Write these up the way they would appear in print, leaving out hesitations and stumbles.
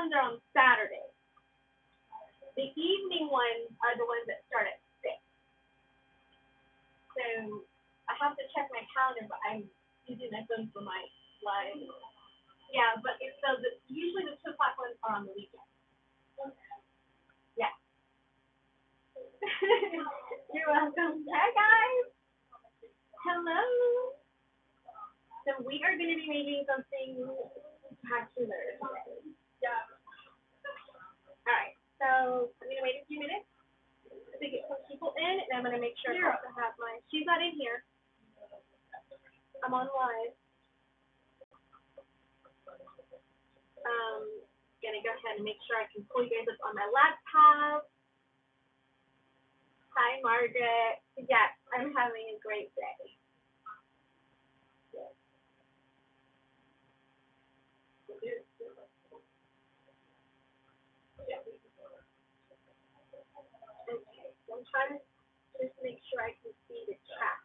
ones are on Saturday. The evening ones are the ones that start at 6. So I have to check my calendar, but I'm using my phone for my live. Yeah, but it's so usually the 2 o'clock ones are on the weekend. Yeah. You're welcome. Hi guys. Hello. So we are going to be making something spectacular today. Yeah. All right. So I'm going to wait a few minutes to get some people in, and I'm going to make sure I also have my. She's not in here. I'm on live. Gonna go ahead and make sure I can pull you guys up on my laptop. Hi, Margaret. Yes, I'm having a great day. Yes. Okay, so I'm trying to just make sure I can see the chat.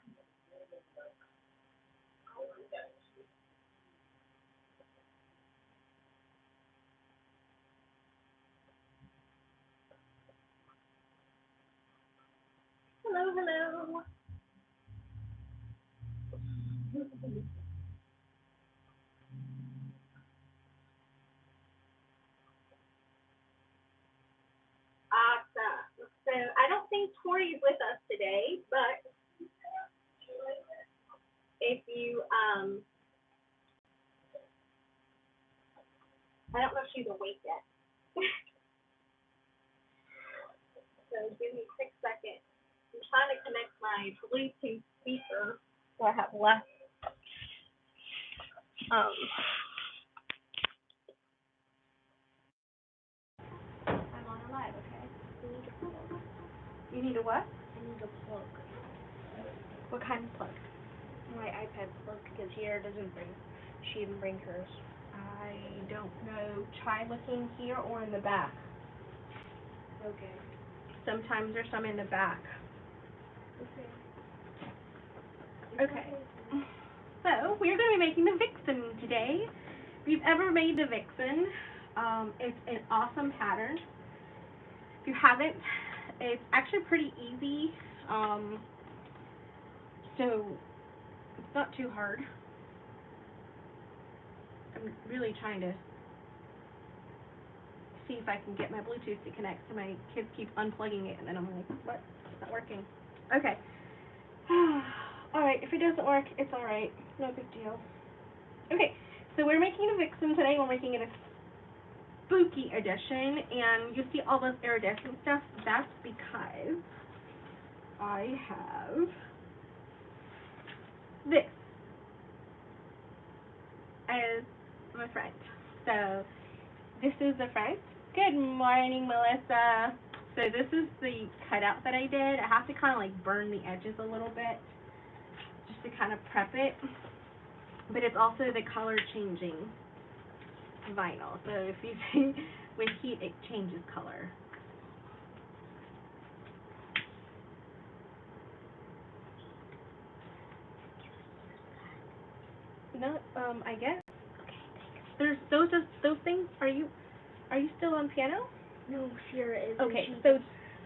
Hello, hello. Awesome. So I don't think Tori is with us today, but if you I don't know if she's awake yet. So give me a quick second. I'm trying to connect my Bluetooth speaker so I have less. I'm on a live, okay? You need a what? I need a plug. What kind of plug? My iPad plug, because here she didn't bring hers. I don't know. Try looking here or in the back. Okay. Sometimes there's some in the back. Okay. So we're going to be making the Vixen today. If you've ever made the Vixen, it's an awesome pattern. If you haven't, it's actually pretty easy. So it's not too hard. I'm really trying to see if I can get my Bluetooth to connect. So my kids keep unplugging it, and then I'm like, what? It's not working. Okay. All right. If it doesn't work, it's all right. No big deal. Okay. So we're making a Vixen today. We're making it a spooky edition, and you see all this iridescent stuff. That's because I have this as my front. So this is the front. Good morning, Melissa. So this is the cutout that I did. I have to kind of like burn the edges a little bit just to kind of prep it. But it's also the color changing vinyl. So if you see with heat, it changes color. No, I guess. There's those things. Are you still on piano? No, Sierra is. Okay, so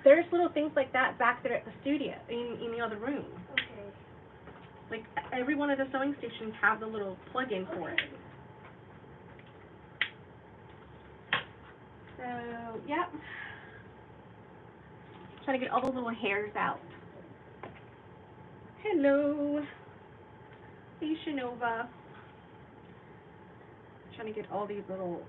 there's little things like that back there at the studio in the other room. Okay. Like every one of the sewing stations have the little plug-in for it. So yeah, trying to get all the little hairs out. Hello, hey Shanova. Trying to get all these little.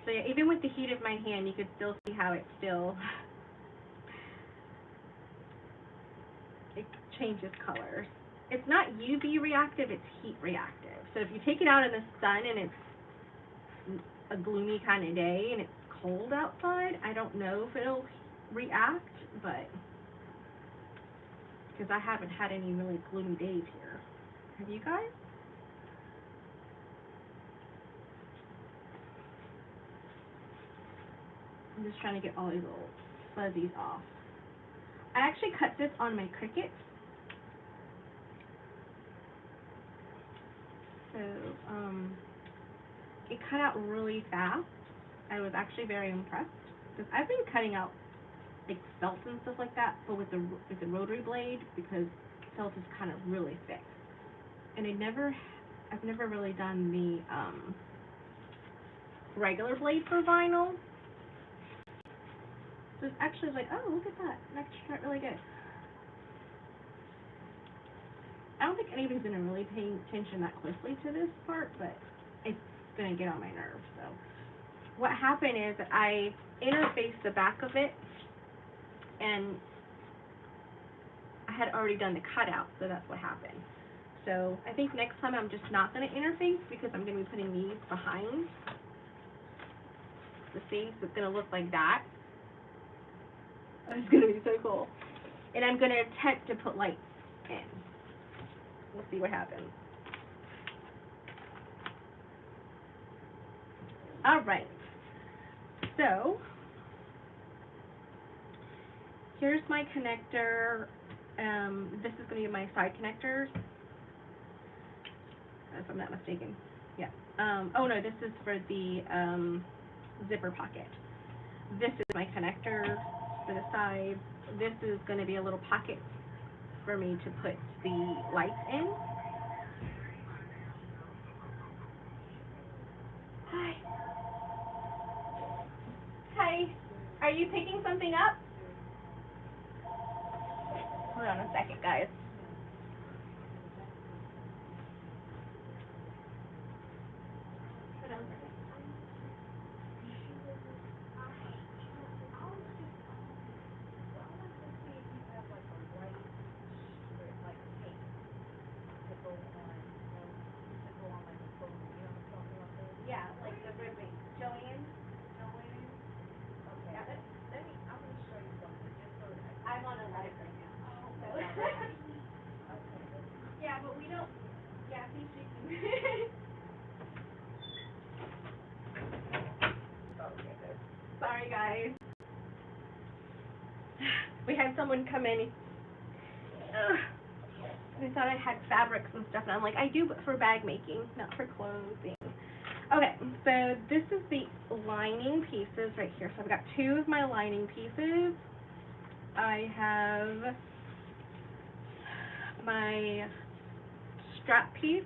So yeah, even with the heat of my hand, you could still see how it changes colors. It's not UV reactive, it's heat reactive. So if you take it out in the sun and it's a gloomy kind of day and it's cold outside, I don't know if it'll react, but because I haven't had any really gloomy days here. Have you guys? I'm just trying to get all these little fuzzies off. I actually cut this on my Cricut. So, it cut out really fast. I was actually very impressed because I've been cutting out like felt and stuff like that, but with the rotary blade, because felt is kind of really thick. And I've never really done the regular blade for vinyl. So it's actually like, oh, look at that. It actually turned out really good. I don't think anybody's gonna really pay attention that closely to this part, but it's gonna get on my nerves. So what happened is that I interfaced the back of it, and I had already done the cutout, so that's what happened. So I think next time I'm just not gonna interface, because I'm gonna be putting these behind the seams. So it's gonna look like that. It's gonna be so cool. And I'm gonna attempt to put lights in. We'll see what happens. All right. So here's my connector. This is going to be my side connectors, if I'm not mistaken. Yeah. Oh no, this is for the zipper pocket. This is my connector for the side. This is going to be a little pocket for me to put the lights in. Hi. Hi. Are you picking something up? Hold on a second, guys. Hold on a second. Yeah, like the ribbing. Joanne? Okay. Yeah, I'm going to show you something just so that I'm on a live right now. Oh, so. Okay. Yeah, but we don't. Yeah, he's shaking. Okay, good. Sorry, guys. We had someone come in. They thought I had fabrics and stuff, and I'm like, I do, but for bag making, not for clothing. Okay, so this is the lining pieces right here. So I've got two of my lining pieces. I have my strap piece.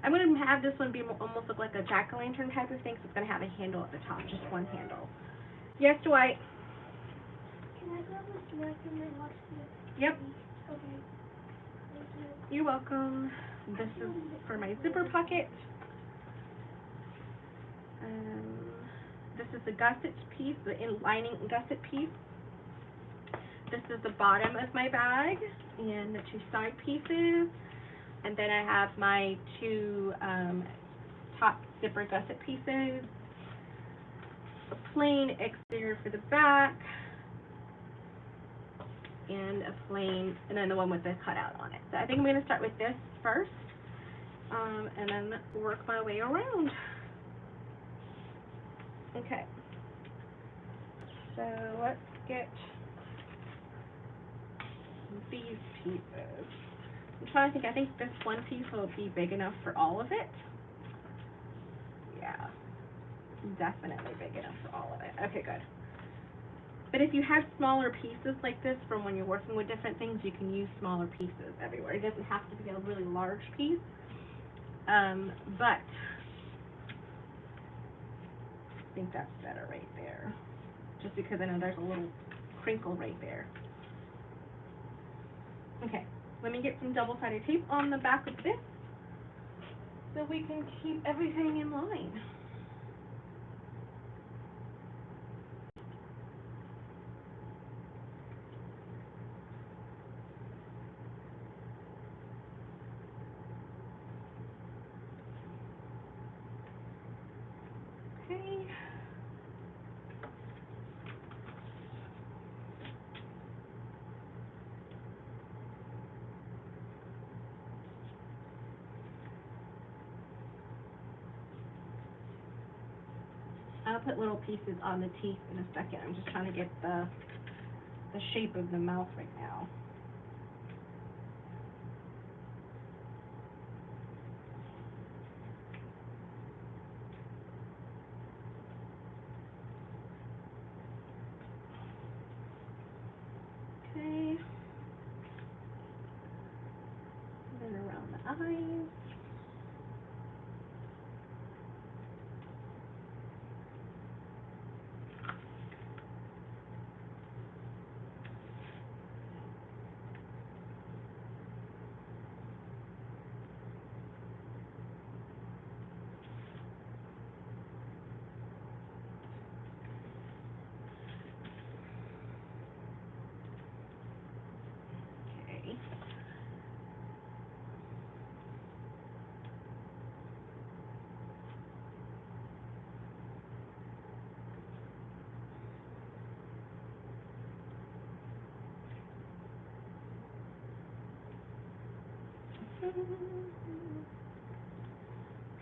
I'm going to have this one be almost look like a jack-o'-lantern type of thing, so it's going to have a handle at the top, just one handle. Yes, Dwight? Can I grab a snack and then watch the... Yep. Okay. Thank you. You're welcome. This is for my zipper pocket. This is the gusset piece, the lining gusset piece. This is the bottom of my bag and the two side pieces. And then I have my two top zipper gusset pieces. A plain exterior for the back. And a plain, and then the one with the cutout on it. So I think I'm going to start with this first, and then work my way around. Okay. So let's get these pieces. I'm trying to think, I think this one piece will be big enough for all of it. Yeah, definitely big enough for all of it. Okay, good. But if you have smaller pieces like this from when you're working with different things, you can use smaller pieces everywhere. It doesn't have to be a really large piece. But I think that's better right there. Just because I know there's a little crinkle right there. Okay, let me get some double-sided tape on the back of this so we can keep everything in line. Okay. I'll put little pieces on the teeth in a second. I'm just trying to get the shape of the mouth right now. Okay. And then around the eyes.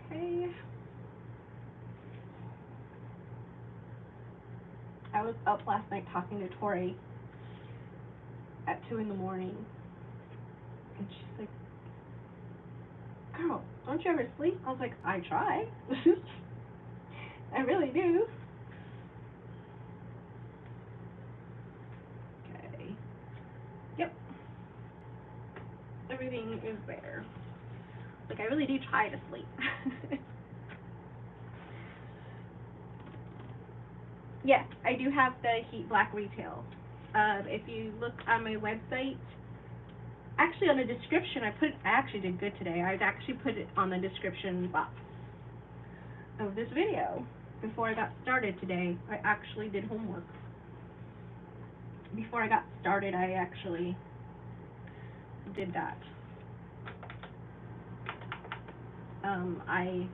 Okay. I was up last night talking to Tori at 2 in the morning, and she's like, "Girl, don't you ever sleep?" I was like, "I try." I really do. Okay. Yep. Everything is there. Like, I really do try to sleep. Yes, I do have the Heat Black Retail. If you look on my website, actually on the description, I actually did good today. I actually put it on the description box of this video. Before I got started today, I actually did homework. Before I got started, I actually did that. I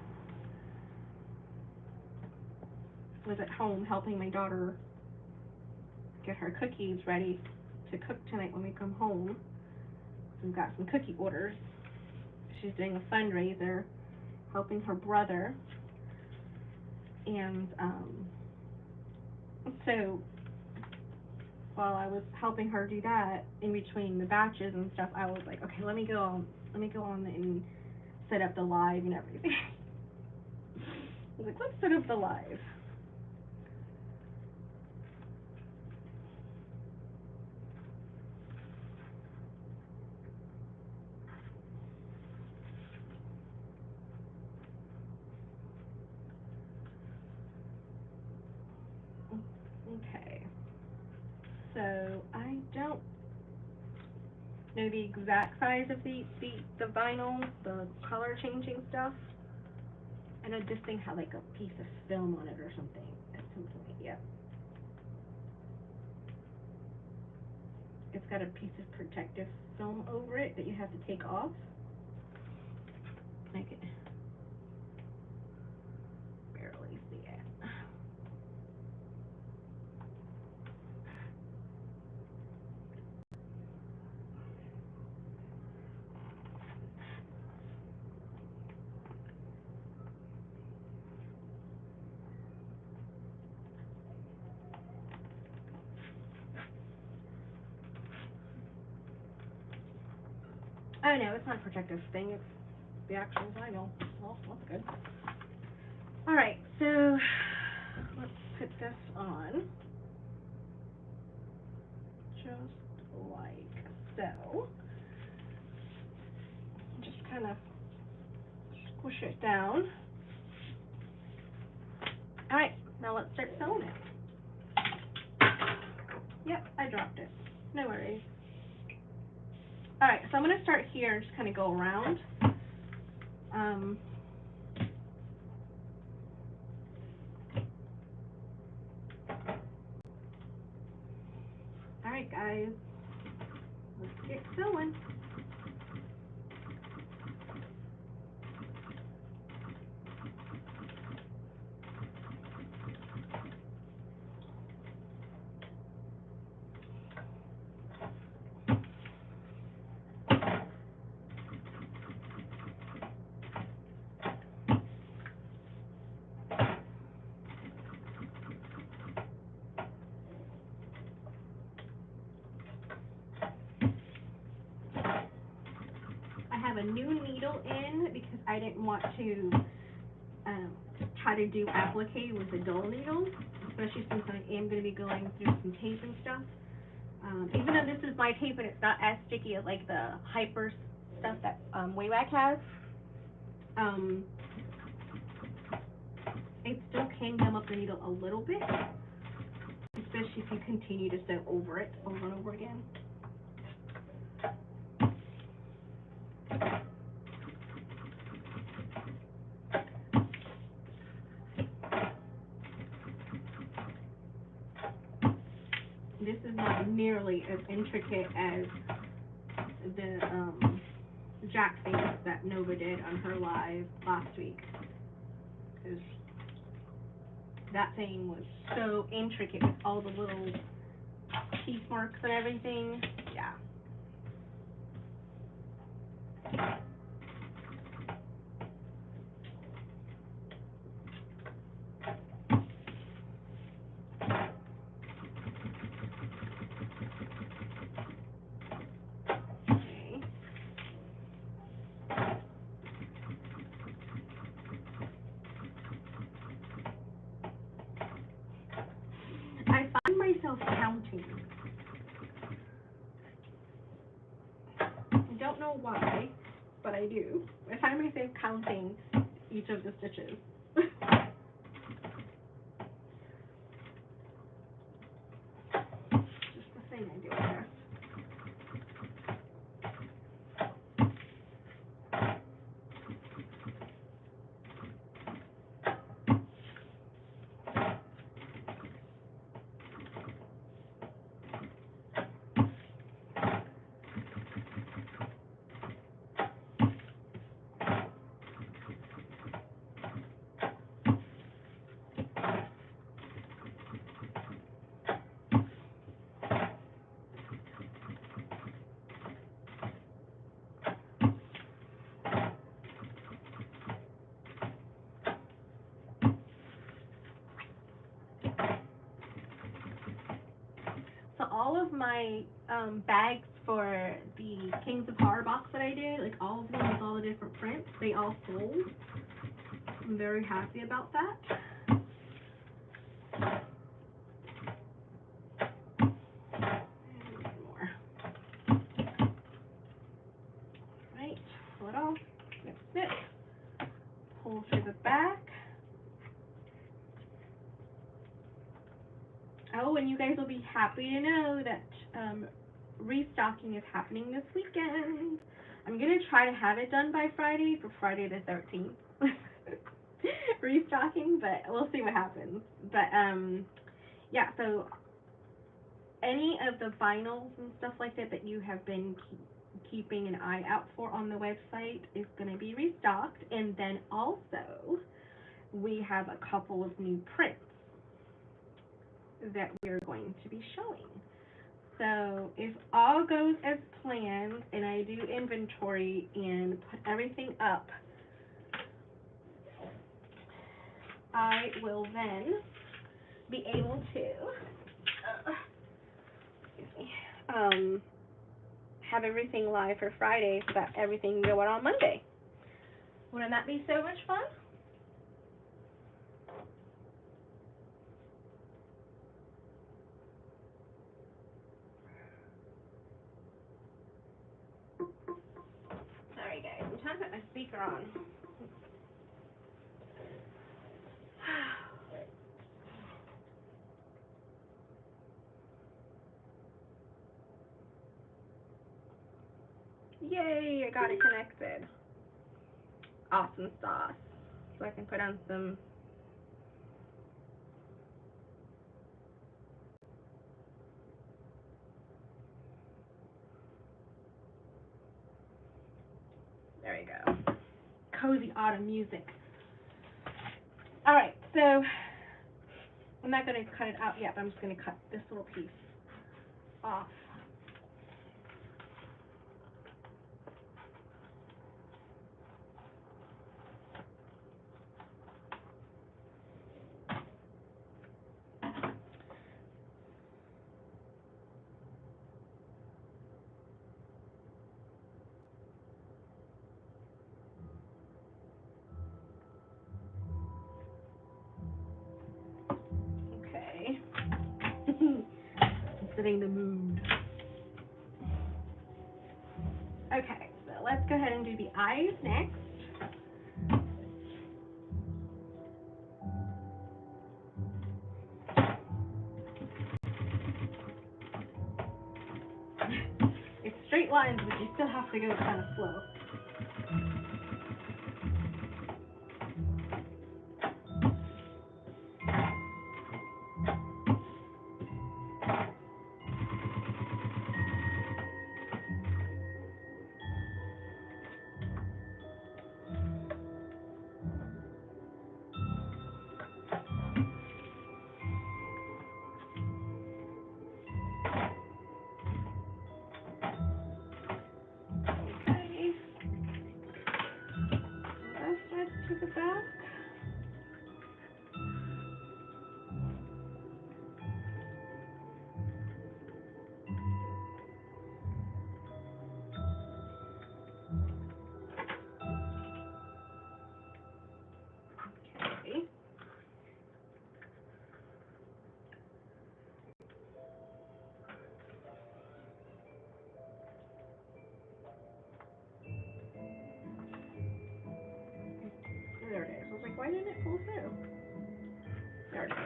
was at home helping my daughter get her cookies ready to cook tonight when we come home. We've got some cookie orders. She's doing a fundraiser, helping her brother. And so while I was helping her do that, in between the batches and stuff, I was like, okay, let me go on and set up the live and everything. I was like, let's set up the live. Okay. So I don't know the exact size of the vinyl, the color changing stuff. I know this thing had like a piece of film on it or something at some point. Yep. It's got a piece of protective film over it that you have to take off. I can barely see it. Oh no, it's not a protective thing, it's the actual vinyl. Well, that's good. Alright, so let's put this on. Just like so. Just kind of squish it down. Alright, now let's start sewing it. Yep, I dropped it. No worries. Alright, so I'm going to start here and just kind of go around. Alright guys, let's get sewing. have a new needle in because I didn't want to try to do applique with a dull needle, especially since I am going to be going through some tape and stuff. Even though this is my tape and it's not as sticky as like the hyper stuff that Wayback has, it still can gum up the needle a little bit, especially if you continue to sew over it over and over again. This is not nearly as intricate as the jack things that Nova did on her live last week, because that thing was so intricate with all the little piece marks and everything. Yeah. I find myself counting. I don't know why, but I do. I find myself counting each of the stitches. Just the thing I do, I guess. So all of my bags for the Kings of Horror box that I did, like all of them with all the different prints, they all sold. I'm very happy about that. And more. Right, pull it off, snip, snip, pull through the back. Oh, and you guys will be happy to know that restocking is happening this weekend. I'm going to try to have it done by Friday, for Friday the 13th. Restocking, but we'll see what happens. But, yeah, so any of the vinyls and stuff like that that you have been keeping an eye out for on the website is going to be restocked. And then also, we have a couple of new prints that we're going to be showing. So if all goes as planned and I do inventory and put everything up, I will then be able to have everything live for Friday so that everything can go out on Monday. Wouldn't that be so much fun? Sorry guys, I'm trying to put my speaker on. Yay, I got it connected. Awesome sauce. So I can put on some there we go. Cozy autumn music. Alright, so I'm not going to cut it out yet, but I'm just going to cut this little piece off. setting the mood. Okay, so let's go ahead and do the eyes next. It's straight lines, but you still have to go kind of slow. To the back. Okay. There it is. I was like, why didn't it pull through? There it is.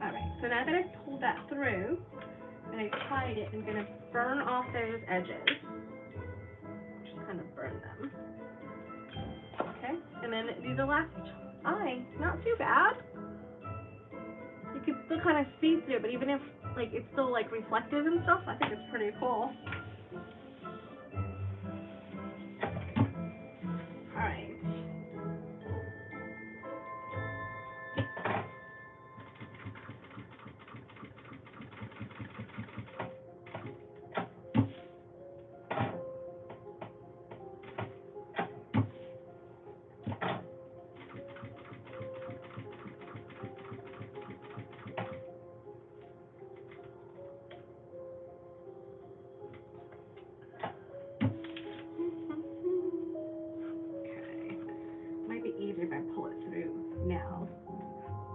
Alright, so now that I've pulled that through and I've tied it, I'm going to burn off those edges. Just kind of burn them. Okay, and then do the last eye. Not too bad. You can still kind of see through it, but even if like it's still like reflective and stuff, I think it's pretty cool. Alright. Might be easier if I pull it through now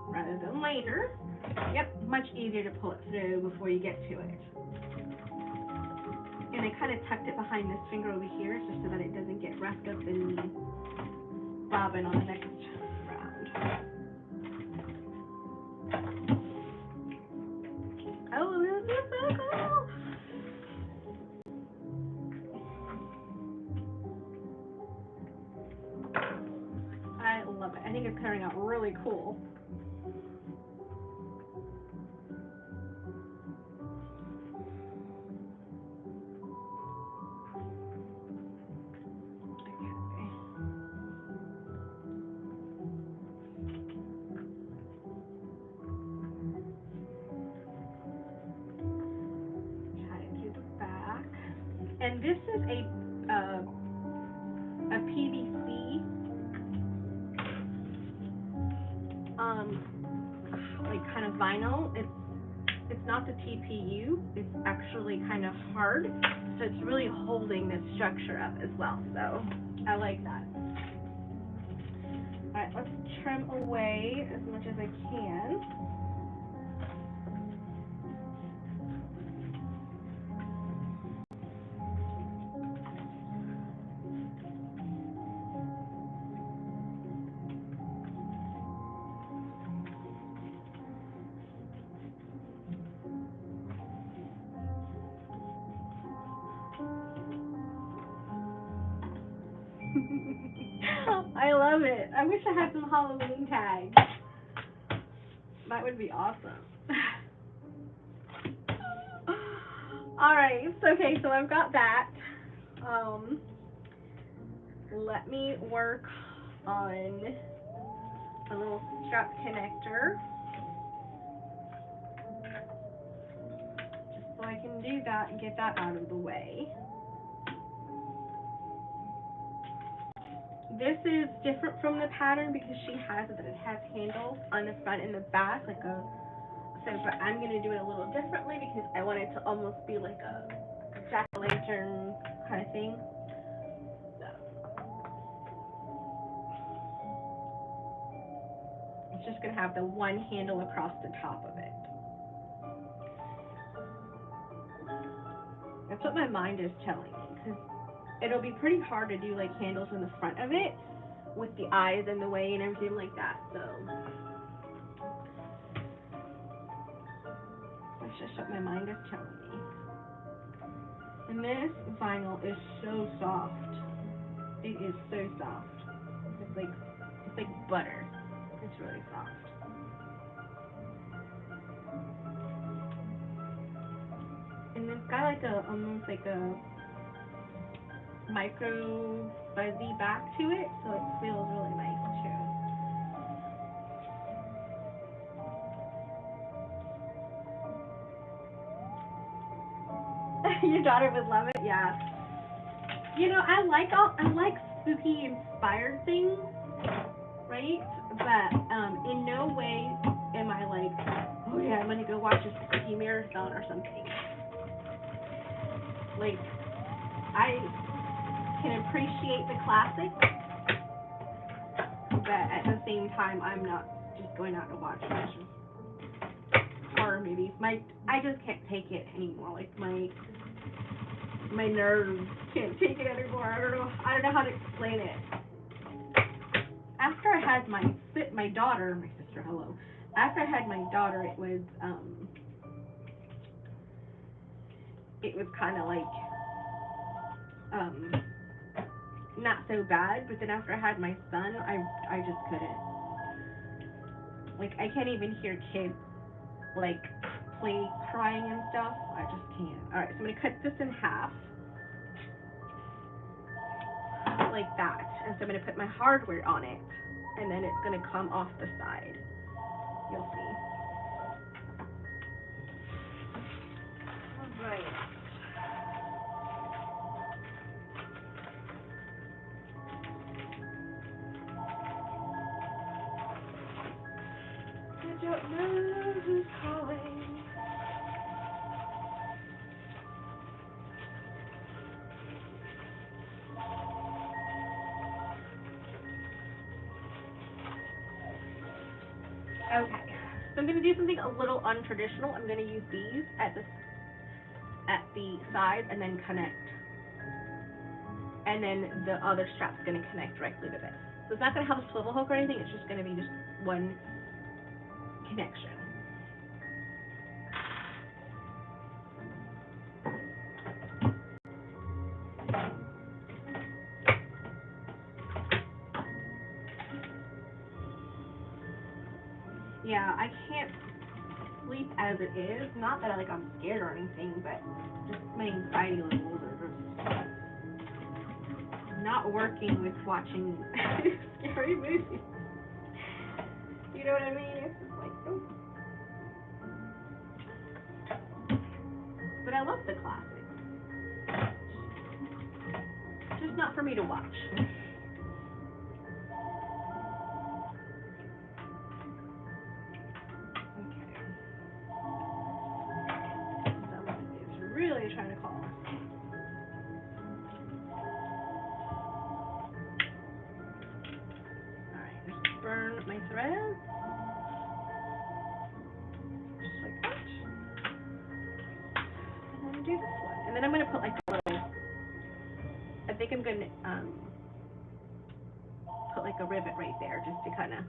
rather than later. Yep, much easier to pull it through before you get to it. And I kind of tucked it behind this finger over here just so that it doesn't get wrapped up in bobbin on the next round. Oh, this is so cool! I love it. I think it's turning out really cool. And this is a PVC, like kind of vinyl. It's not the TPU. It's actually kind of hard, so it's really holding the structure up as well. So I like that. All right, let's trim away as much as I can. I love it. I wish I had some Halloween tags. That would be awesome. Alright, okay, so I've got that. Let me work on a little strap connector. Just so I can do that and get that out of the way. This is different from the pattern because she has it that it has handles on the front and the back, like a, so, but I'm gonna do it a little differently because I want it to almost be like a jack-o'-lantern kind of thing. So, it's just gonna have the one handle across the top of it. That's what my mind is telling me, because it'll be pretty hard to do like handles in the front of it with the eyes in the way and everything like that, so that's just what my mind is telling me. And this vinyl is so soft. It is so soft. It's like butter. It's really soft. And it's got like a almost like a micro fuzzy back to it, so it feels really nice too. Your daughter would love it, yeah. You know, I like spooky inspired things, right? But in no way am I like, oh yeah, I'm gonna go watch a spooky marathon or something. Like, I can appreciate the classics, but at the same time, I'm not just going out to watch a bunch of horror movies. I just can't take it anymore. Like my nerves can't take it anymore. I don't know how to explain it. After I had my sister, hello. After I had my daughter, it was kind of like not so bad, but then after I had my son, I just couldn't. Like, I can't even hear kids like play crying and stuff. I just can't. All right, so I'm gonna cut this in half like that, and so I'm gonna put my hardware on it, and then it's gonna come off the side. You'll see. All right. I don't know who's calling. Okay, so I'm going to do something a little untraditional. I'm going to use these at the sides and then connect. And then the other strap's going to connect directly to this. So it's not going to have a swivel hook or anything. It's just going to be just one connection. Yeah, I can't sleep as it is. Not that I'm scared or anything, but just my anxiety levels are just not working with watching scary movies. You know what I mean? It's just like, oh. But I love the classics. Just not for me to watch. Really trying to call. Alright, just burn my thread. Just like that. And then do this one. And then I'm going to put like a little, I think I'm going to put like a rivet right there just to kind of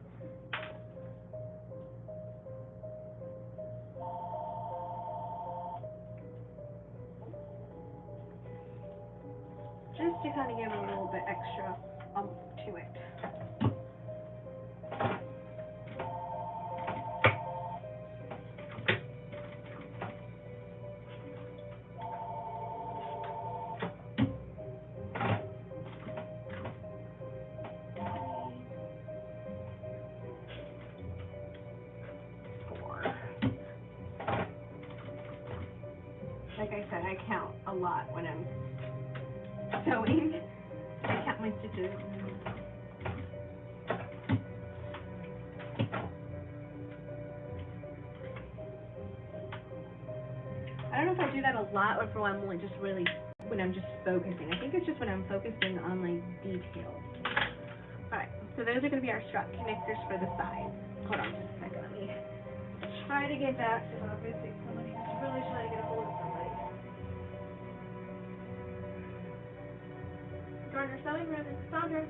give a little bit extra to it. Like I said, I count a lot when I'm sewing. I count my stitches. do that a lot, or when I'm just really, when I'm just focusing. I think it's just when I'm focusing on like details. All right, so those are going to be our strap connectors for the sides. Hold on just a second. Let me try to get back to obviously somebody who's really trying to get a hold of somebody. Garner Sewing Room, it's Sandra.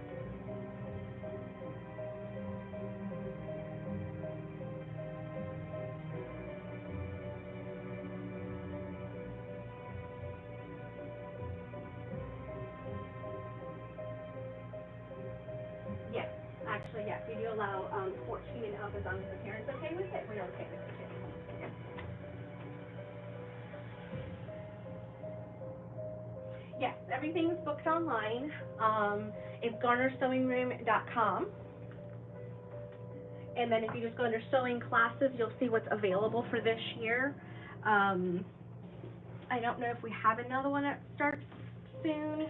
Yes, actually, yes, we do allow 14 and up as long as the parent's okay with it. We're okay with it too. Yes, everything's booked online. It's garnersewingroom.com. And then if you just go under sewing classes, you'll see what's available for this year. I don't know if we have another one that starts soon.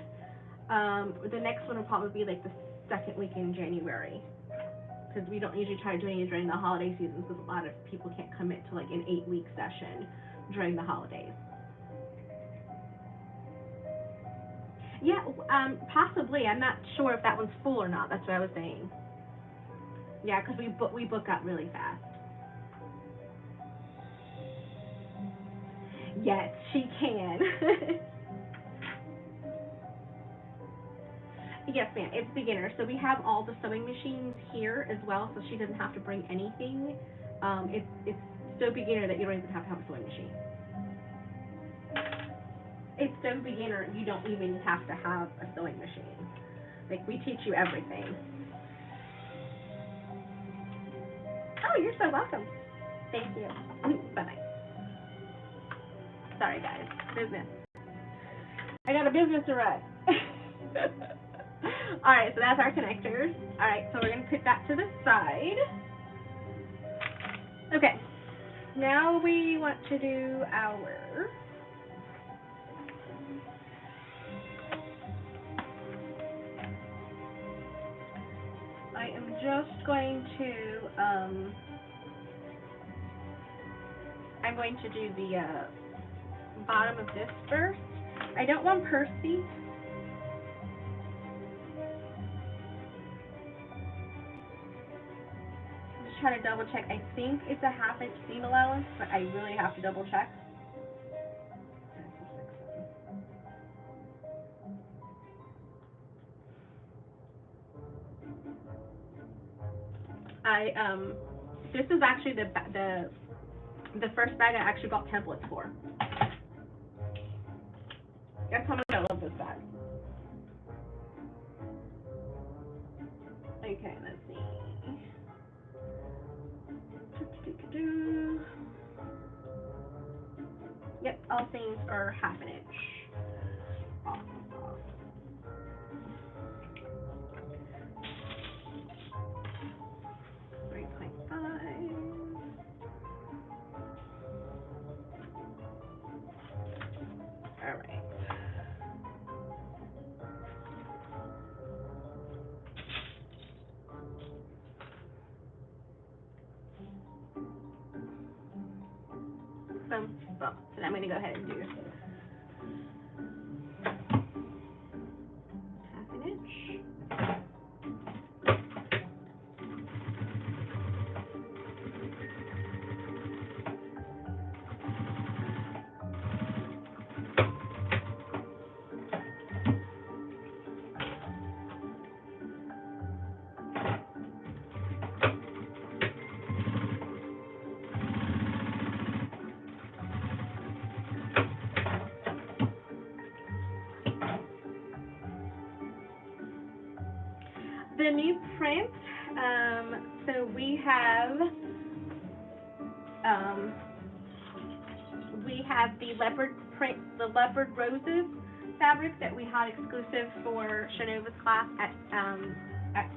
The next one will probably be like the second week in January, because we don't usually try to do any during the holiday season, because a lot of people can't commit to like an 8-week session during the holidays. Yeah, possibly. I'm not sure if that one's full or not. That's what I was saying. Yeah, because we book up really fast. Yes, she can. Yes, ma'am. It's beginner. So we have all the sewing machines here as well, so she doesn't have to bring anything. It's so beginner that you don't even have to have a sewing machine. It's so beginner you don't even have to have a sewing machine. Like, we teach you everything. Oh, you're so welcome. Thank you. Bye-bye. Sorry, guys. Business. I got a business to run. All right, so that's our connectors. All right, so we're going to put that to the side. Okay. Now we want to do our... I am just going to, I'm going to do the bottom of this first. I don't want purse feet. I'm just trying to double check. I think it's a 1/2 inch seam allowance, but I really have to double check. This is actually the first bag I actually bought templates for. That's how much I love this bag. Okay, let's see. Yep, all seams are 1/2 inch. Off. 3.5. All right. Boom, boom. So now I'm going to go ahead and do 1/2 inch. The new print, so we have the leopard print, the leopard roses fabric that we had exclusive for Shanova's class at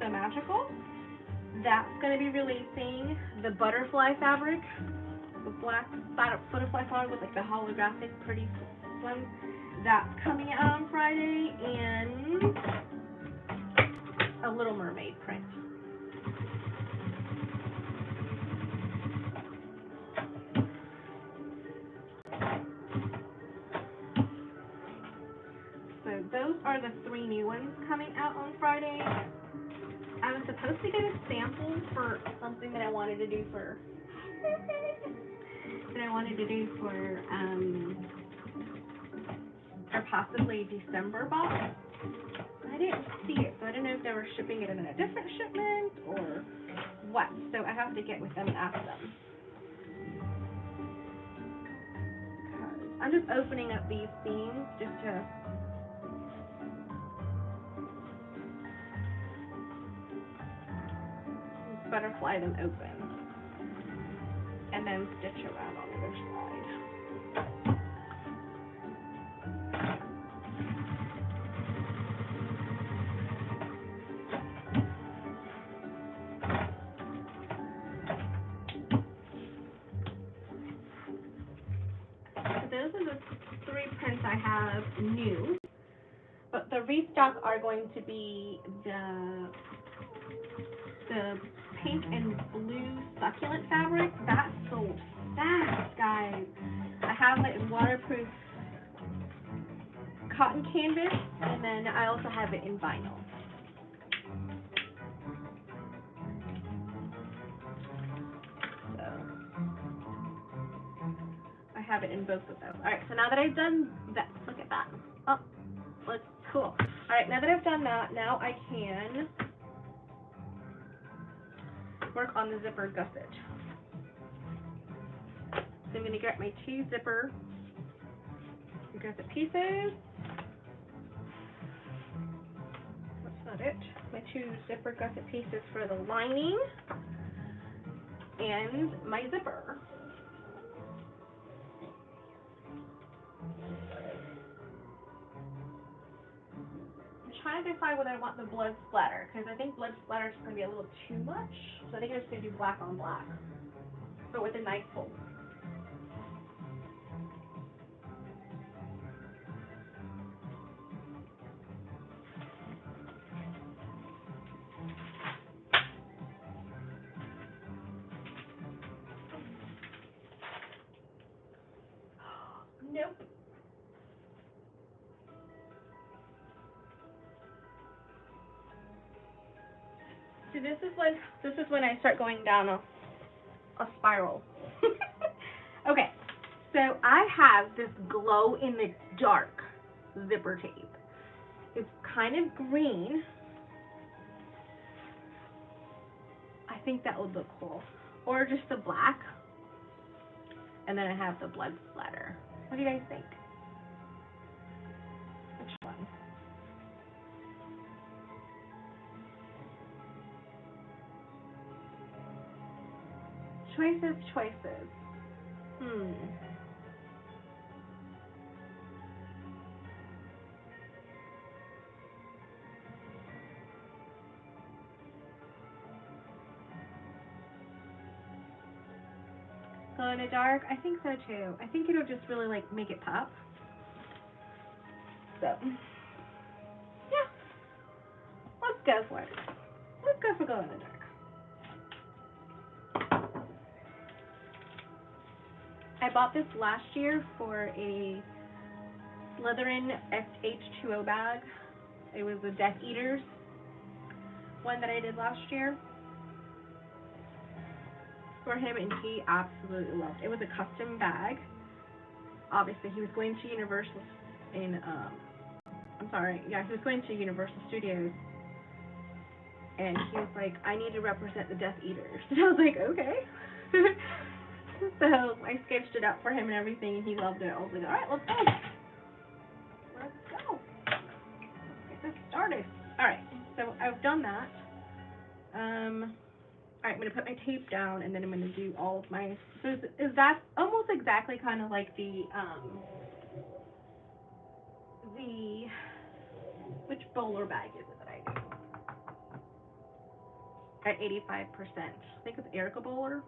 So Magical. That's going to be releasing. The butterfly fabric, the black butterfly fabric with like the holographic pretty one. That's coming out on Friday, and a Little Mermaid print. are the 3 new ones coming out on Friday. I was supposed to get a sample for something that I wanted to do for or possibly December box. I didn't see it, so I don't know if they were shipping it in a different shipment or what. So I have to get with them and ask them. I'm just opening up these themes just to butterfly them open and then stitch around on the other side. So those are the 3 prints I have new, but the restock are going to be the pink and blue succulent fabric. That sold fast, guys. I have it in waterproof cotton canvas, and then I also have it in vinyl. So I have it in both of those. All right, so now that I've done that, look at that. Oh, looks cool. All right, now that I've done that, now I can work on the zipper gusset. So I'm going to get my 2 zipper gusset pieces. That's not it. My 2 zipper gusset pieces for the lining and my zipper. I'm trying to decide whether I want the blood splatter, because I think blood splatter is going to be a little too much. So I think I'm just going to do black on black, but with a nice fold. Nope. See, this is when I start going down a spiral. Okay, so I have this glow in the dark zipper tape. It's kind of green. I think that would look cool. Or just the black. And then I have the blood splatter. What do you guys think? Which one? Choices, choices. Glow in the dark? I think so too. I think it'll just really like make it pop. So, yeah. Let's go for it. Let's go for glow in the dark. I bought this last year for a Slytherin H2O bag. It was the Death Eaters one that I did last year for him, and he absolutely loved it. It was a custom bag. Obviously, he was going to Universal in, he was going to Universal Studios, and he was like, I need to represent the Death Eaters. And I was like, okay. So I sketched it out for him and everything, and he loved it. I was like, all right, let's go. Let's go. Let's get this started. All right, so I've done that. All right, I'm going to put my tape down, and then I'm going to do all of my, so is that almost exactly kind of like the which bowler bag is it that I do? At 85%. I think it's Erica Bowler.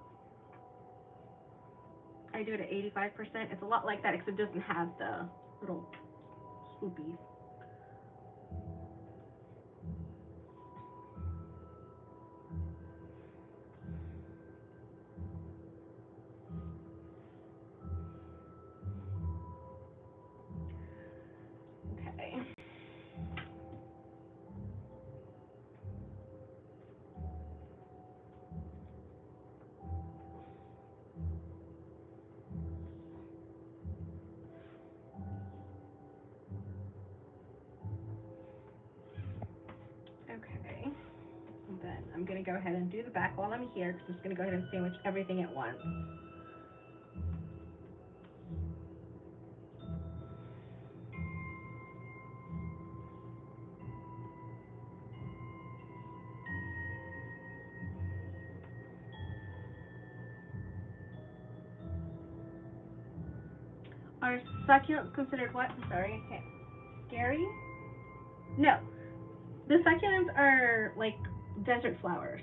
I do it at 85%. It's a lot like that, except it doesn't have the little swoopies. Okay. I'm going to go ahead and do the back while I'm here, because I'm just going to go ahead and sandwich everything at once. Are succulents considered what? I'm sorry, I can't. Scary? No. The succulents are like desert flowers.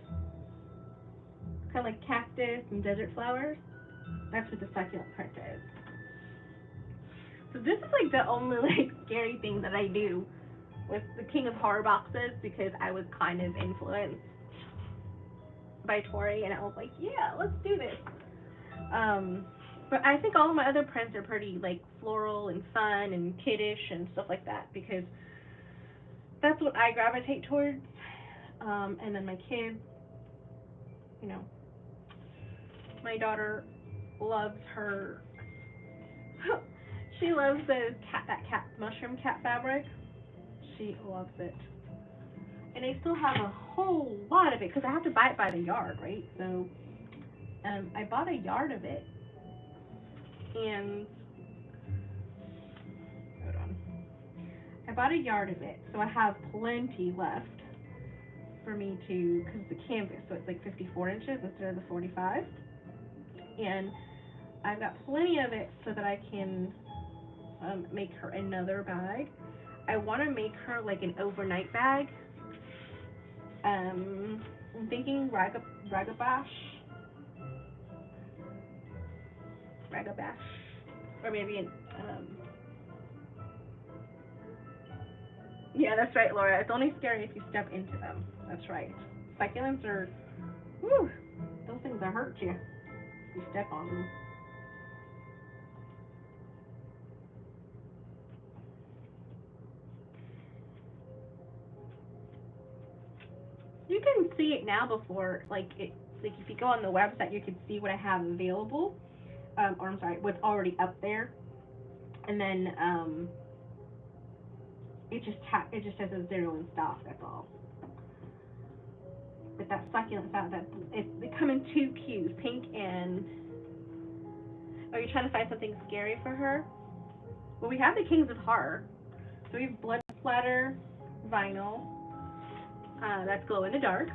Kind of like cactus and desert flowers. That's what the succulent part is. So this is like the only like scary thing that I do with the King of Horror boxes, because I was kind of influenced by Tori, and I was like, yeah, let's do this. But I think all of my other prints are pretty like floral and fun and kiddish and stuff like that, because that's what I gravitate towards. And then my kids, you know, my daughter loves her. She loves that cat mushroom cat fabric. She loves it. And I still have a whole lot of it, because I have to buy it by the yard, right? So I bought a yard of it. And hold on. I bought a yard of it, so I have plenty left for me to, because the canvas, so it's like 54 inches instead of the 45. And I've got plenty of it so that I can make her another bag. I want to make her like an overnight bag. I'm thinking ragabash, or maybe an yeah, that's right, Laura. It's only scary if you step into them. That's right. Succulents are, whew, those things that hurt you if you step on them. You can see it now before, like if you go on the website, you can see what I have available, or I'm sorry, what's already up there, and then it just says a 0 in stock. That's all. But that succulent they come in 2 cues, pink and. Are you trying to find something scary for her? Well, we have the Kings of Horror. So we have blood splatter vinyl. That's glow in the dark.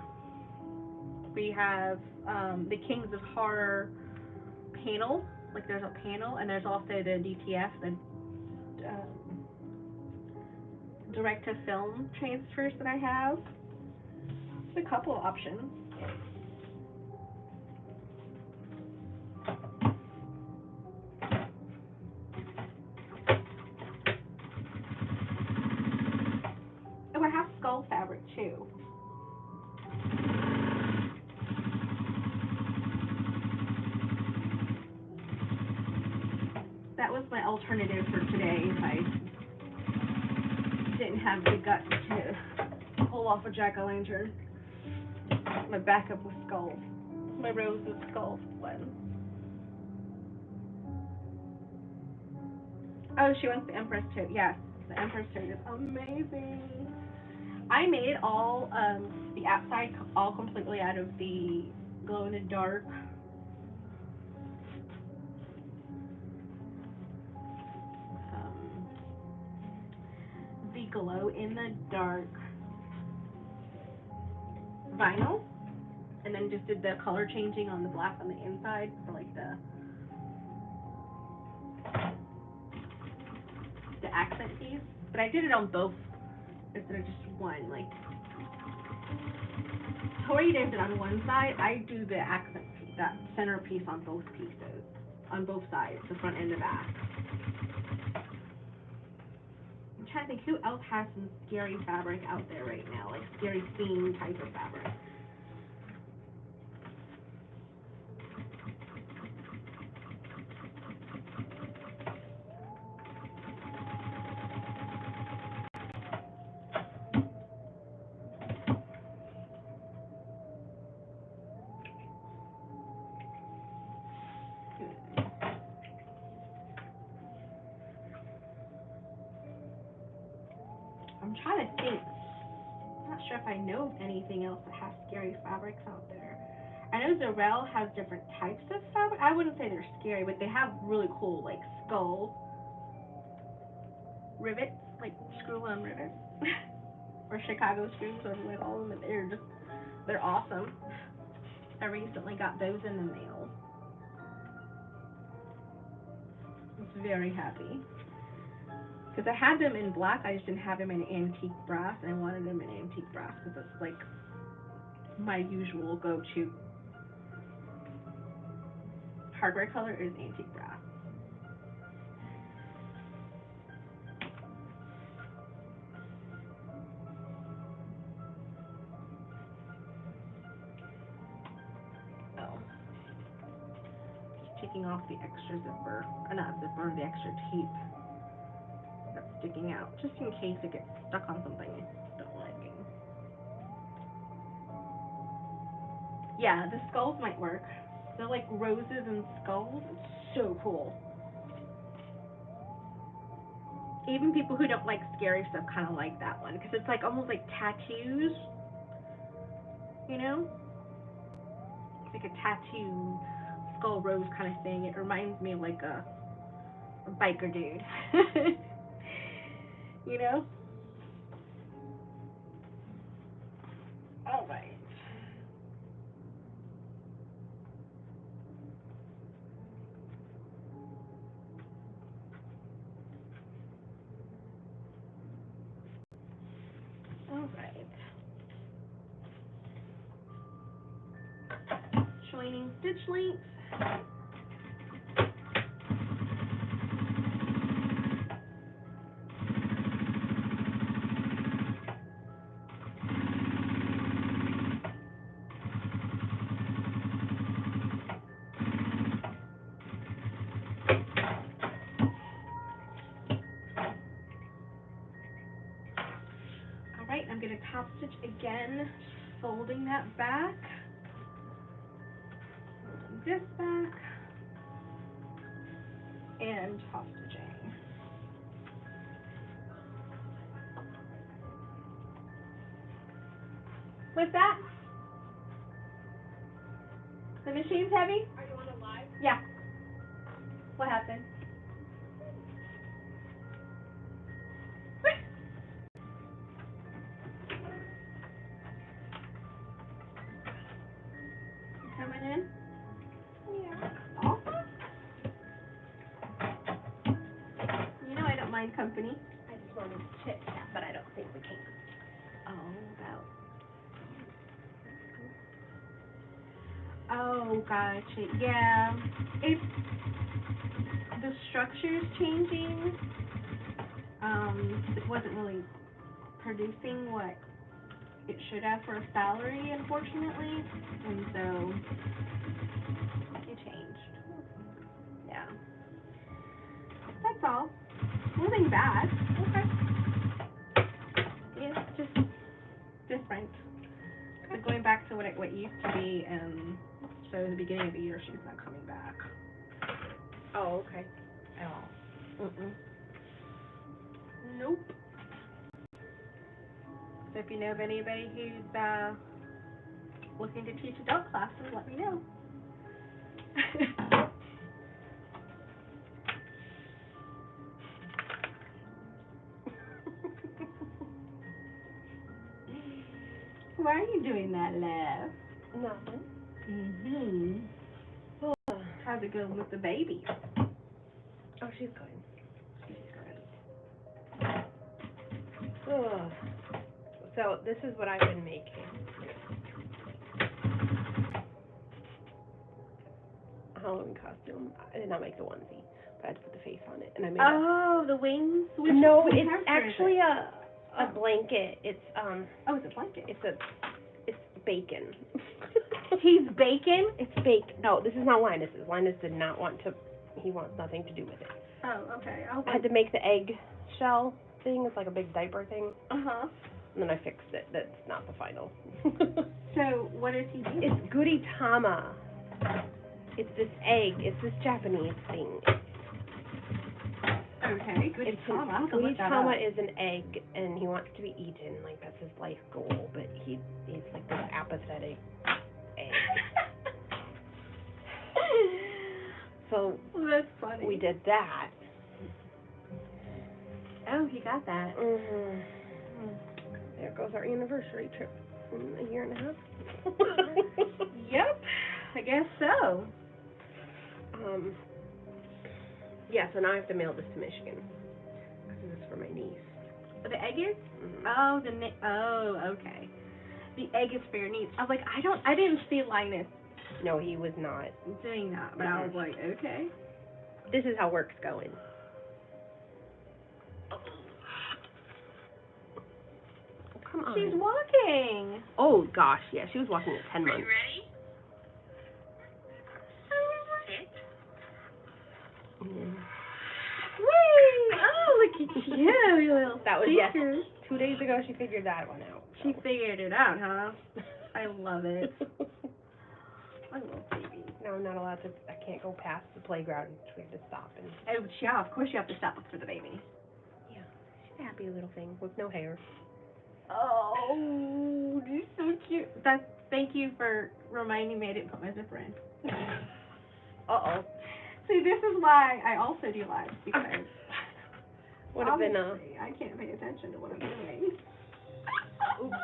We have the Kings of Horror panel. Like there's a panel, and there's also the DTF, the direct to film transfers that I have. There's a couple of options. Oh, I have skull fabric too. That was my alternative for today if I didn't have the guts to pull off a jack-o'-lantern. My backup was skulls. My rose was skull one. Oh, she wants the Empress tote. Yes, the Empress tote is amazing. I made all the outside all completely out of the glow in the dark. The glow in the dark vinyl, and then just did the color changing on the black on the inside for like the accent piece. But I did it on both instead of just one. Like Tori does it on one side, I do the accent piece, that center piece on both pieces, on both sides, the front and the back. I'm trying to think who else has some scary fabric out there right now, like scary theme type of fabric. I'm trying to think. I'm not sure if I know of anything else that has scary fabrics out there. I know Zarel has different types of fabric. I wouldn't say they're scary, but they have really cool, like, skull rivets, like screw-on rivets. Or Chicago screws, or what all of them. They're awesome. I recently got those in the mail. I was very happy. Because I had them in black, I just didn't have them in antique brass, and I wanted them in antique brass because it's like my usual go-to hardware color is antique brass. Oh. Just taking off the extra zipper, not zipper, the extra tape that's sticking out, just in case it gets stuck on something I don't like. Yeah, the skulls might work. They're like roses and skulls. It's so cool. Even people who don't like scary stuff kind of like that one, because it's like almost like tattoos, you know? It's like a tattoo skull rose kind of thing. It reminds me of like a biker dude. You know? All right. All right. Joining stitch length. Alright, I'm going to top stitch again, folding that back, folding this back, and top stitching. What's that? The machine's heavy? Are you on a live? Yeah. What happened? You coming in? Yeah. Awesome. You know I don't mind company. I just wanted to chit chat, but I don't think we can. Oh, gotcha. Yeah. It's the structure's changing. It wasn't really producing what it should have for a salary, unfortunately, and so it changed. Yeah. That's all. Nothing bad. Okay. Yeah, it's just different. So going back to what it used to be, and so at the beginning of the year, she's not coming back. Oh, okay. At all. Nope. So if you know of anybody who's looking to teach adult classes, let me know. Why are you doing that, love? Nothing. Oh. How's it going with the baby? Oh, she's going. Ugh. So this is what I've been making. A Halloween costume. I did not make the onesie, but I had to put the face on it, and I made. The wings. Which it's character actually is it? a blanket. It's Oh, it's a blanket. It's bacon. He's bacon? It's bacon. No, this is not Linus's. Linus did not want to. He wants nothing to do with it. Oh, okay. I had to make the egg shell thing. It's like a big diaper thing. Uh-huh. And then I fixed it. That's not the final. So, what is he doing? It's Guritama. It's this egg. It's this Japanese thing. Okay, good It's trauma. I'll have to Goody look that trauma up. is an egg, and he wants to be eaten. Like, that's his life goal, but he's like this apathetic egg. So That's funny. we did that. Oh, he got that. Mhm. There goes our anniversary trip in a year and a half. Yep, I guess so. Yeah, so now I have to mail this to Michigan. This is for my niece. The egg is? Mhm. Oh, okay. The egg is for your niece. I was like, I didn't see Linus No, he was not. doing that, but I was like, okay. This is how work's going. Oh, come on. She's walking. Oh, gosh, yeah, she was walking at 10 months. ready? Mm. Whee! Oh, look at you, you little That was, seeker. yes, 2 days ago she figured that one out. She figured it out, huh? I love it. I love babies. No, I'm not allowed to, I can't go past the playground, we have to stop and, Oh, yeah, of course you have to stop for the baby. yeah, she's a happy little thing with no hair. Oh, you're so cute. Thank you for reminding me I didn't put my zipper in. Uh-oh. See, this is why I also do lives, because Would have been obviously I can't pay attention to what I'm doing. Oops.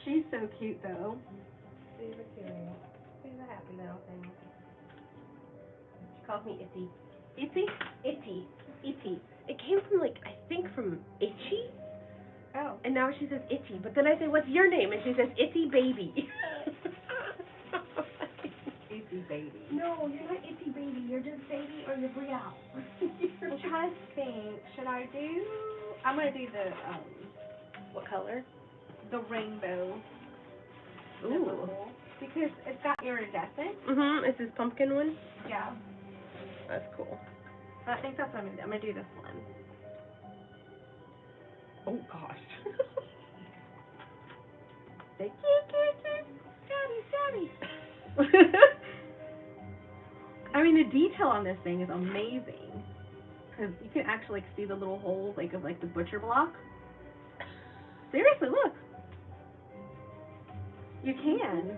She's so cute, though. She's a happy little thing. She calls me Itty. Itsy? Itty. Itty. It came from, like, I think from Itchy, Oh. and now she says Itty. But then I say, what's your name? And she says, Itty Baby. Itsy baby. No, you're not Itty Baby. You're just Baby or you're Brielle. I'm trying to think. Should I do? I'm gonna do the What color? the rainbow. Ooh. Zipper, because it's got iridescent. Mhm. Is this pumpkin one? Yeah. That's cool. I think that's what I'm gonna do. I'm gonna do this one. Oh gosh. Say, Daddy. I mean, the detail on this thing is amazing. Because you can actually see the little holes, like, of, like, the butcher block. Seriously, look. You can.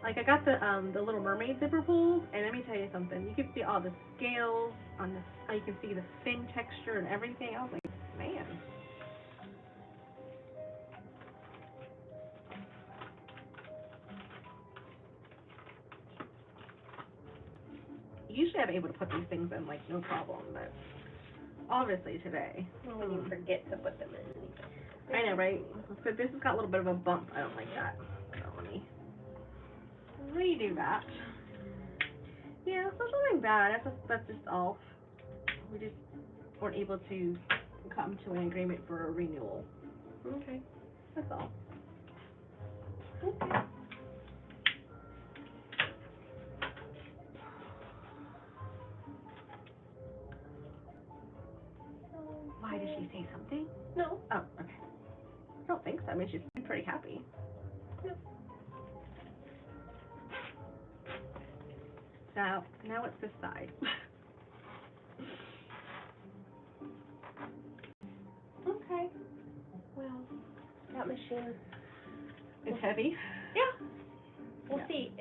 Like, I got the Little Mermaid zipper pulls, and let me tell you something. You can see all the scales on the, you can see the fin texture and everything. I was like, man. Usually I'm able to put these things in, like, no problem, but obviously today. When you forget to put them in. I know, right? So this has got a little bit of a bump. I don't like that. So let me redo that. Yeah, so nothing bad. That's just all. We just weren't able to come to an agreement for a renewal. Okay. That's all. Okay. Why did she say something? No. Oh, okay. I don't think so. I mean, she's pretty happy. No. Now it's this side. Okay. Well, that machine. It's heavy. Yeah. We'll Yeah. see.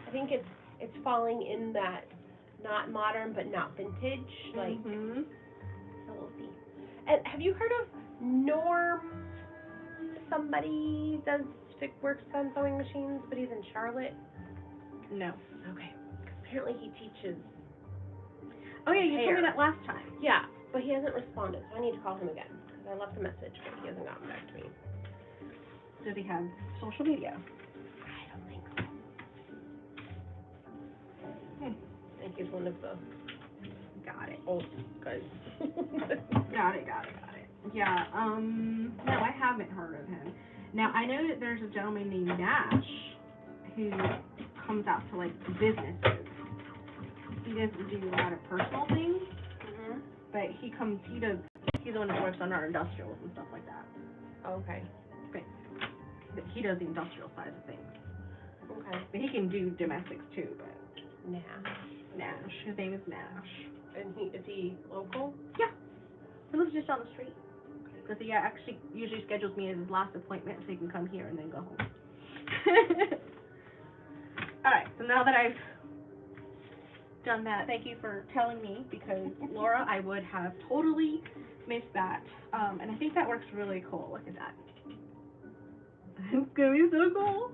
I think it's falling in that not modern but not vintage. Like, Mm-hmm. so we'll see. And have you heard of Norm? Somebody works on sewing machines, but he's in Charlotte. No. Okay. Apparently he teaches. Oh yeah, you told hair. me that last time. Yeah, but he hasn't responded, so I need to call him again. Because I left a message, but he hasn't gotten back to me. Does he have social media? I don't think so. I think he's one of the Got it. old guys. Got it. Yeah, no, I haven't heard of him. Now, I know that there's a gentleman named Nash who comes out to, like, businesses. He doesn't do a lot of personal things, but he's the one that works on our industrials and stuff like that. Okay. But he does the industrial side of things. Okay. But he can do domestics too, but. Nash. Nash. His name is Nash. And is he local? Yeah. He lives just down the street. Because he actually usually schedules me as his last appointment so he can come here and then go home. Alright, so now that I've done that, thank you for telling me, because Laura, I would have totally missed that. And I think that works really cool. Look at that. It's gonna be so cool.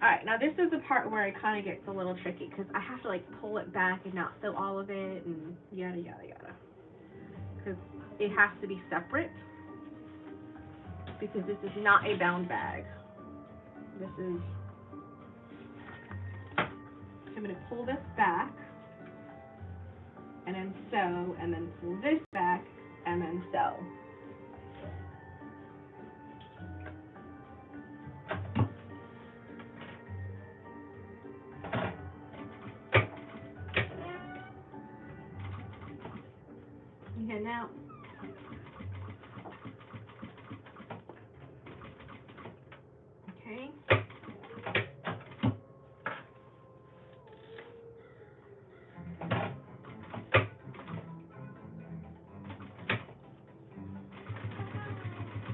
Alright, now this is the part where it kind of gets a little tricky, because I have to like pull it back and not fill all of it and yada yada yada. Because it has to be separate, because this is not a bound bag. This is, I'm going to pull this back, and then sew, and then pull this back, and then sew. Okay, now, okay.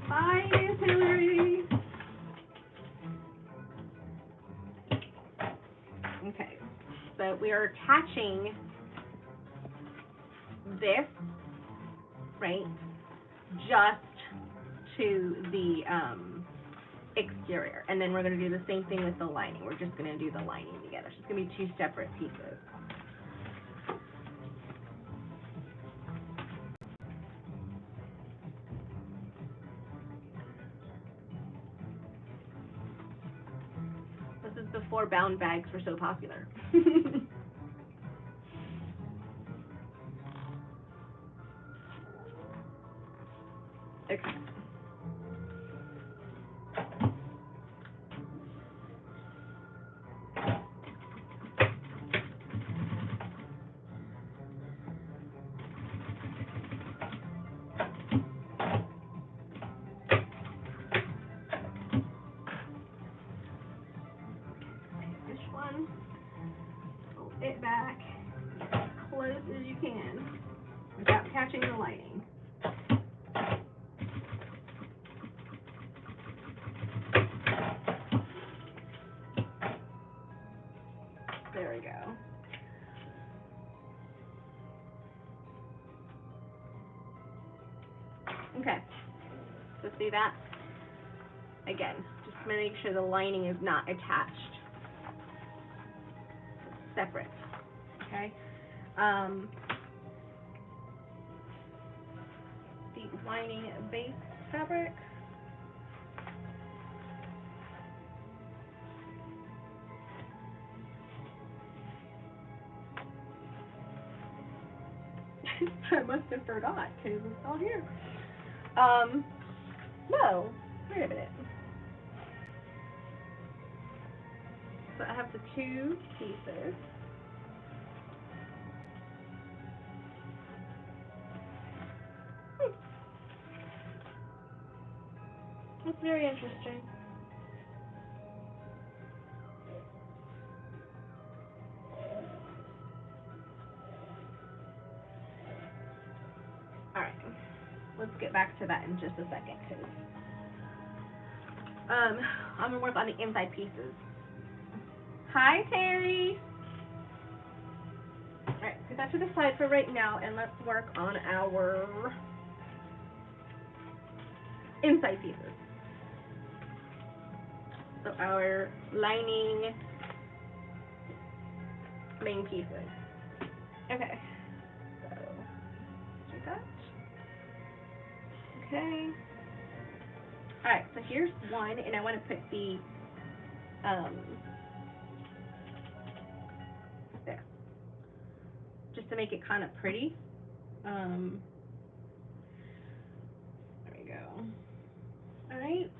Hi, Miss Hillary. Okay, so we are attaching this, right, just to the exterior, and then we're going to do the same thing with the lining. We're just going to do the lining together. So it's going to be two separate pieces. This is before bound bags were so popular. Okay. This one, pull it back as close as you can without catching the lining. There we go. Okay, so see that? Again, just make sure the lining is not attached. It's separate, okay? The lining base fabric. I must have forgot, because it's all here. No, wait a minute. So I have the two pieces. That's very interesting. Alright, let's get back to that in just a second, because I'm going to work on the inside pieces. Hi, Terry! Alright, put that to the side for right now, and let's work on our inside pieces. So our lining main pieces. Okay, so do that. Okay. Alright, so here's one, and I want to put the there, just to make it kind of pretty. There we go. Alright.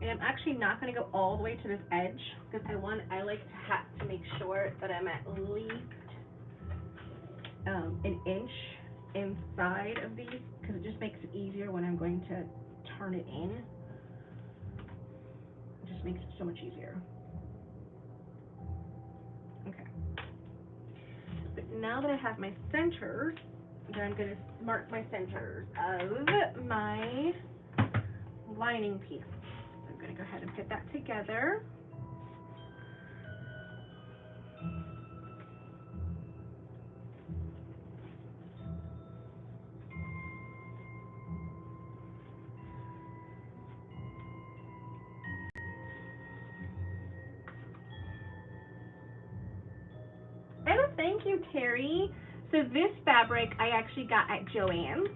And I'm actually not going to go all the way to this edge because I like to make sure that I'm at least an inch inside of these because it just makes it easier when I'm going to turn it in. It just makes it so much easier. Okay. But now that I have my centers, then I'm going to mark my centers of my lining piece. So I'm going to go ahead and put that together. Oh, thank you, Terry. So this fabric I actually got at Joann's.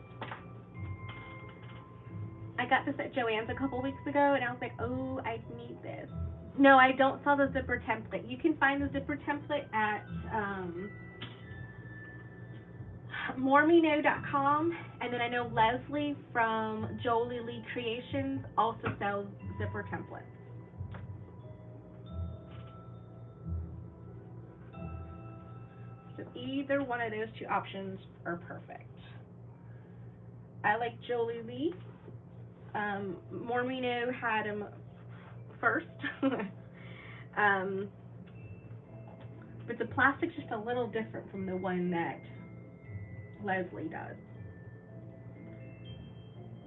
I got this at Joann's a couple weeks ago, and I was like, oh, I need this. No, I don't sell the zipper template. You can find the zipper template at moremeknow.com, and then I know Leslie from Jolie Lee Creations also sells zipper templates. So either one of those two options are perfect. I like Jolie Lee. Moremeknow had them first. But the plastic's just a little different from the one that Leslie does.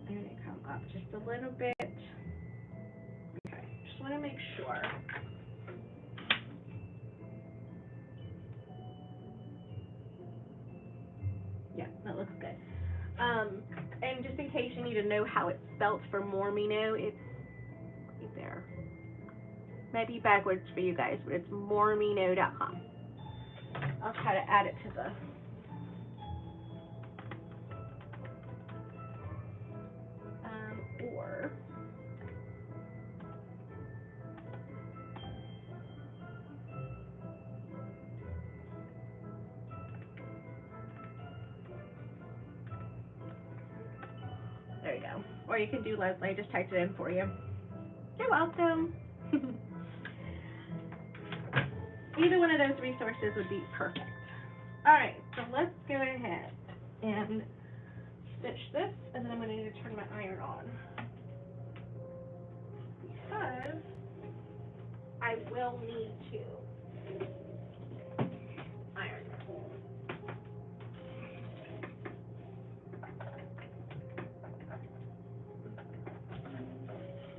I'm going to come up just a little bit. Okay, just want to make sure. Yeah, that looks good. And just in case you need to know how it's spelt for Moremeknow, it's right there. Maybe backwards for you guys, but it's moremeknow.com. I'll try to add it to the or there you go. Or you can do Leslie, I just typed it in for you. You're welcome. Either one of those resources would be perfect. Alright, so let's go ahead and stitch this, and then I'm going to need to turn my iron on. Because I will need to iron it.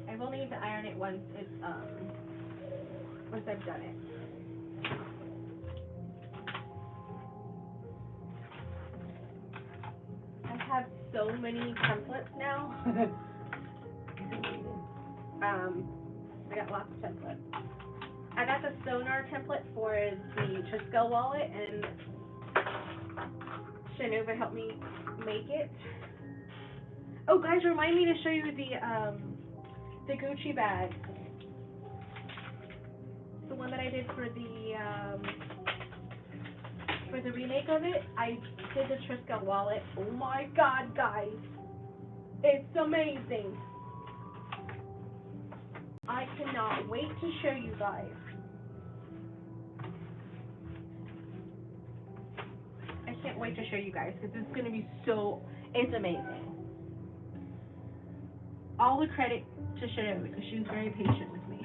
I will need to iron it once I've done it. I have so many templates now. I got lots of templates. I got the Sonar template for the Triskel wallet, and Shinova helped me make it. Oh, guys, remind me to show you the Gucci bag. The one that I did for the remake of it. I did the Triskel wallet. Oh my God, guys. It's amazing. I cannot wait to show you guys. I can't wait to show you guys because it's going to be it's amazing. All the credit to Shinova because she was very patient with me.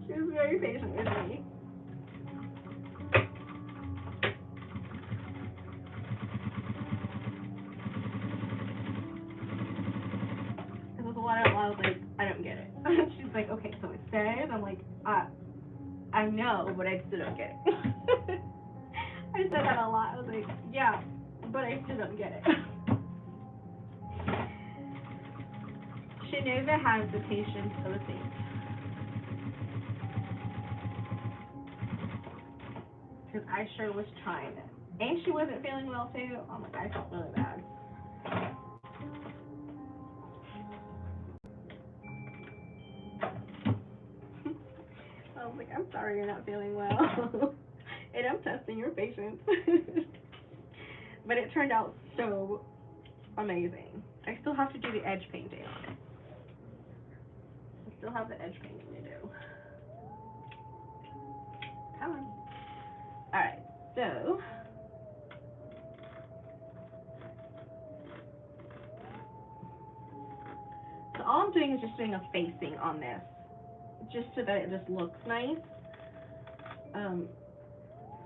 She was very patient with me. Because with a lot of I was like, I don't get it. She's like, okay, so it says, I'm like, I know, but I still don't get it. I said that a lot. I was like, yeah, but I still don't get it. Shinova has the patience of a saint. Because I sure was trying it. And she wasn't feeling well too. Oh my God, I felt really bad. I was like, I'm sorry you're not feeling well. And I'm testing your patience. But it turned out so amazing. I still have to do the edge painting on it. I still have the edge painting to do. Come on. Alright, so all I'm doing is just doing a facing on this, just so that it just looks nice.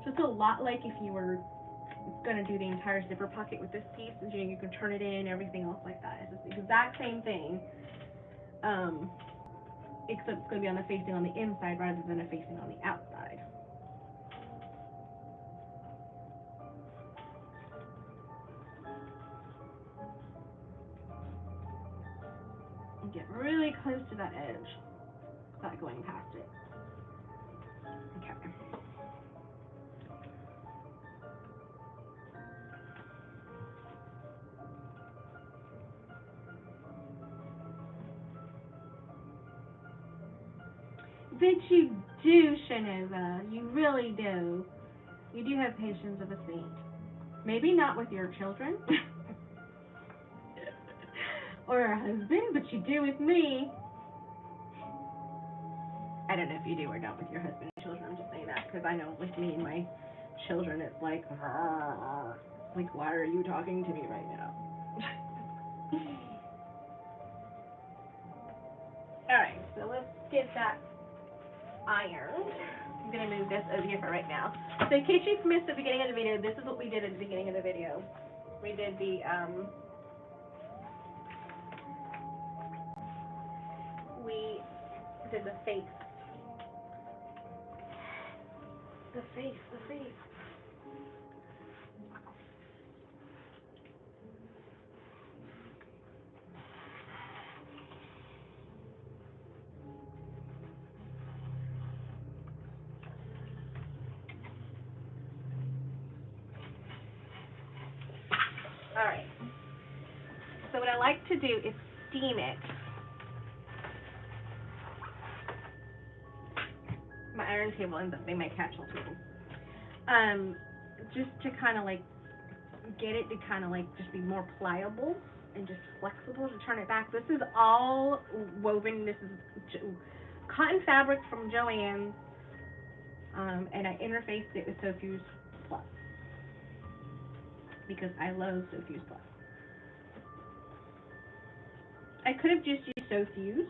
So it's a lot like if you were gonna do the entire zipper pocket with this piece, and you can turn it in, everything else like that. It's the exact same thing, except it's gonna be on the facing on the inside rather than a facing on the outside. And get really close to that edge without going past it. Okay. But you do, Shanova. You really do. You do have patience of a saint. Maybe not with your children or a husband, but you do with me. I don't know if you do or don't with your husband and children. I'm just saying that because I know with me and my children, it's like, why are you talking to me right now? All right, so let's get that ironed. I'm going to move this over here for right now. So in case you've missed the beginning of the video, this is what we did at the beginning of the video. We did the, the face. The face. All right. So what I like to do is steam it. My iron table ends up being my catch-all table. Just to kind of like get it to kind of like just be more pliable and just flexible to turn it back. This is all woven. This is cotton fabric from Joann's, and I interfaced it with Sofuse Plus because I love Sofuse Plus. I could have just used Sofuse,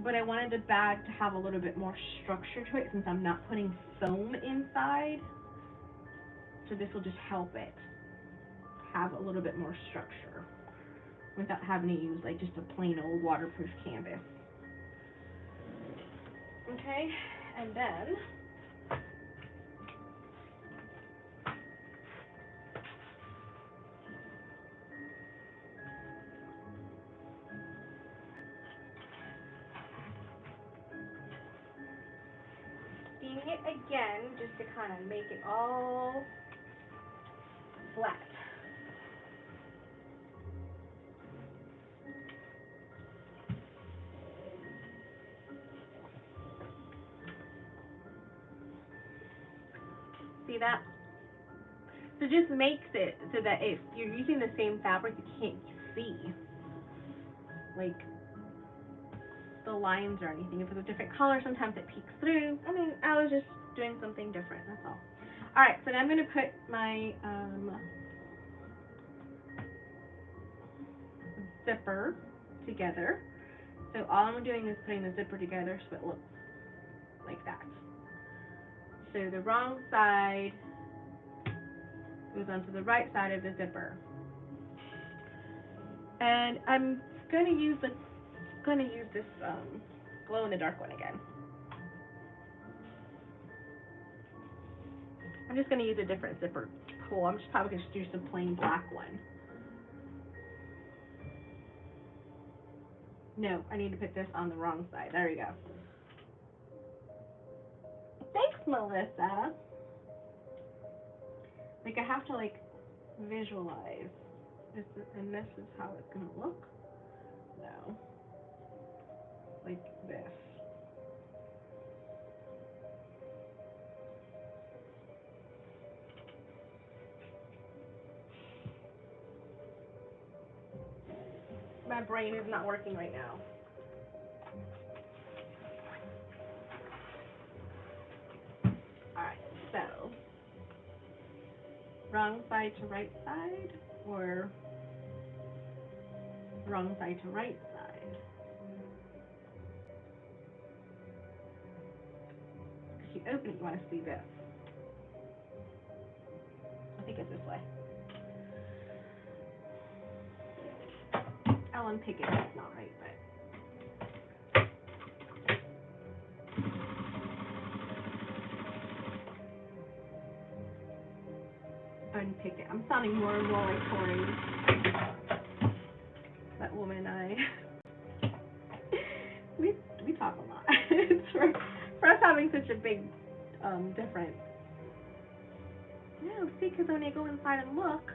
but I wanted the bag to have a little bit more structure to it since I'm not putting foam inside. So this will just help it have a little bit more structure without having to use like just a plain old waterproof canvas. Okay, and then steaming it again just to kind of make it all flat. See that? So it just makes it so that if you're using the same fabric, you can't see like the lines or anything. If it's a different color, sometimes it peeks through. I mean, I was just doing something different, that's all. All right, so now I'm going to put my zipper together. So all I'm doing is putting the zipper together so it looks like that. So the wrong side goes onto the right side of the zipper. And I'm going to use this glow in the dark one again. I'm just going to use a different zipper pull. I'm just probably going to use the plain black one. No, I need to put this on the wrong side. There you go. Thanks, Melissa. Like I have to like visualize this, and this is how it's going to look. No. Like this. My brain is not working right now. Alright, so wrong side to right side, or wrong side to right side? If you open it, you want to see this. I think it's this way. I'll unpick it if it's not right, but. Unpick it. I'm sounding more and more like Tori. That woman we talk a lot. It's for us having such a big difference. No, see, because when you go inside and look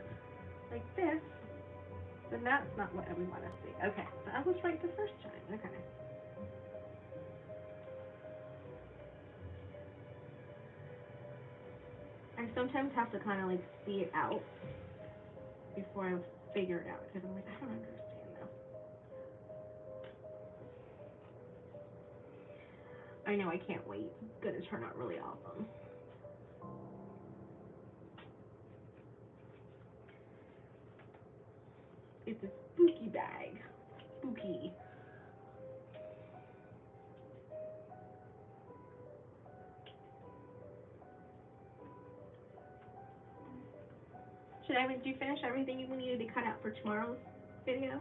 like this, then that's not what we want to see. Okay, so I was right the first time. Okay. I sometimes have to kind of like see it out before I figure it out, because I'm like, I don't understand now. I know, I can't wait. It's going to turn out really awesome. It's a spooky bag. Spooky. Did you finish everything you needed to cut out for tomorrow's video?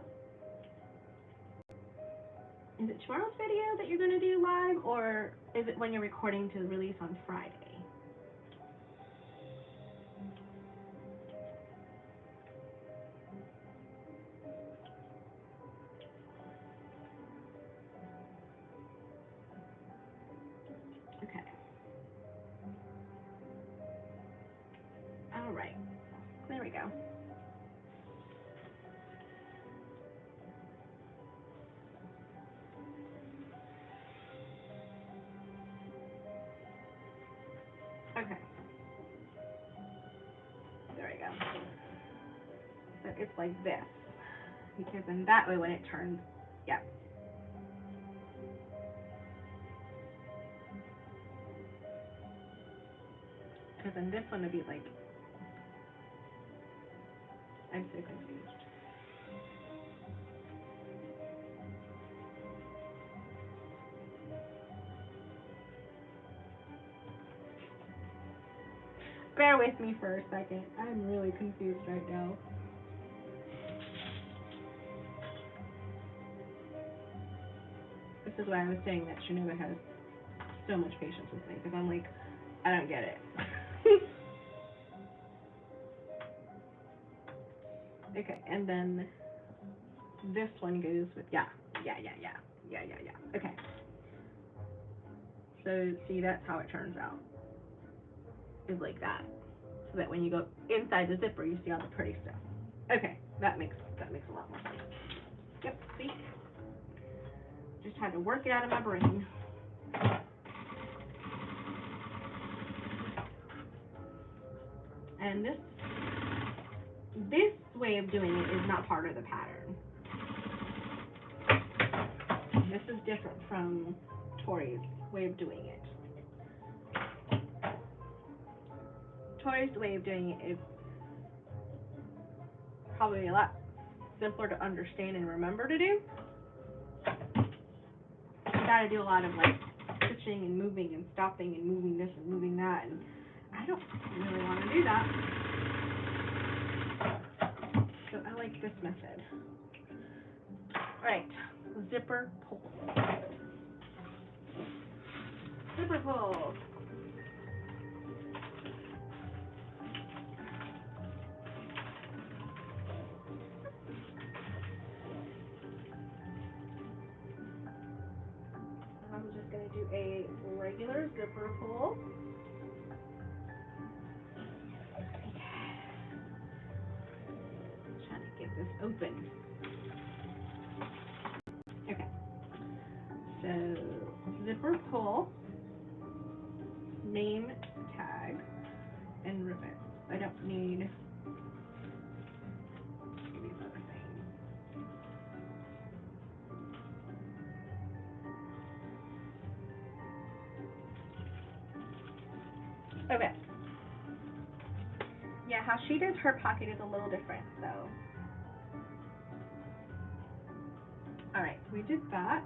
Is it tomorrow's video that you're going to do live, or is it when you're recording to release on Friday? Okay. All right. There we go. Okay. There we go. So it's like this. Because then that way when it turns, yeah. Because then this one would be like, I'm so confused. Bear with me for a second. I'm really confused right now. This is why I was saying that Shanova has so much patience with me, because I'm like, I don't get it. Okay, and then this one goes with, yeah. Okay. So, see, that's how it turns out. Is like that. So that when you go inside the zipper, you see all the pretty stuff. Okay, that makes a lot more sense. Yep, see? Just had to work it out of my brain. And this way of doing it is not part of the pattern. This is different from Tori's way of doing it. Tori's way of doing it is probably a lot simpler to understand and remember to do. You gotta do a lot of like stitching and moving and stopping and moving this and moving that, and I don't really want to do that. So I like this method. Alright, zipper pull. Zipper pull. I'm just going to do a regular zipper pull. Trying to get this open. Okay. So, zipper pull, name tag, and ribbon. I don't need these other things. Okay. Yeah, how she does her pocket is a little different, so. Alright, so we did that.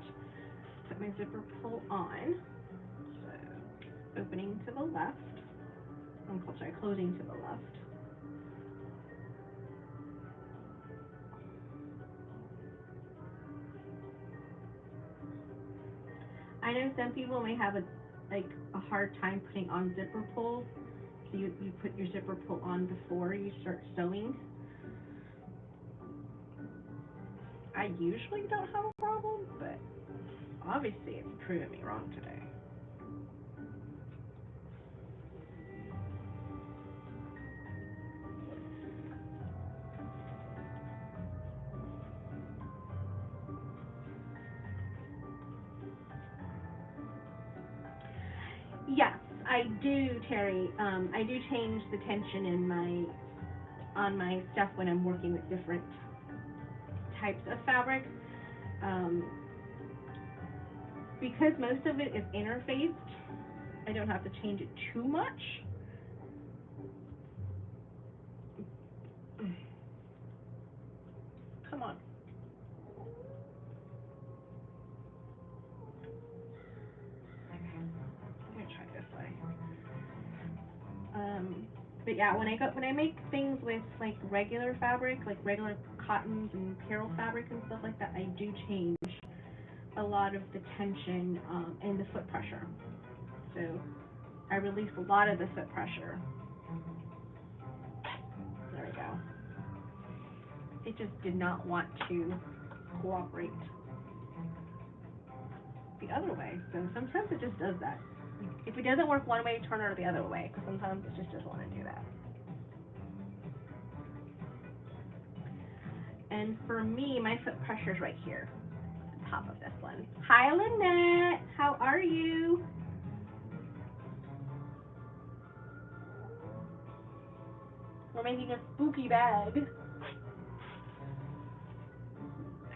Put my zipper pull on. So, opening to the left. I'm sorry, closing to the left. I know some people may have a hard time putting on zipper pulls. So you put your zipper pull on before you start sewing. I usually don't have a problem, but obviously it's proven me wrong today. Yes, I do, Terry. I do change the tension on my stuff when I'm working with different types of fabric. Because most of it is interfaced, I don't have to change it too much. Come on. I'm gonna try this way. But yeah, when I make things with like regular fabric, like regular cottons and peril fabric and stuff like that, I do change a lot of the tension and the foot pressure. So I release a lot of the foot pressure. There we go. It just did not want to cooperate the other way. So sometimes it just does that. If it doesn't work one way, turn it the other way, because sometimes it just doesn't want to do that. And for me, my foot pressure is right here, the top of this one. Hi, Lynette. How are you? We're making a spooky bag.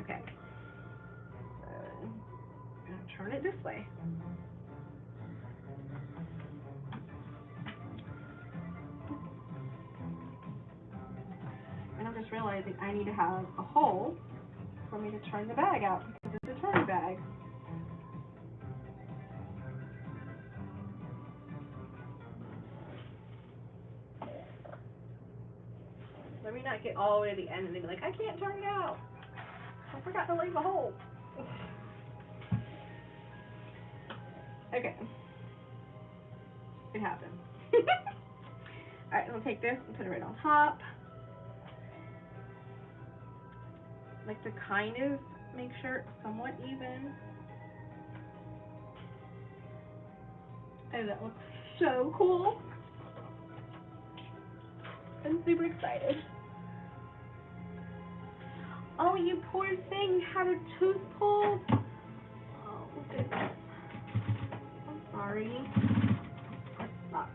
Okay. So I'm going to turn it this way. And I'm just realizing I need to have a hole for me to turn the bag out, because it's a turn bag. Let me not get all the way to the end and then be like, I can't turn it out. I forgot to leave a hole. Okay. It happens. Alright, we'll take this and put it right on top. Like to kind of make sure it's somewhat even. Oh, that looks so cool. I'm super excited. Oh, you poor thing, you had a tooth pulled. Oh, goodness. I'm sorry. That sucks.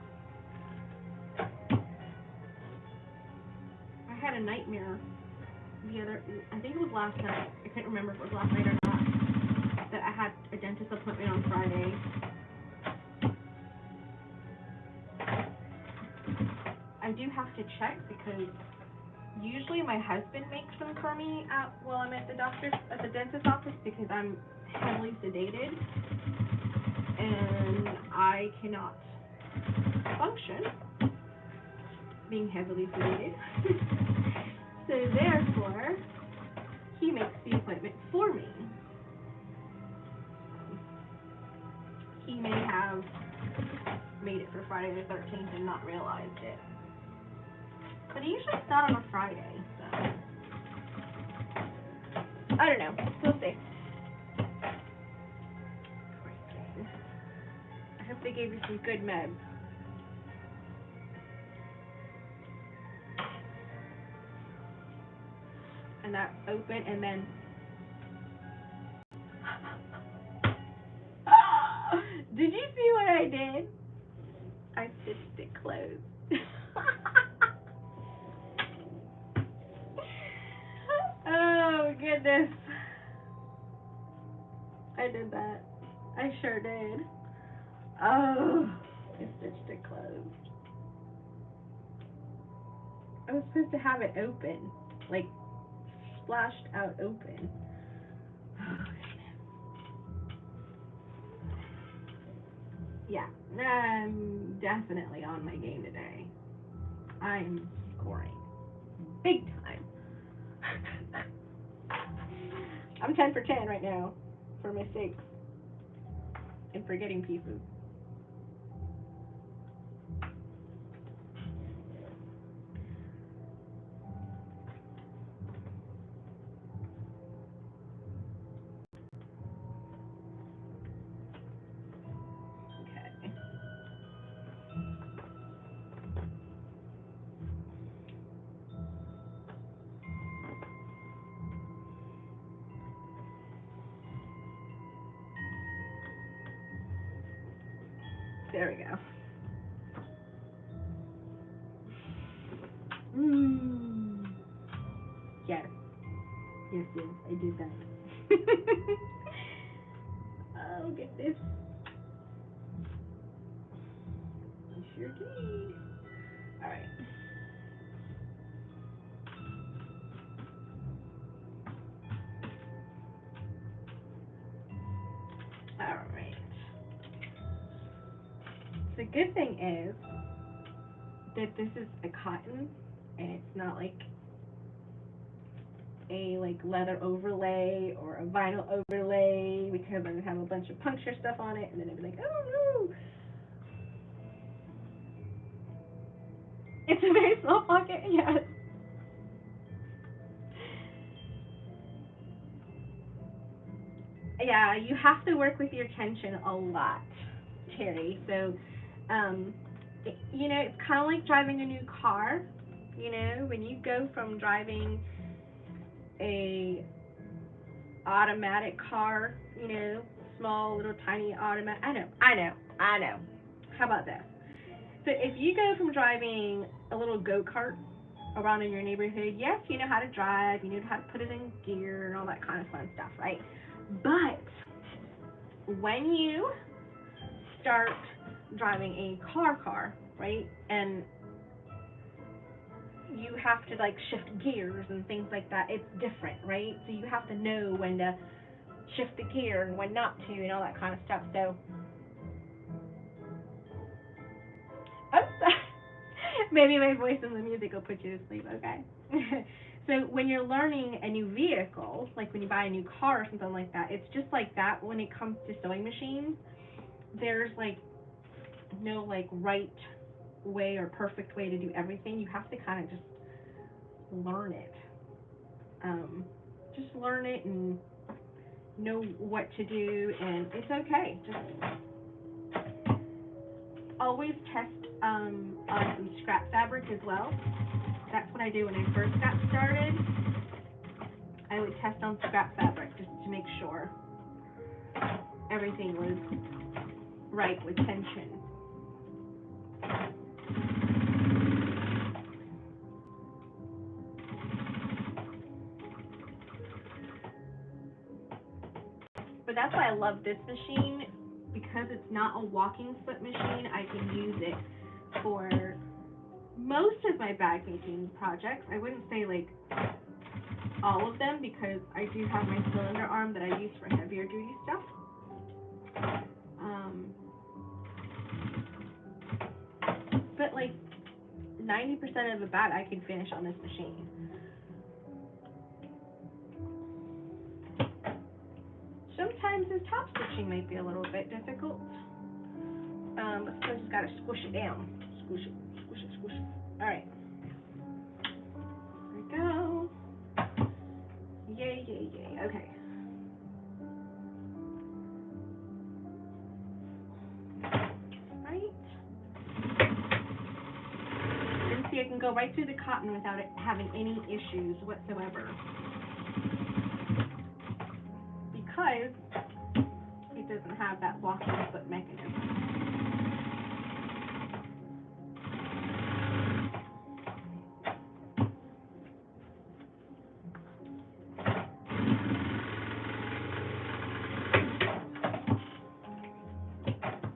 I had a nightmare I think it was last night. I can't remember if it was last night or not. That I had a dentist appointment on Friday. I do have to check, because usually my husband makes them for me while I'm at the dentist's office, because I'm heavily sedated and I cannot function being heavily sedated. So therefore, he makes the appointment for me. He may have made it for Friday the 13th and not realized it. But he usually starts on a Friday, so I don't know. We'll see. I hope they gave you some good meds. And that's open, and then did you see what I did? I stitched it closed. Oh goodness. I did that. I sure did. Oh, I stitched it closed. was supposed to have it open, like splashed out open. Yeah, I'm definitely on my game today. I'm scoring big time. I'm 10 for 10 right now for mistakes and forgetting pieces. Okay. There we go. Yes. Yes, I did that. Oh, goodness. I sure did. Alright. Alright. The good thing is that this is a cotton and it's not like a leather overlay or a vinyl overlay, because I would have a bunch of puncture stuff on it and then it'd be like, oh no. It's a very small pocket, yes. Yeah, you have to work with your tension a lot, Terry. So, it's kind of like driving a new car. When you go from driving a automatic car, small little tiny automatic. I know. How about this? So if you go from driving a little go-kart around in your neighborhood, yes, you know how to drive, you know how to put it in gear and all that kind of fun stuff, right? But when you start driving a car, right, and you have to shift gears and things like that, it's different, right? So you have to know when to shift the gear and when not to and all that kind of stuff. So, maybe my voice and the music will put you to sleep, okay? So when you're learning a new vehicle, like when you buy a new car or something like that, it's just like that when it comes to sewing machines. There's no right way or perfect way to do everything. You have to kind of just learn it. Just learn it and know what to do, and it's okay. Just always test on some scrap fabric as well. That's what I do when I first got started. I would test on scrap fabric just to make sure everything was right with tension. But that's why I love this machine, because it's not a walking foot machine. I can use it for most of my bag making projects. I wouldn't say all of them, because I do have my cylinder arm that I use for heavier duty stuff. But 90% of the bag I can finish on this machine. Sometimes the top stitching might be a little bit difficult. But sometimes you gotta squish it down. Squish it. Alright. There we go. Yay. Okay. Right. And see, I can go right through the cotton without it having any issues whatsoever. Because it doesn't have that walking foot mechanism.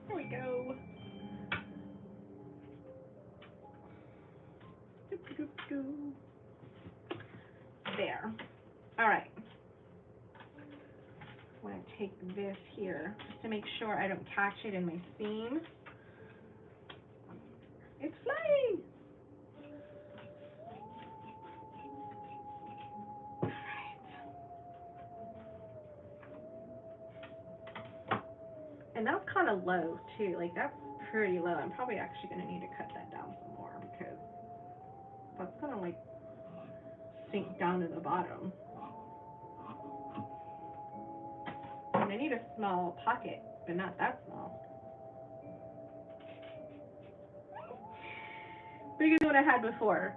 There we go. Oops. There. All right. I'm going to take this here just to make sure I don't catch it in my seam. It's flying! And that's kind of low too, like that's pretty low. I'm probably actually going to need to cut that down some more because that's going to like sink down to the bottom. And I need a small pocket, but not that small. Bigger than what I had before,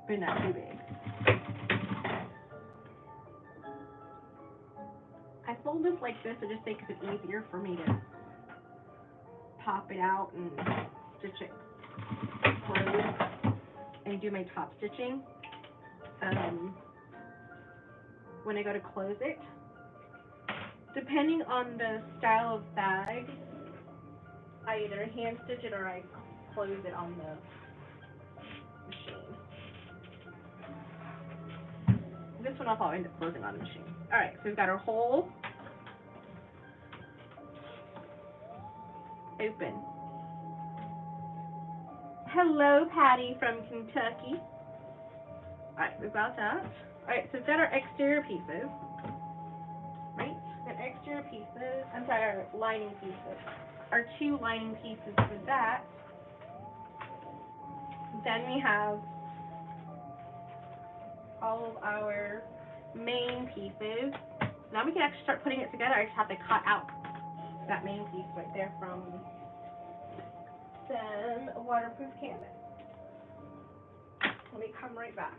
but not too big. I fold this like this, it just makes it easier for me to pop it out and stitch it through and do my top stitching. When I go to close it, depending on the style of bag, I either hand stitch it or I close it on the machine. This one I'll probably end up closing on the machine. Alright, so we've got our hole open. Hello, Patty from Kentucky. Alright, we've got that. Alright, so we've got our exterior pieces. Right? We've got exterior pieces. I'm sorry, our lining pieces. Our two lining pieces for that. Then we have all of our main pieces. Now we can actually start putting it together. I just have to cut out that main piece right there from some waterproof canvas. Let me come right back.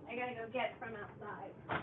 I gotta go get it from outside.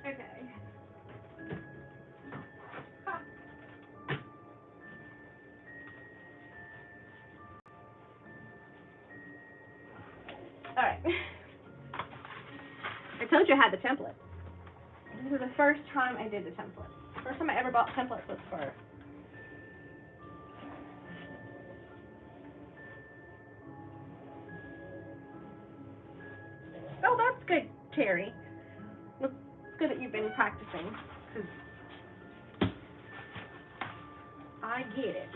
Okay. Alright. I told you I had the template. This is the first time I did the template. First time I ever bought templates was for Oh, that's good, Terry. It's good that you've been practicing, because I get it.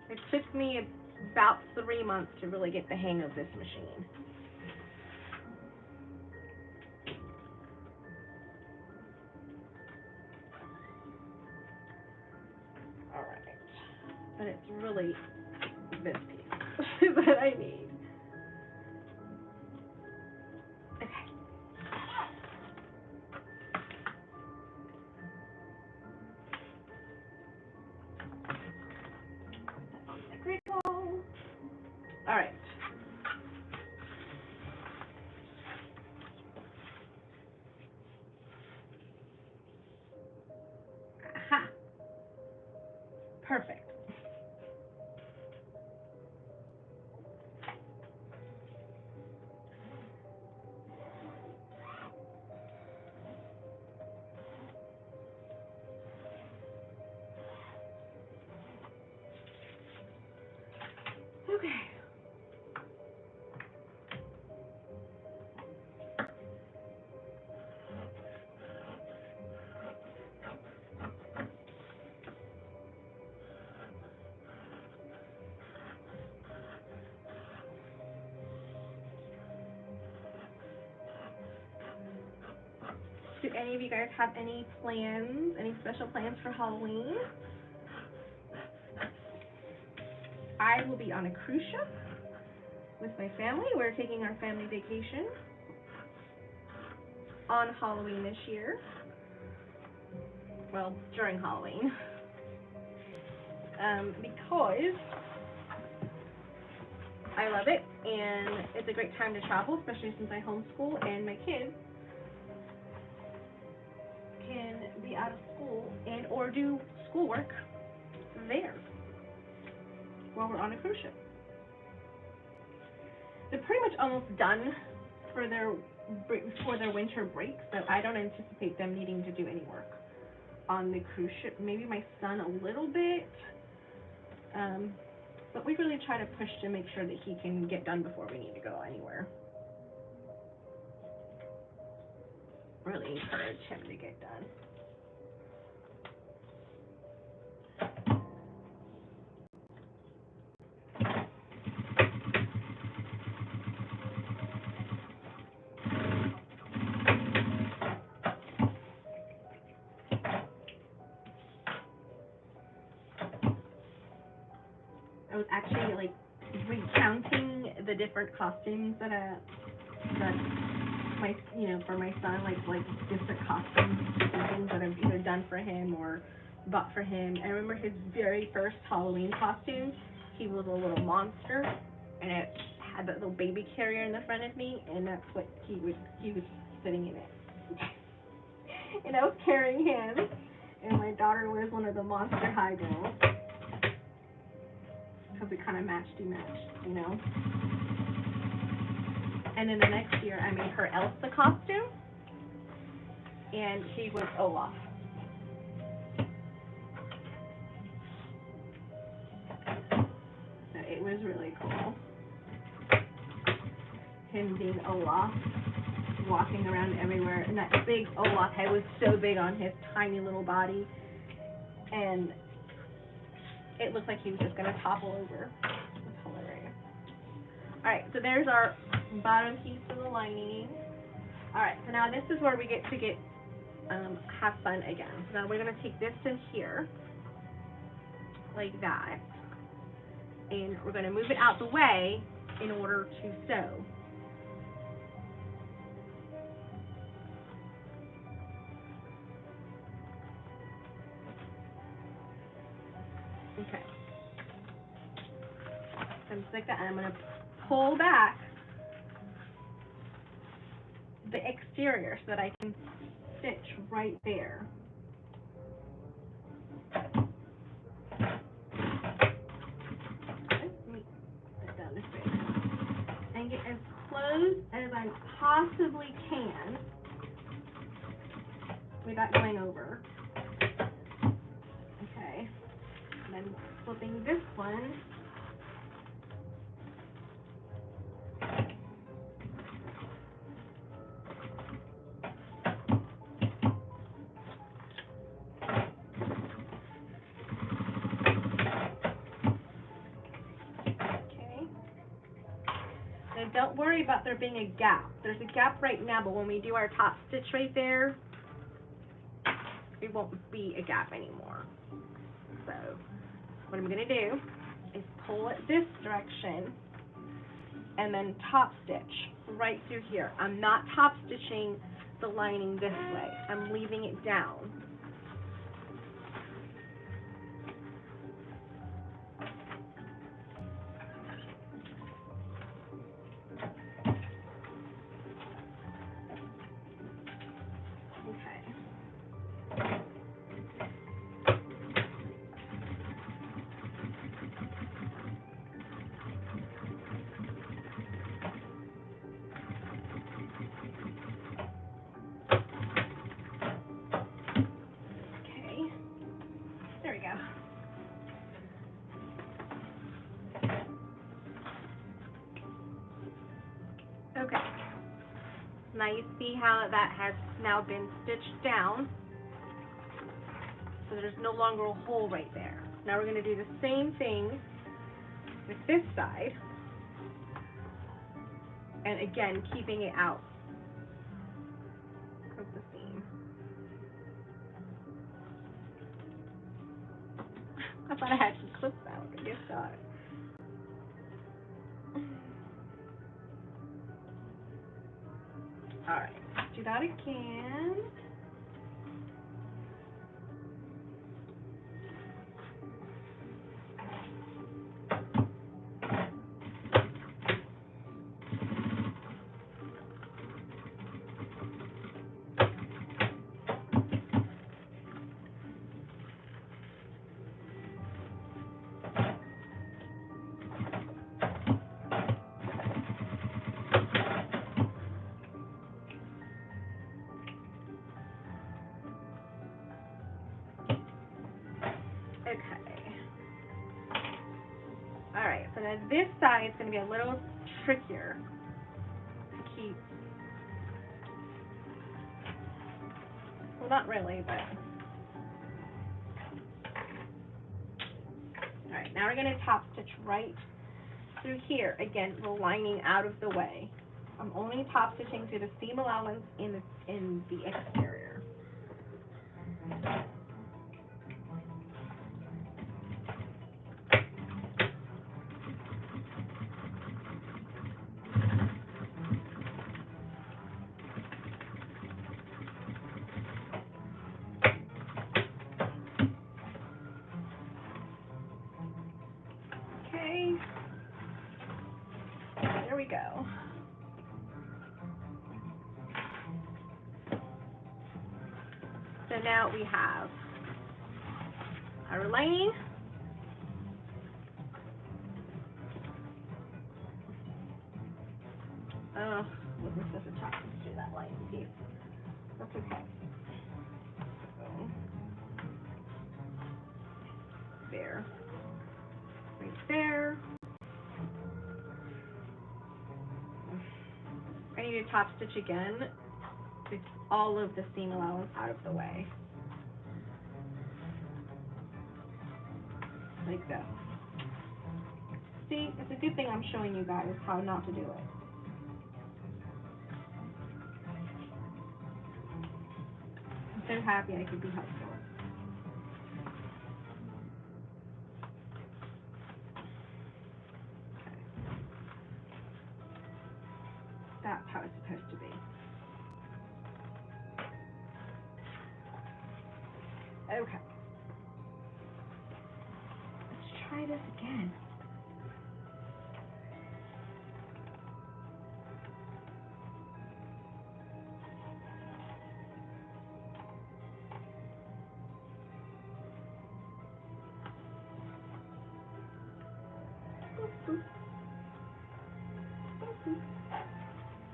It took me about 3 months to really get the hang of this machine. Alright. But it's really this piece that I need. All right. Aha. Perfect. Do any of you guys have any plans, any special plans for Halloween? I will be on a cruise ship with my family. We're taking our family vacation on Halloween this year. Well, during Halloween. Because I love it, and it's a great time to travel, especially since I homeschool and my kids can be out of school and or do schoolwork there while we're on a cruise ship. They're pretty much almost done for their winter break, so I don't anticipate them needing to do any work on the cruise ship. Maybe my son a little bit, but we really try to push to make sure that he can get done before we need to go anywhere. Really encourage him to get done. I was actually like recounting the different costumes that my for my son, like different costumes and things that I've either done for him or bought for him. I remember his very first Halloween costume. He was a little monster, and it had that little baby carrier in the front of me, and that's what he was sitting in it. And I was carrying him, and my daughter was one of the Monster High girls. Because it kind of matched. And then the next year, I made her Elsa costume, and he was Olaf. So it was really cool. Him being Olaf, walking around everywhere, and that big Olaf head was so big on his tiny little body, and it looked like he was just going to topple over. It was hilarious. Alright, so there's our bottom piece of the lining. Alright, so now this is where we get to have fun again. So now we're going to take this in here, like that, and we're going to move it out the way in order to sew. Okay. I'm just like that, and I'm going to pull back the exterior so that I can stitch right there. Let me put down this way. And get as close as I possibly can without going over. Okay. And then flipping this one. Don't worry about there being a gap. There's a gap right now, but when we do our top stitch right there, it won't be a gap anymore. So what I'm going to do is pull it this direction and then top stitch right through here. I'm not top stitching the lining this way. I'm leaving it down. Okay, now you see how that has now been stitched down, so there's no longer a hole right there. Now we're going to do the same thing with this side, and again keeping it out of the seam. I thought I had some clips out. I guess not. Alright, let's do that again. Alright, so now this side is going to be a little trickier to keep. Well, not really, but. Alright, now we're going to top stitch right through here. Again, the lining out of the way. I'm only top stitching through the seam allowance in the exterior. Okay, there we go. So now we have our lining. Wasn't supposed to top stitch through that lining piece. That's okay. So, there. Right there. I need to top stitch again with all of the seam allowance out of the way. Like this. See, it's a good thing I'm showing you guys how not to do it. I'm so happy I could be helpful. That's how it's supposed to be. Okay. Let's try this again.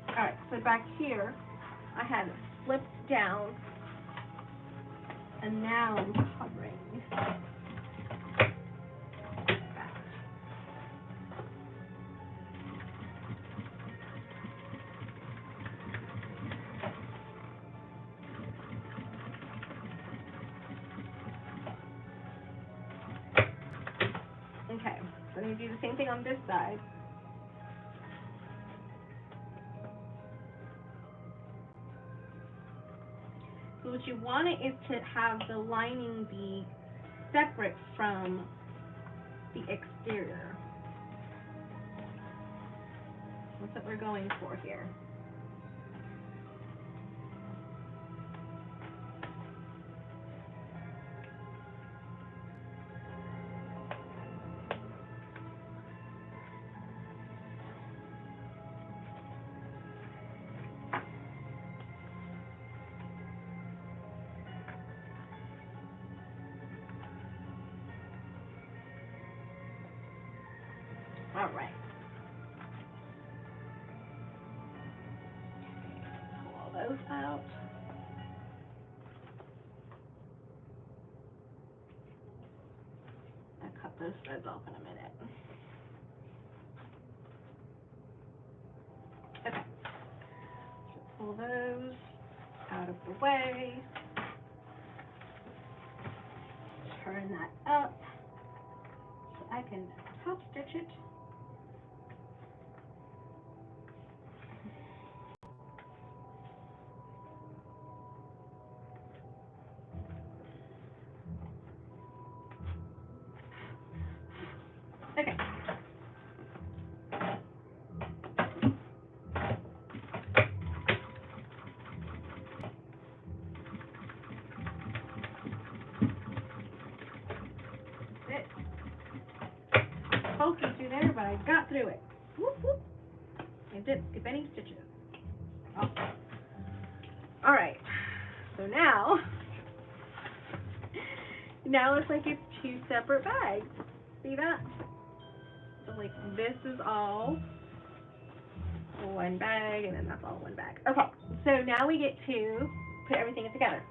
Alright, so back here, I had it flipped down, and now I'm covering that. Okay, so I'm going to do the same thing on this side. So what you want is to have the lining be separate from the exterior. That's what we're going for here. All right. Pull all those out. I'll cut those threads off in a minute. Okay. So pull those out of the way. Turn that up so I can top stitch it. bulky through there, but I got through it. Whoop, whoop. I didn't skip any stitches. Awesome. All right. So now it's like it's two separate bags. See that? So like this is all one bag, and then that's all one bag. Okay. So now we get to put everything together.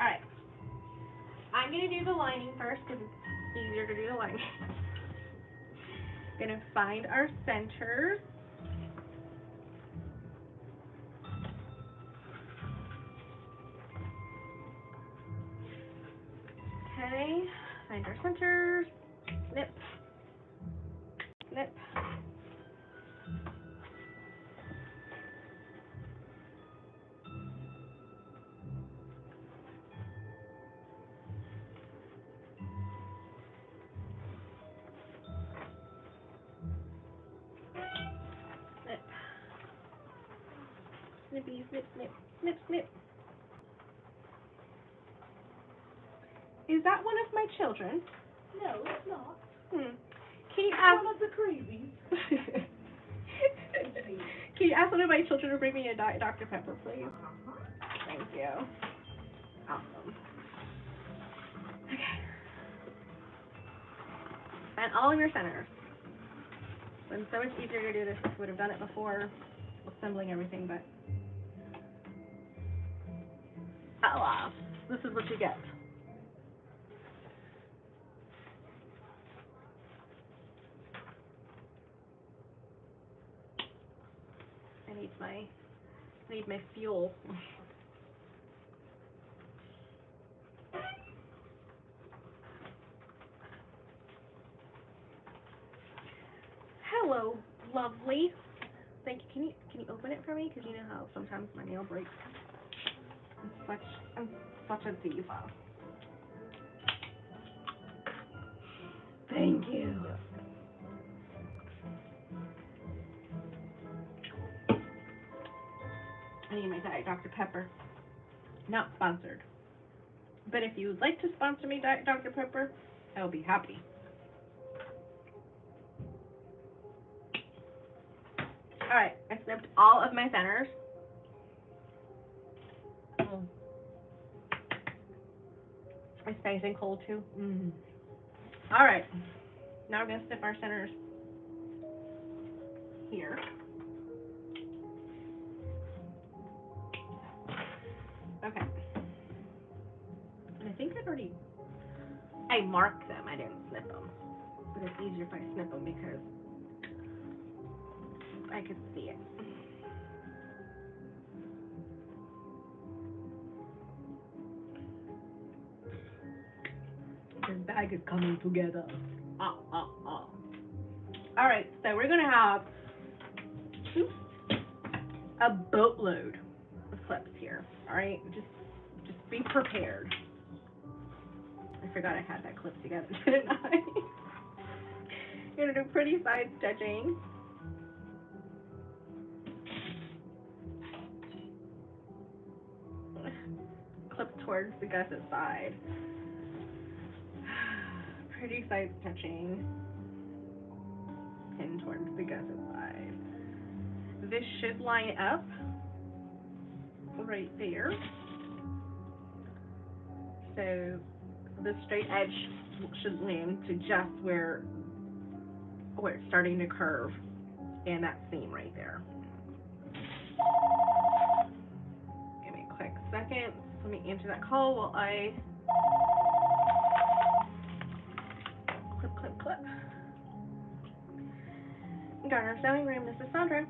All right. I'm gonna do the lining first because it's easier to do the lining. Gonna find our centers. Okay, find our centers. Snip, snip. Snip. Snippy, snip, snip, snip, snip. Is that one of my children? No, it's not. Can you ask One of the crazies. Can you ask one of my children to bring me a Dr. Pepper, please? Thank you. Awesome. Okay. And all of your centers. It's so much easier to do this if we would have done it before assembling everything, but alas, this is what you get. I need my fuel. Hello, lovely. Thank you. Can you open it for me? Because you know how sometimes my nail breaks. I'm such a diva. Thank you. I need my Diet Dr. Pepper. Not sponsored. But if you would like to sponsor me, Diet Dr. Pepper, I will be happy. Alright, I snipped all of my centers. It's nice and cold too. Alright, now we're going to snip our centers here. Okay. And I think I marked them, I didn't snip them. But it's easier if I snip them because I could see it. This bag is coming together. Alright, so we're going to have a boatload of clips here. Alright, just be prepared. I forgot I had that clip together, didn't I? You're going to do pretty side stitching. Clip towards the gusset side. Pretty side stitching. Pin towards the gusset side. This should line up right there. So the straight edge should land to just where it's starting to curve and that seam right there. Give me a quick second. Let me answer that call while I clip. Garner Sewing Room, this is Sandra.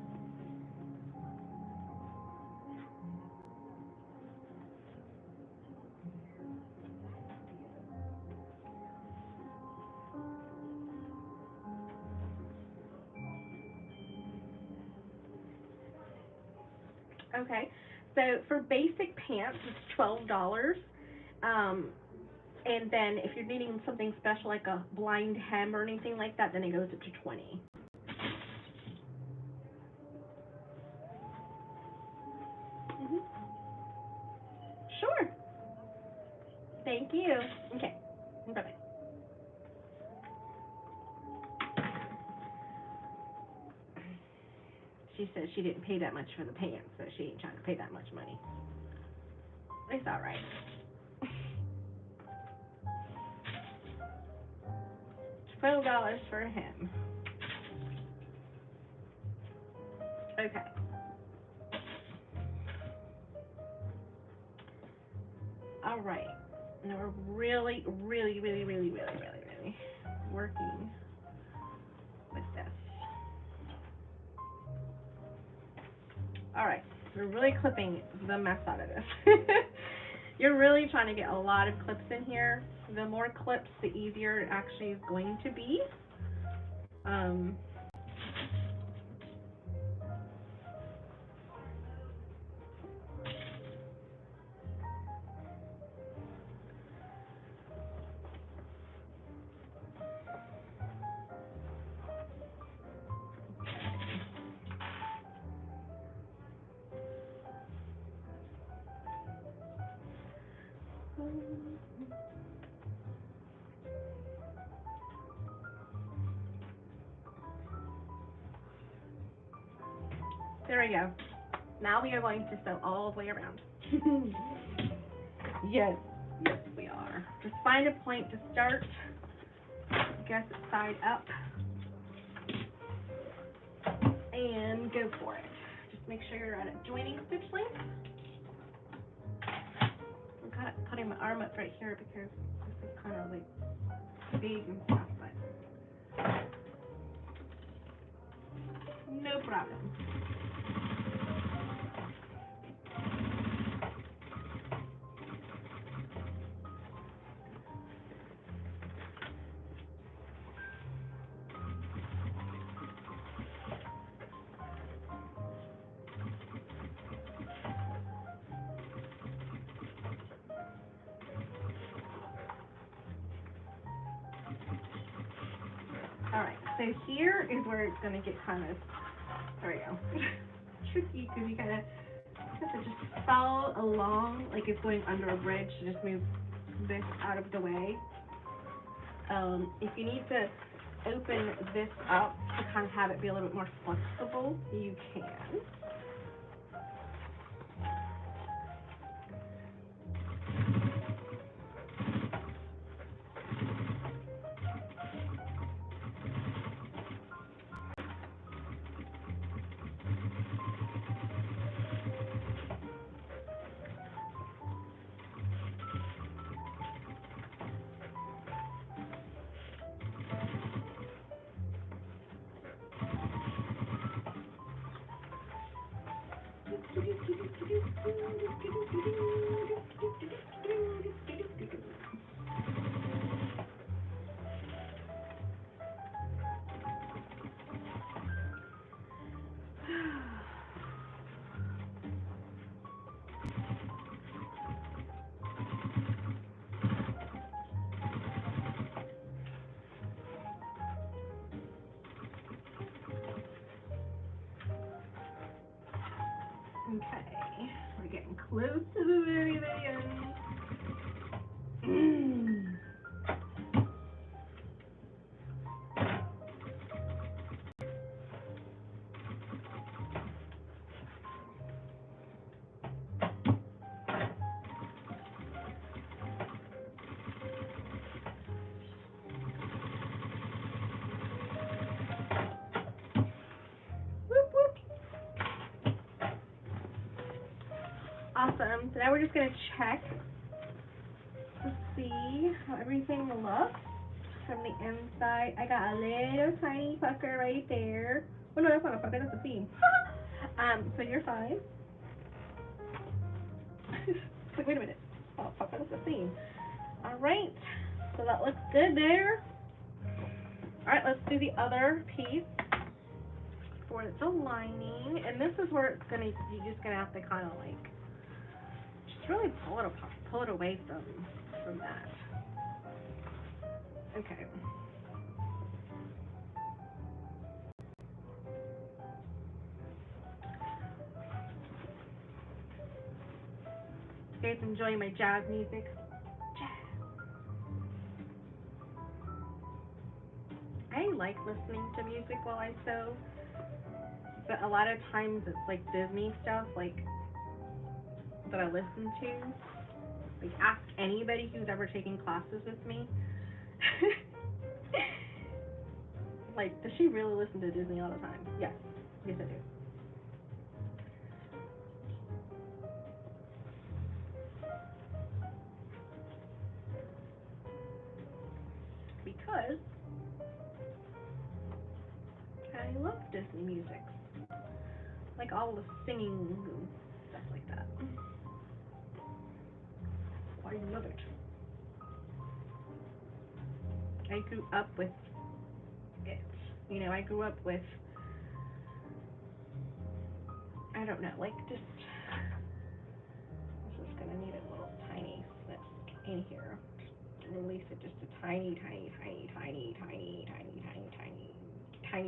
Okay, so for basic pants, it's $12. And then if you're needing something special like a blind hem or anything like that, then it goes up to $20. Sure. Thank you. Okay. Bye-bye. she said she didn't pay that much for the pants, so she ain't trying to pay that much money. It's all right. $12 for him. Okay. All right. Now we're really working with this. All right. We're really clipping the mess out of this. You're really trying to get a lot of clips in here. The more clips, the easier it actually is going to be. There we go. Now we are going to sew all the way around. Yes, we are. Just find a point to start. Guess it's side up. And go for it. Just make sure you're at a joining stitch length. I'm kind of putting my arm up right here because this is kind of like big and stuff, but no problem. Alright, so here is where it's going to get kind of, there we go, tricky because you kind of have to just follow along like it's going under a bridge to just move this out of the way. If you need to open this up to kind of have it be a little bit more flexible, you can. Okay, we're getting close to the very end. Whoop, whoop. Awesome. So now we're just going to check to see how everything looks from the inside. I got a little tiny pucker right there. Oh no, that's not a pucker, that's a seam. So you're fine. It's like, wait a minute. Oh, pucker, that's a seam. Alright, so that looks good there. Alright, let's do the other piece for the lining. And this is where it's gonna, you're just gonna have to kind of like, just really pull it apart, pull it away from that. Okay. You guys enjoy my jazz music? I like listening to music while I sew. but a lot of times it's like Disney stuff, like that I listen to. Like, ask anybody who's ever taken classes with me. Like, does she really listen to Disney all the time? Yes. Yes, I do. Because I love Disney music. Like all the singing and stuff like that. I love it. I grew up with it. You know, I grew up with, I don't know, like just, this is going to need a little tiny snip in here. Release it just a tiny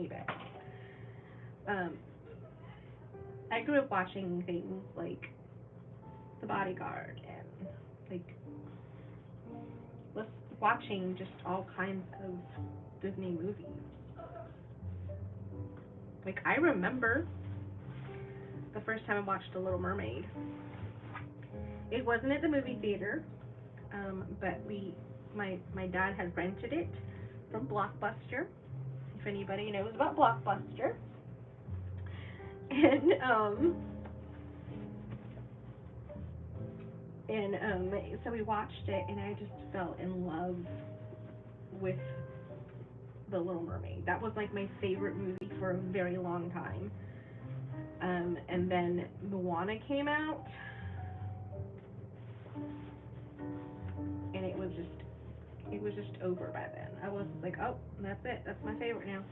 bit. I grew up watching things like The Bodyguard and like watching just all kinds of Disney movies. Like, I remember the first time I watched The Little Mermaid. It wasn't at the movie theater, but my dad had rented it from Blockbuster, if anybody knows about Blockbuster. And so we watched it, and I just fell in love with The Little Mermaid. That was like my favorite movie for a very long time. And then Moana came out, and it was just over by then. I was like, oh, that's it. That's my favorite now.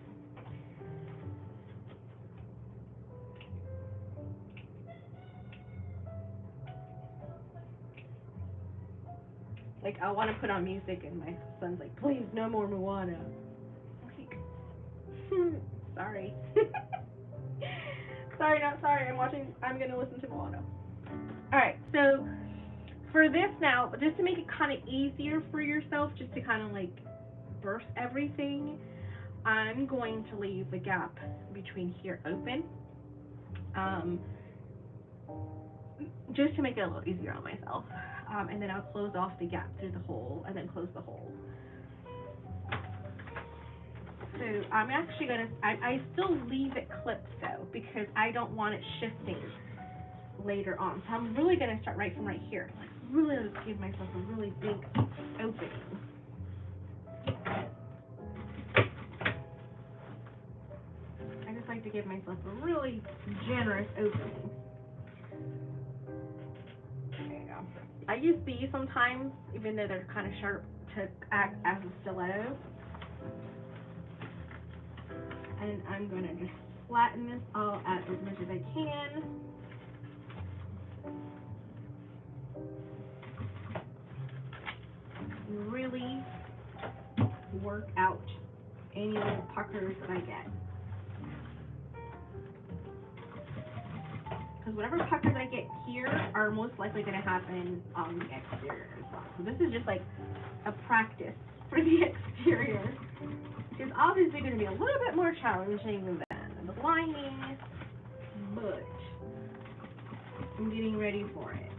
Like, I want to put on music, and my son's like, please, no more Moana. I'm like, sorry. Sorry, not sorry. I'm going to listen to Moana. Alright, so for this now, just to make it kind of easier for yourself, just to kind of like burst everything, I'm going to leave the gap between here open. Just to make it a little easier on myself. And then I'll close off the gap through the hole, and then close the hole. So I'm actually going to, I still leave it clipped though, because I don't want it shifting later on. So I'm really going to start right from right here. Like, really just give myself a really big opening. I just like to give myself a really generous opening. There you go. I use these sometimes, even though they're kind of sharp, to act as a stiletto. And I'm going to just flatten this all out as much as I can. Really work out any little puckers that I get. Because whatever puckers I get here are most likely going to happen on the exterior as well. So this is just like a practice for the exterior. It's obviously going to be a little bit more challenging than the lining, but I'm getting ready for it.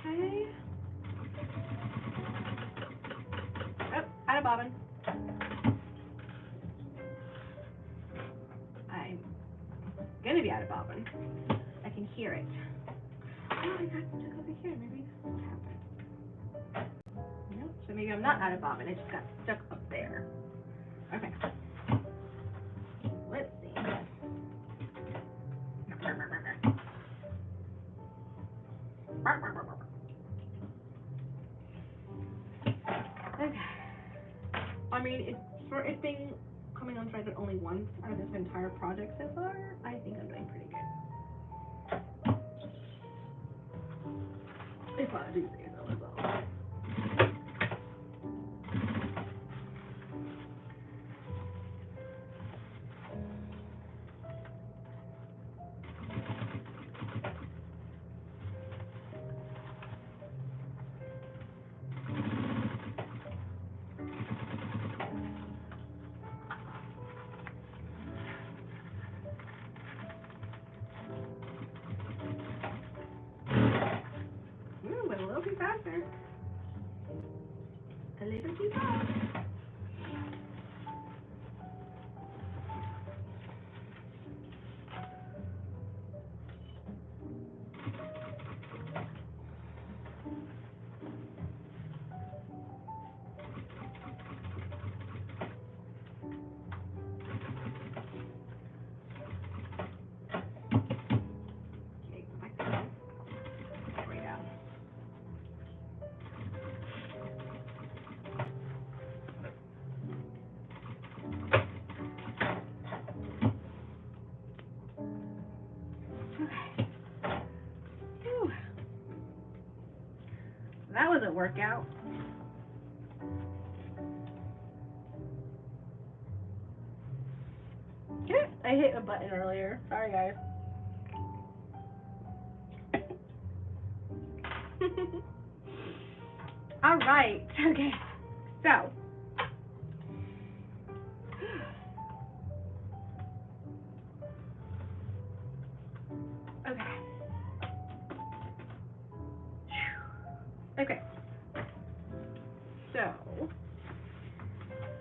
Okay. Oh, out of bobbin. I'm gonna be out of bobbin. I can hear it. Oh, I got stuck over here. Maybe that's what happened. Nope. So maybe I'm not out of bobbin. I just got stuck up there. Okay. Let's see. Okay. Despite being coming on threaded only once out of this entire project so far, I think I'm doing pretty good. If I do say so as well. Went a little too faster. A little too fast. Okay, like that. There we go. Okay. Whew. That was a workout. I hit a button earlier. Sorry, guys. All right. Okay. So. Okay. Okay. So.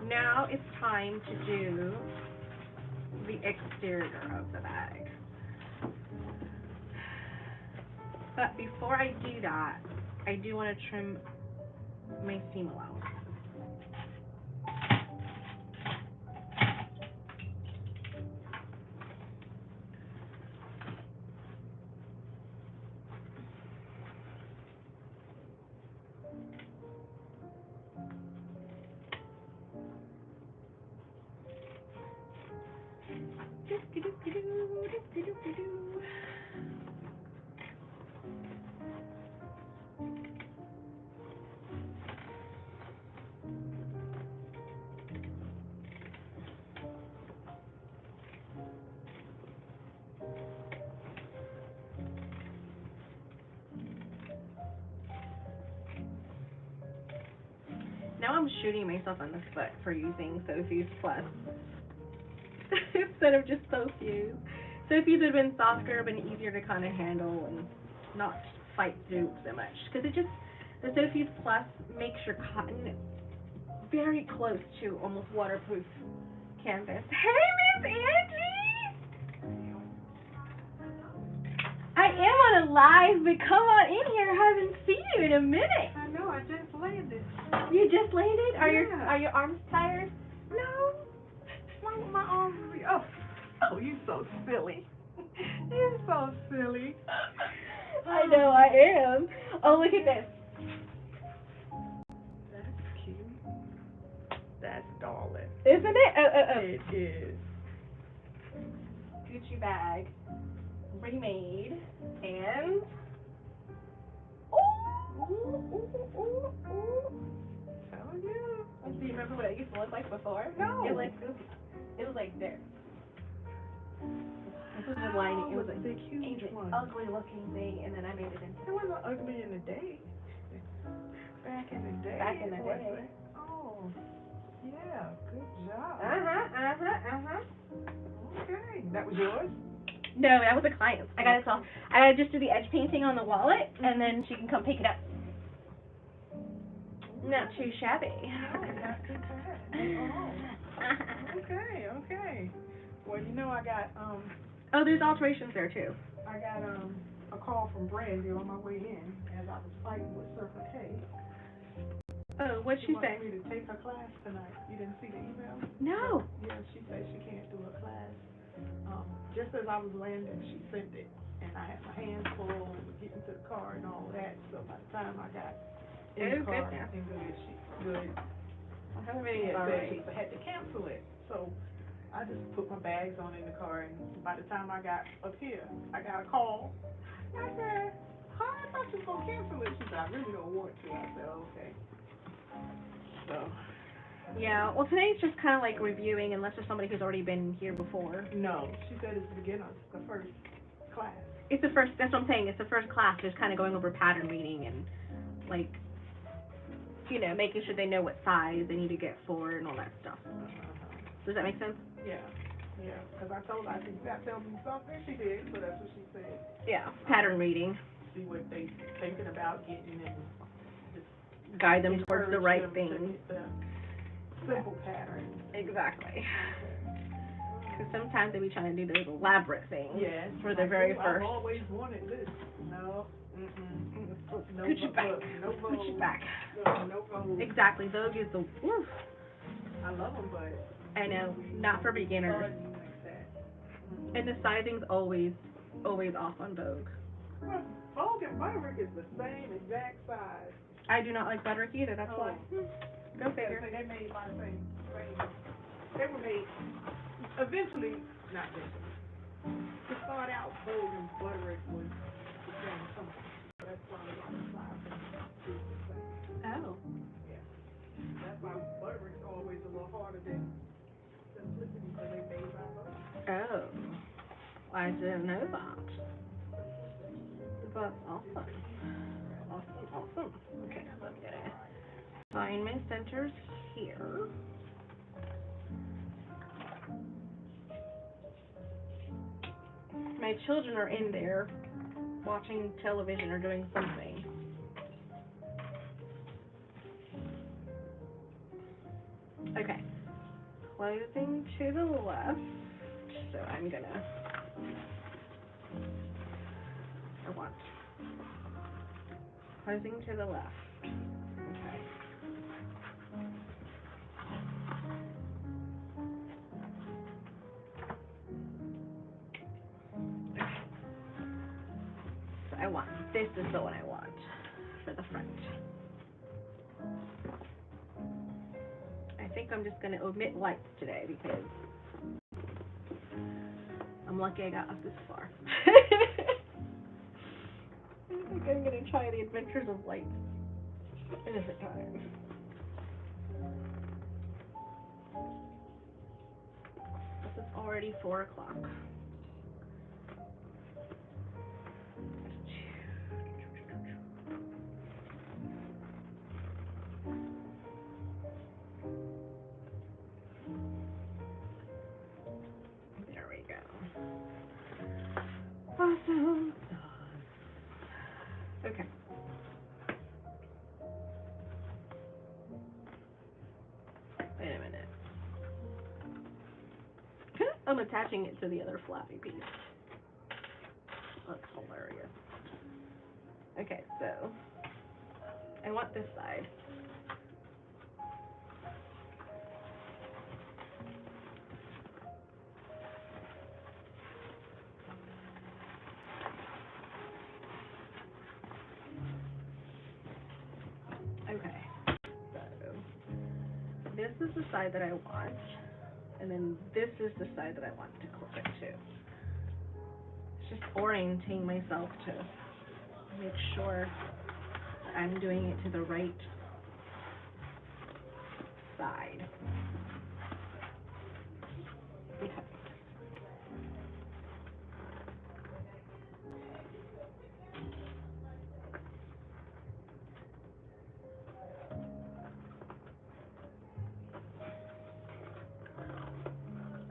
Now it's time to do the exterior of the bag. But before I do that, I do want to trim my seam allowance. Now I'm shooting myself in the foot for using Sophie's Plus instead of just Sophie's. Sophie's would have been softer, been easier to kind of handle and not fight through so much. Because the Sophie's Plus makes your cotton very close to almost waterproof canvas. Hey, Miss Angie! I am on a live, but come on in here. I haven't seen you in a minute. I know, I just landed. You just landed? Are Yeah. your arms tired? No. Why would my arms be up? Oh, you so silly. You're so silly. I know I am. Oh, look at this. That's cute. That's darling. Isn't it? Oh. It is. Gucci bag. Remade. And... Ooh. Oh, yeah. Do you remember what it used to look like before? No. It was like this. This was the lining. It was a big, huge one. ugly looking thing, and then I made it into... It wasn't ugly in the day. Back in the day. Back in the it day. wasn't. Oh, yeah. Good job. Okay. That was yours? No, that was a client's. I got it all. I gotta just do the edge painting on the wallet, and then she can come pick it up. Not too shabby. No, not too bad. Oh. Okay. Well, you know I got Oh, there's alterations there too. I got a call from Brandy on my way in as I was fighting with Circle K. Oh, what'd she say? wanted me to take her class tonight. You didn't see the email? No. Yeah, she said she can't do a class. Just as I was landing, she sent it, and I had my hands full with getting to the car and all that. So by the time I got in the car, goodness. and good, she good. How many Yeah, are right? I had to cancel it. So I just put my bags on in the car, and by the time I got up here, I got a call. I said, "Hi, I thought you was gonna cancel it." She said, "I really don't want to." I said, "Okay." So Yeah, well, today's just kind of like reviewing, unless there's somebody who's already been here before. no, she said it's beginners, the first class. It's the first, that's what I'm saying, it's the first class, just kind of going over pattern reading and, like, you know, making sure they know what size they need to get for and all that stuff. Does that make sense? Yeah, yeah. Because I told her, I said, "You got to tell me something." She did, so that's what she said. Yeah, pattern reading. See what they thinking about getting and just Guide them towards the encourage right them to thing. get the simple pattern. Exactly. Because sometimes they be trying to do those elaborate things Yes. for the like, very "Ooh, first. I've always wanted this." No. No Put your back. No Put your vogue. back. No vogue. Exactly. Vogue is the woof. I love them, but I know, not for beginners. like that. And the sizing's always off on Vogue. Well, Vogue and Butterick is the same exact size. I do not like Butterick either. That's why. Go figure. They made by the same. They were made eventually, not eventually. To start out, Vogue and Butterick was the same company. That's why a lot of sizes is the same. Oh. Yeah. That's why Butterick's always a little harder than Simplicity, because they made by Vogue. Oh. I didn't know that. That's awesome. Awesome. Okay, let me get it. Assignment centers here. My children are in there watching television or doing something. Okay. Closing to the left. So I'm gonna. I want. Closing to the left. Okay. So I want. This is the one I want for the front. I think I'm just gonna omit lights today because I'm lucky I got up this far. I think I'm gonna try the Adventures of Light a different time. This is already 4 o'clock. There we go. Awesome. Okay. Wait a minute. I'm attaching it to the other flappy piece. That's hilarious. Okay, so I want this side. Okay, so this is the side that I want, and then this is the side that I want to clip it to. It's just orienting myself to make sure that I'm doing it to the right side. Okay.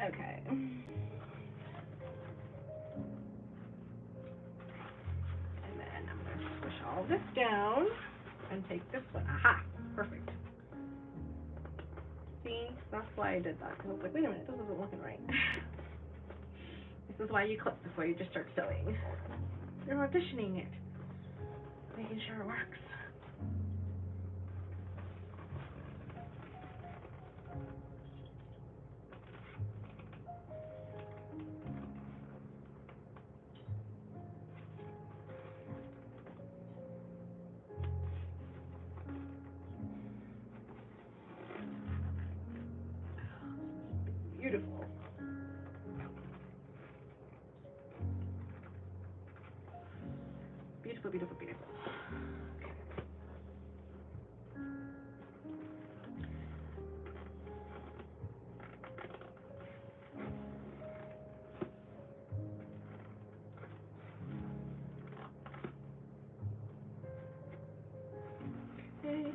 Okay. And then I'm going to squish all this down and take this one. Aha! Perfect. See? That's why I did that. Because I was like, wait a minute, this isn't looking right. This is why you clip before you just start sewing. You're auditioning it. Making sure it works. beautiful, beautiful, beautiful. Okay.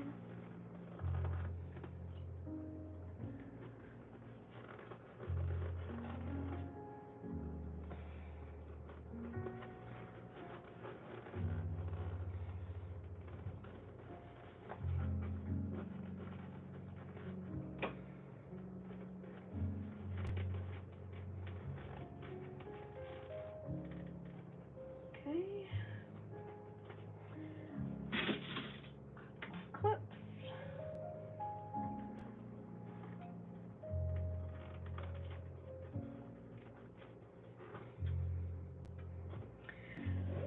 Okay. Clips.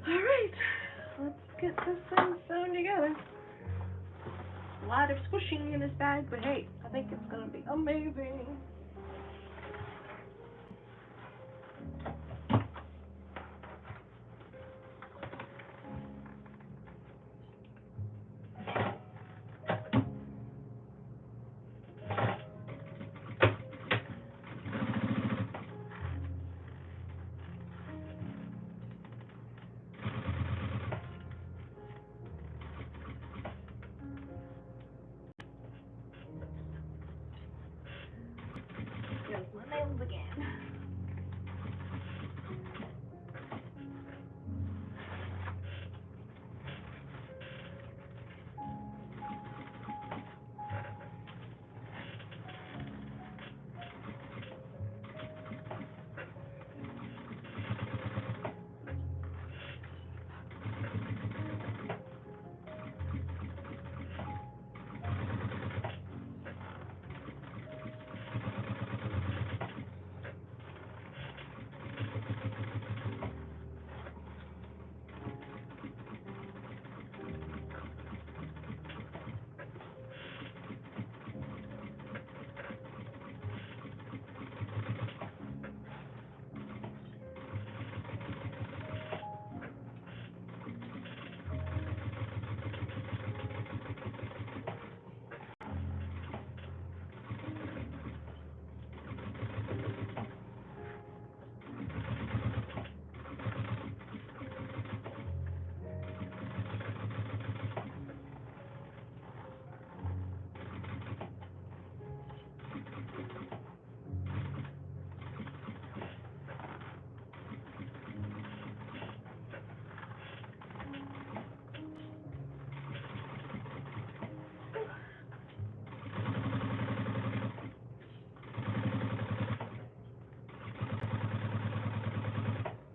All right, let's get this thing sewn together. A lot of squishing in this bag, but hey, I think it's gonna be amazing. There's my nails again.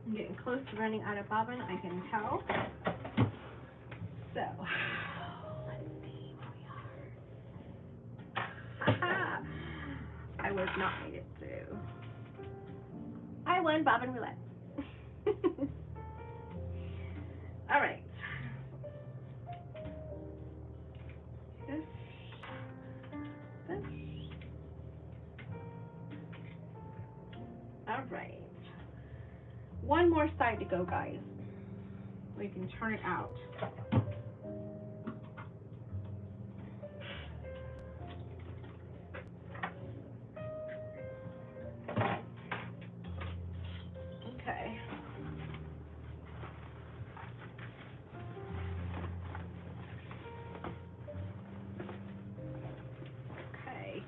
I'm getting close to running out of bobbin, I can tell. So, let's see where we are. I was not made it through. I won bobbin roulette. All right. This. All right. One more side to go, guys. We can turn it out. Okay. Okay.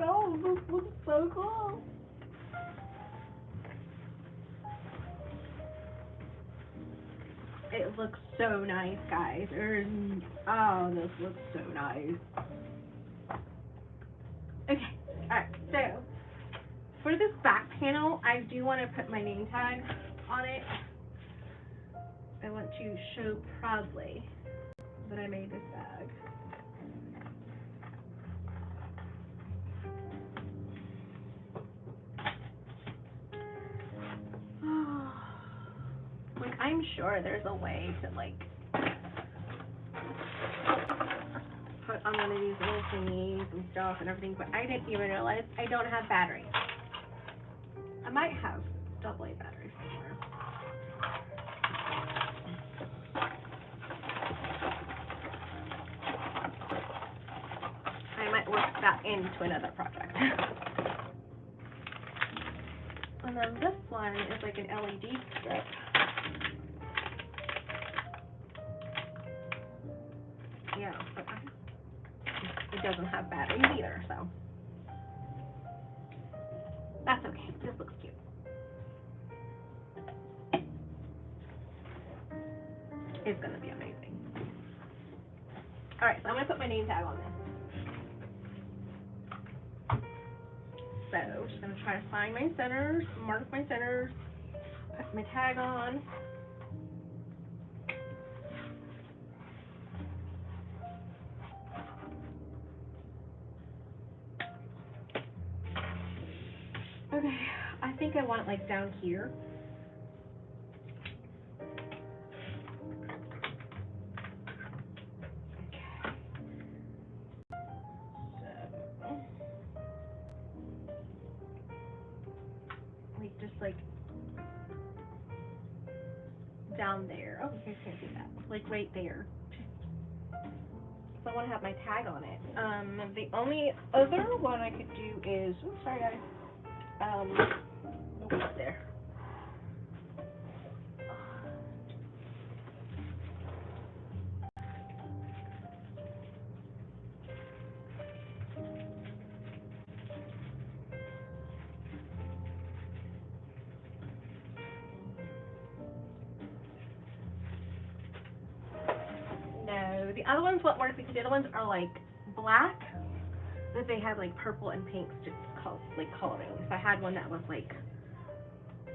Oh, this looks so cool. It looks so nice, guys. Oh, this looks so nice. Okay, alright, so for this back panel, I do want to put my name tag on it. I want to show proudly that I made this bag. Like, I'm sure there's a way to, like, put on one of these little thingies and stuff and everything, but I didn't even realize I don't have batteries. I might have AA batteries somewhere. I might work that into another project. And then this one is like an LED strip. Yeah, but it doesn't have batteries either, so that's okay. This looks cute. It's gonna be amazing. All right, so I'm gonna put my name tag on this. So just gonna try to find my centers, mark my centers, put my tag on. Okay, I think I want it like down here. Just like down there. Oh, you guys can't see that. Like right there. So I want to have my tag on it. The only other one I could do is, oops, sorry guys. Up there. No, the other ones won't work because the other ones are like black, but they have like purple and pink coloring. If I had one that was like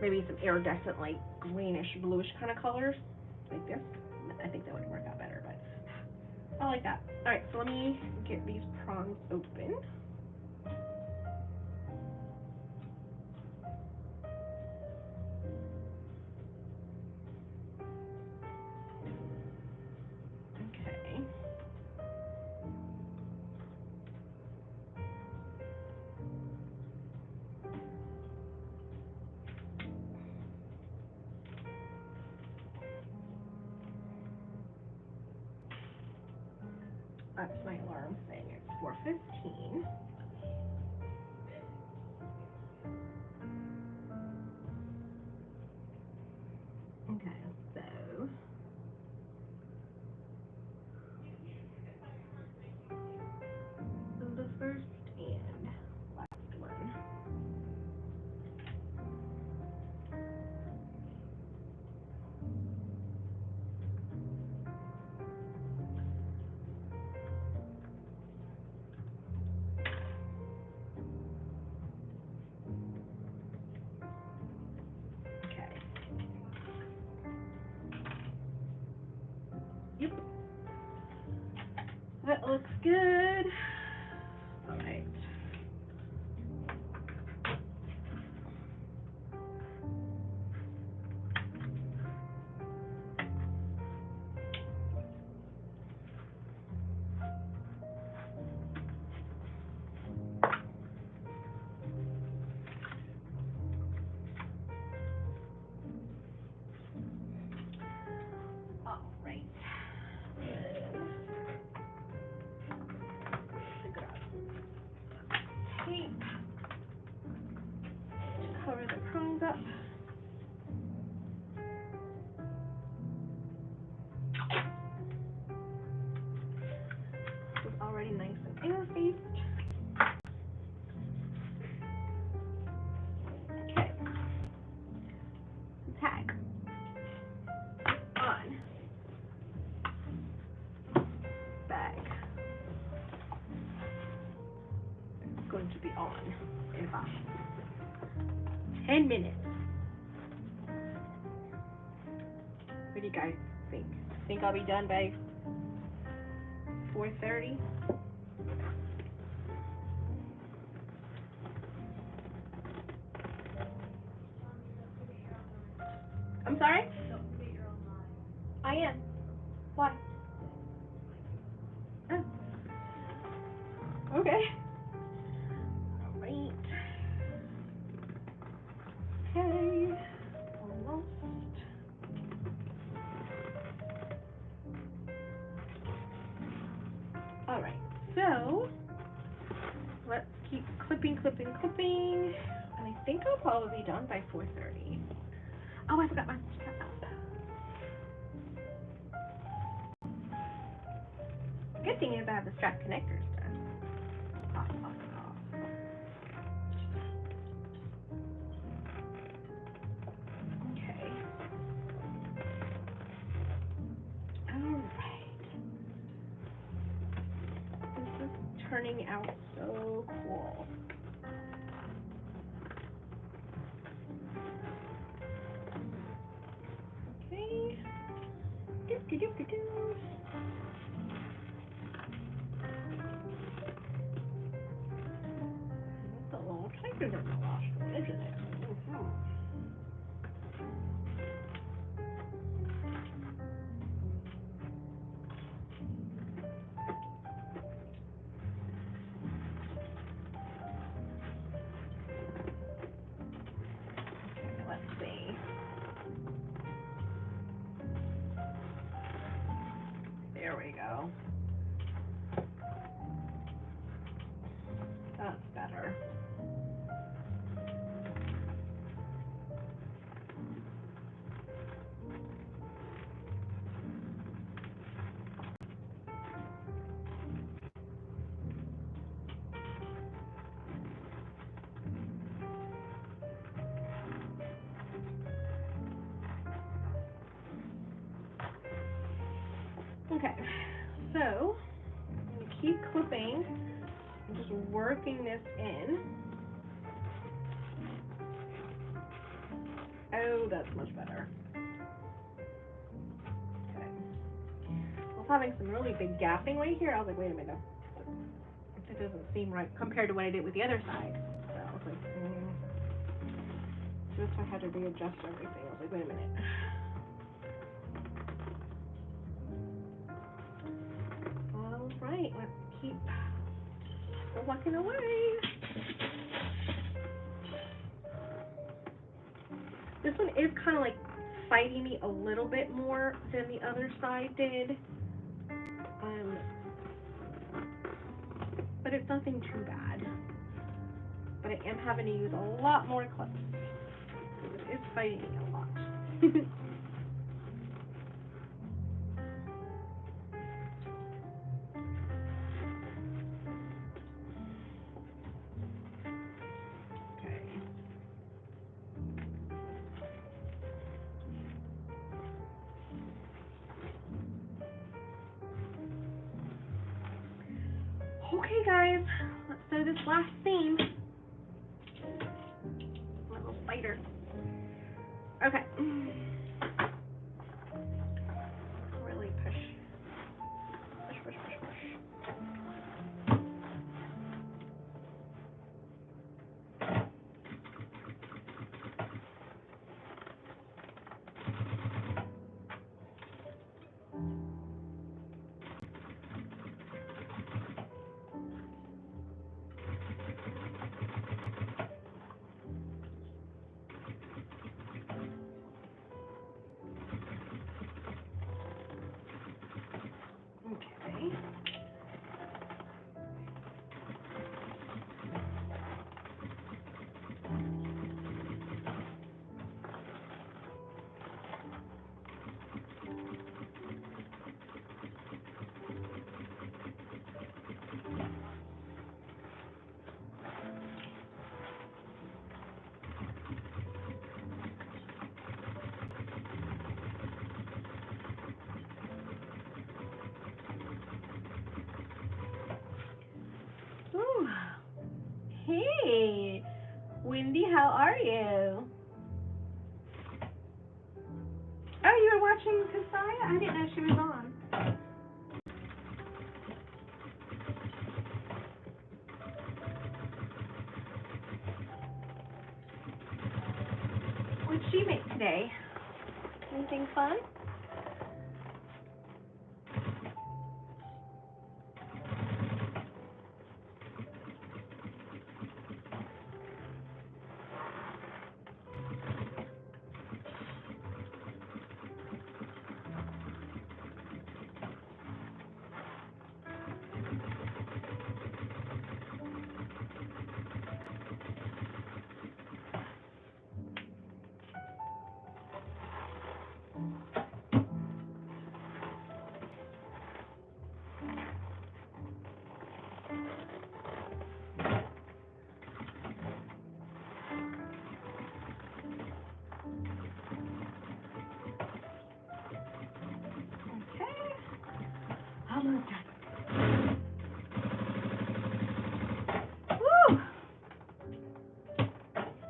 maybe some iridescent, like greenish, bluish kind of colors, like this, I think that would work out better, but I like that. All right, so let me get these prongs open. Okay. That's my alarm saying it's 4:15. Okay, so the first and last one. Okay. Yep. That looks good. All right. All right. Tape to cover the prongs up. This is already nice and interfaced. Okay. Tag on. Bag. It's going to be on in about 10 minutes. What do you guys think? Think I'll be done by 4:30? I'm sorry? I am. Why? Oh. Okay. All right. Okay. Almost. clipping, and I think I'll probably be done by 4:30. Oh, I forgot my strap. Good thing is I have the strap connectors done. Awesome. Okay. Alright. This is turning out so cool. Okay. Do. It's a little tighter than the last one, isn't it? Okay, let's see. There we go. That's better. Okay, so I'm going to keep clipping. I'm just working this in. Oh, that's much better. Okay. I was having some really big gapping right here. I was like, wait a minute. That doesn't seem right compared to what I did with the other side. So I was like, Just I had to readjust everything. I was like, wait a minute. All right, let's keep walking away. This one is kind of like fighting me a little bit more than the other side did. But it's nothing too bad. But I am having to use a lot more clips. It is fighting me a lot. Okay guys, let's sew this last seam. My little spider. Okay. Really push. Push. Ooh. Hey, Wendy, how are you? Oh, you were watching Kasaya? I didn't know she was on. What did she make today? Anything fun?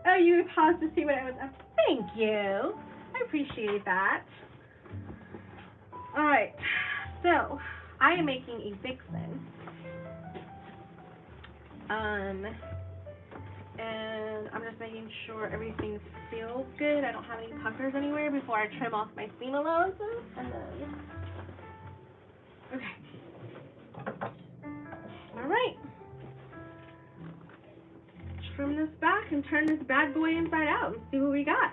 Oh, you paused to see what I was up. Thank you. I appreciate that. All right. So, I am making a Vixen. And I'm just making sure everything feels good. I don't have any puckers anywhere before I trim off my seam allowances. And then, okay. All right. Trim this back and turn this bad boy inside out and see what we got.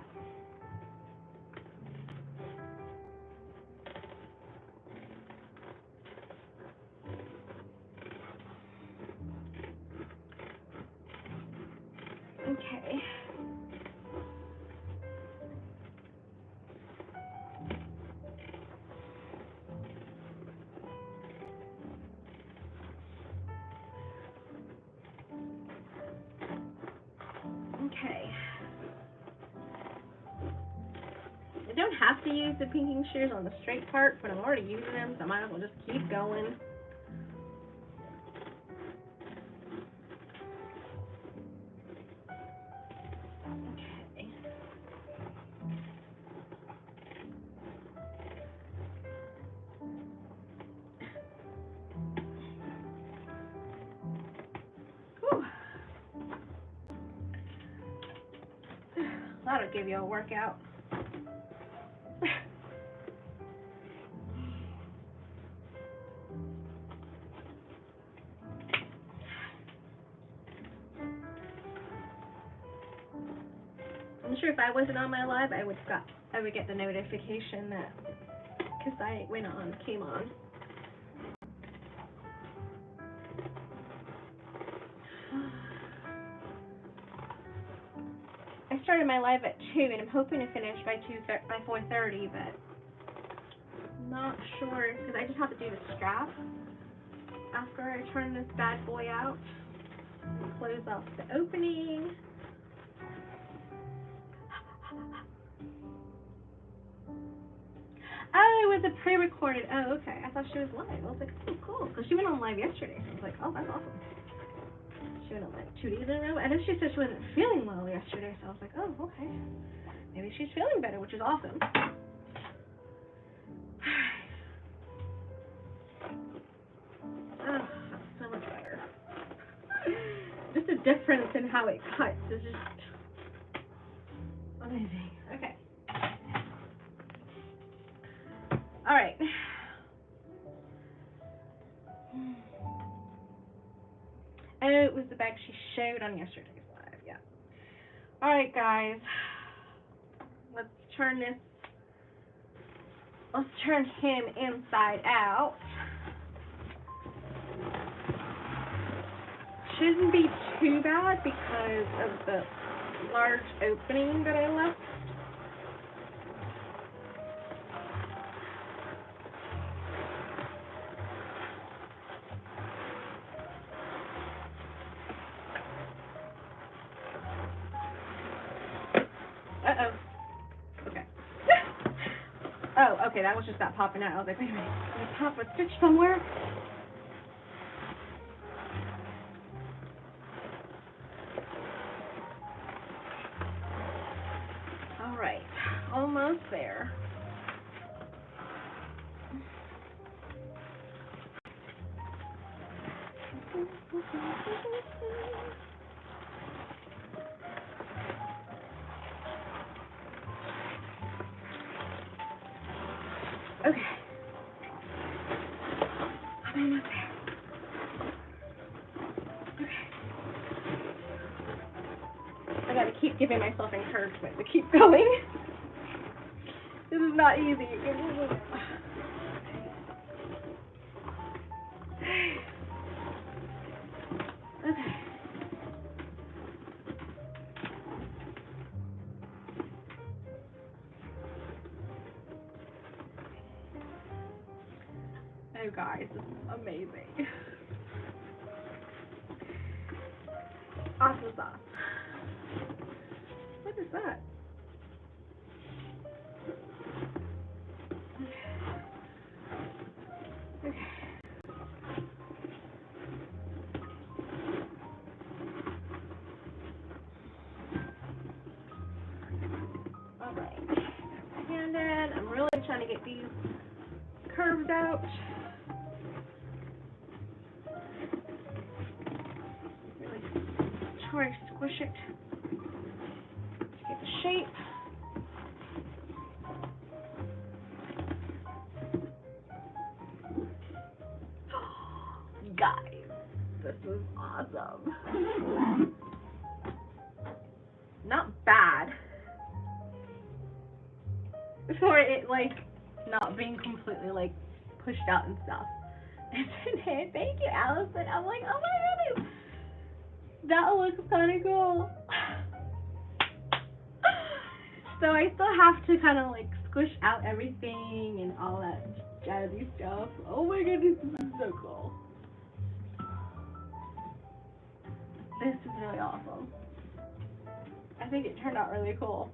Okay. Okay. I don't have to use the pinking shears on the straight part, but I'm already using them, so I might as well just keep going. Okay. Whew. That'll give you a workout. I'm sure if I wasn't on my live, I would get the notification that because I came on. I started my live at 2, and I'm hoping to finish by 4:30, but not sure because I just have to do the strap after I turn this bad boy out. Close off the opening. Oh, it was a pre-recorded. Oh, okay. I thought she was live. I was like, oh, cool. Because she went on live yesterday. So I was like, oh, that's awesome. She went on like 2 days in a row. And then she said she wasn't feeling well yesterday. So I was like, oh, okay. Maybe she's feeling better, which is awesome. Oh, that's so much better. Just the difference in how it cuts is just amazing. Okay. All right. Oh, it was the bag she showed on yesterday's live. Yeah. All right, guys. Let's turn him inside out. Shouldn't be too bad because of the large opening that I left. Uh-oh. Okay. Oh, okay, that was just that popping out. I was like, wait a minute, did I pop a stitch somewhere? All right, almost there. Okay. I'm almost there. Okay. I gotta keep giving myself encouragement to keep going. This is not easy. Okay. Oh, guys, this is amazing. Awesome sauce. What is that? Okay. really trying to get these curves out. Really try to squish it to get the shape. Guys, this is awesome. Not bad for it, like, not being completely, like, pushed out and stuff. And then, thank you, Allison. I'm like, oh my goodness, that looks kind of cool. So I still have to kind of, like, squish out everything and all that jazzy stuff. Oh my goodness, this is so cool. This is really awesome. I think it turned out really cool.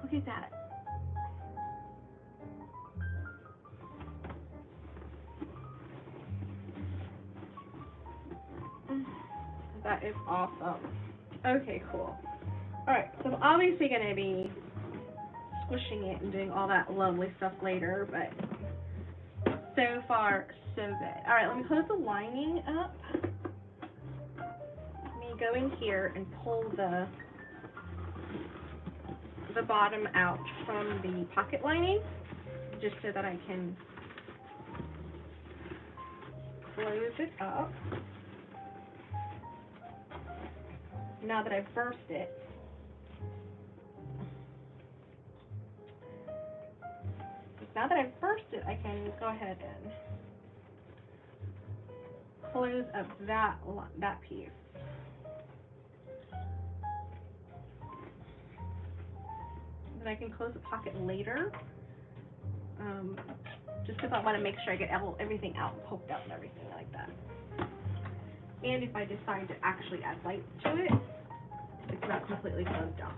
Look at that. That is awesome. Okay, cool. Alright, so I'm obviously going to be squishing it and doing all that lovely stuff later, but so far, so good. Alright, let me close the lining up. Let me go in here and pull the bottom out from the pocket lining, just so that I can close it up. Now that I've burst it, I can go ahead and close up that piece. Then I can close the pocket later, just because I want to make sure I get everything out, poked out and everything like that. And if I decide to actually add lights to it, it's not completely closed off.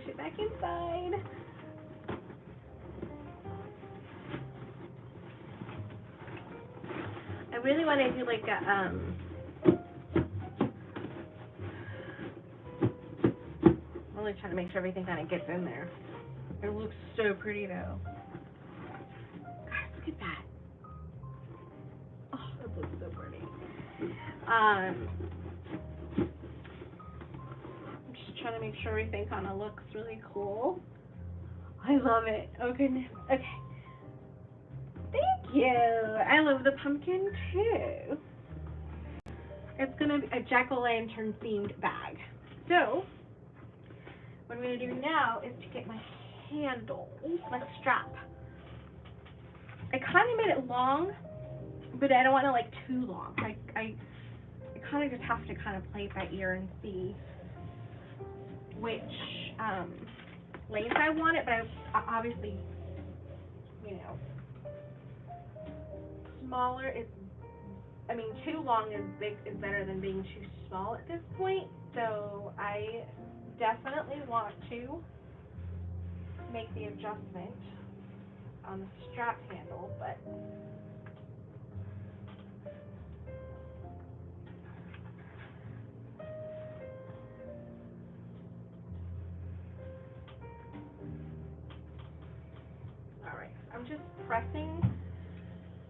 It back inside. I really want to do like a I'm really trying to make sure everything kind of gets in there. It looks so pretty though. Guys, look at that. Oh, that looks so pretty. I'm just trying to make sure everything kind of looks really cool. I love it. Oh goodness. Okay. Thank you. I love the pumpkin too. It's gonna be a jack-o'-lantern themed bag. So what I'm gonna do now is to get my handle, my strap. I kind of made it long, but I don't want it like too long. I kind of just have to kind of play it by ear and see which length I want it, but I obviously, you know, smaller is, I mean, too long is better than being too small at this point, so I definitely want to make the adjustment on the strap handle, but alright, I'm just pressing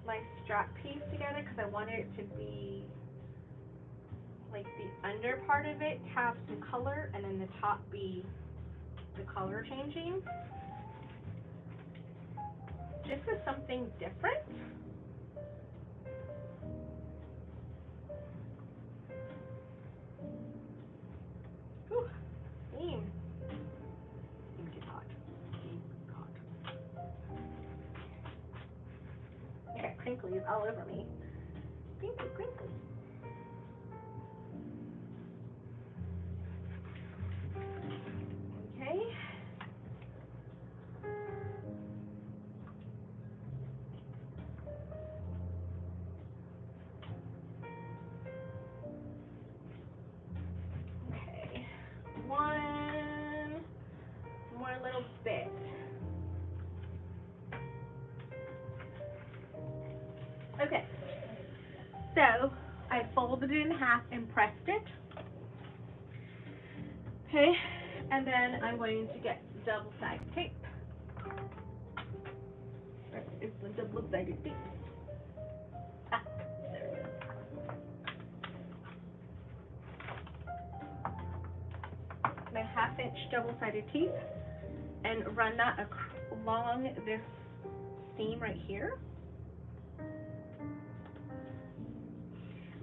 my strap piece together because I wanted it to be like the under part of it have some color and then the top be the color changing. this is something different. Whew, steam. Steam is hot. Steam is hot. I got crinklies all over me. Crinkly, crinkly. Okay. Okay. One more little bit. Okay. So I folded it in half and pressed it. Okay. And then I'm going to get double-sided tape. Where is the double-sided tape? Ah, there it is. My 1/2-inch double-sided tape and run that along this seam right here.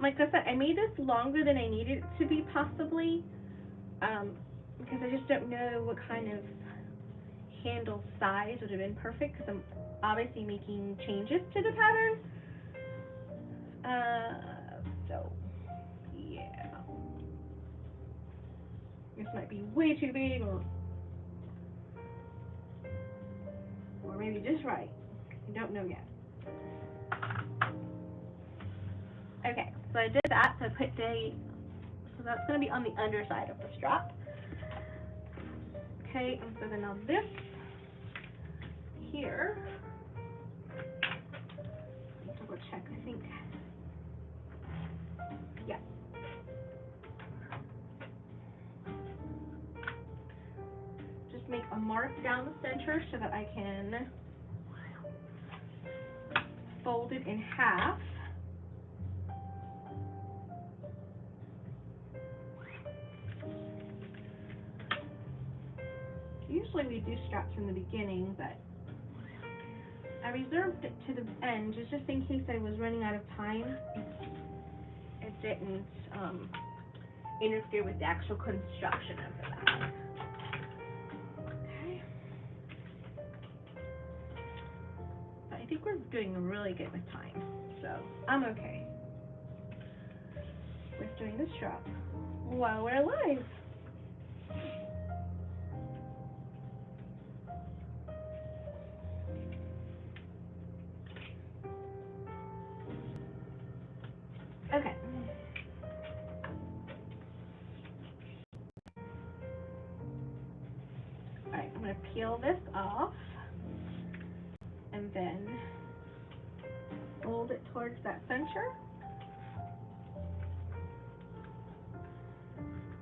Like I said, I made this longer than I needed it to be possibly, because I just don't know what kind of handle size would have been perfect, because I'm obviously making changes to the pattern. So, yeah. This might be way too big, or maybe just right. I don't know yet. Okay, so I did that, so I put so that's going to be on the underside of the strap. Okay, and so then now this here, double check, I think, yeah. Just make a mark down the center so that I can fold it in half. Usually we do straps in the beginning, but I reserved it to the end just in case I was running out of time. It didn't interfere with the actual construction of the bag. Okay. But I think we're doing really good with time, so I'm okay with doing the strap while we're alive. Okay. Alright, I'm going to peel this off and then fold it towards that center.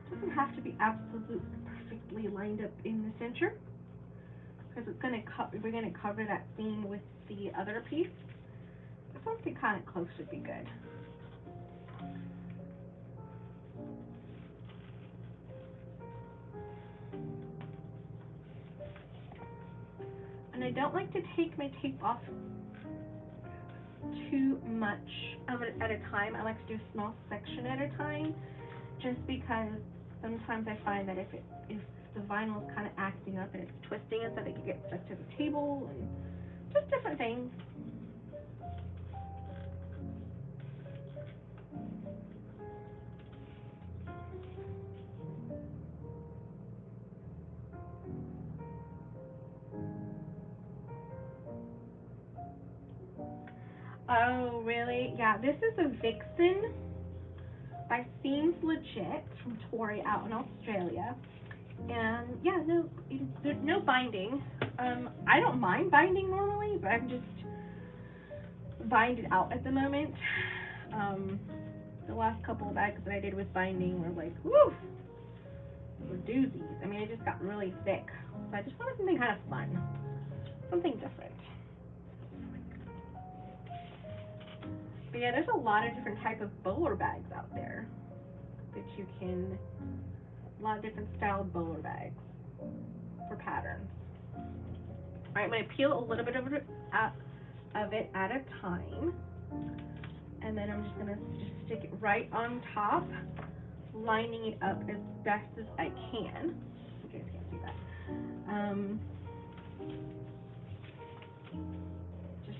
It doesn't have to be absolutely perfectly lined up in the center, because it's going to we're going to cover that seam with the other piece. Something kind of close would be good. And I don't like to take my tape off too much at a time. I like to do a small section at a time, just because sometimes I find that if the vinyl is kind of acting up and it's twisting, and so that you get stuck to the table and just different things. Oh, really? Yeah, this is a Vixen by Seems Legit from Tori out in Australia. And yeah, no, there's no binding. I don't mind binding normally, but I'm just binded out at the moment. The last couple of bags that I did with binding were like, woo, were doozies. I mean, it just got really thick. So I just wanted something kind of fun, something different. But yeah, there's a lot of different type of bowler bags out there that you can, a lot of different styled bowler bags for patterns. Alright, I'm going to peel a little bit of it at a time. And then I'm just going to just stick it right on top, lining it up as best as I can. You guys can't see that. Just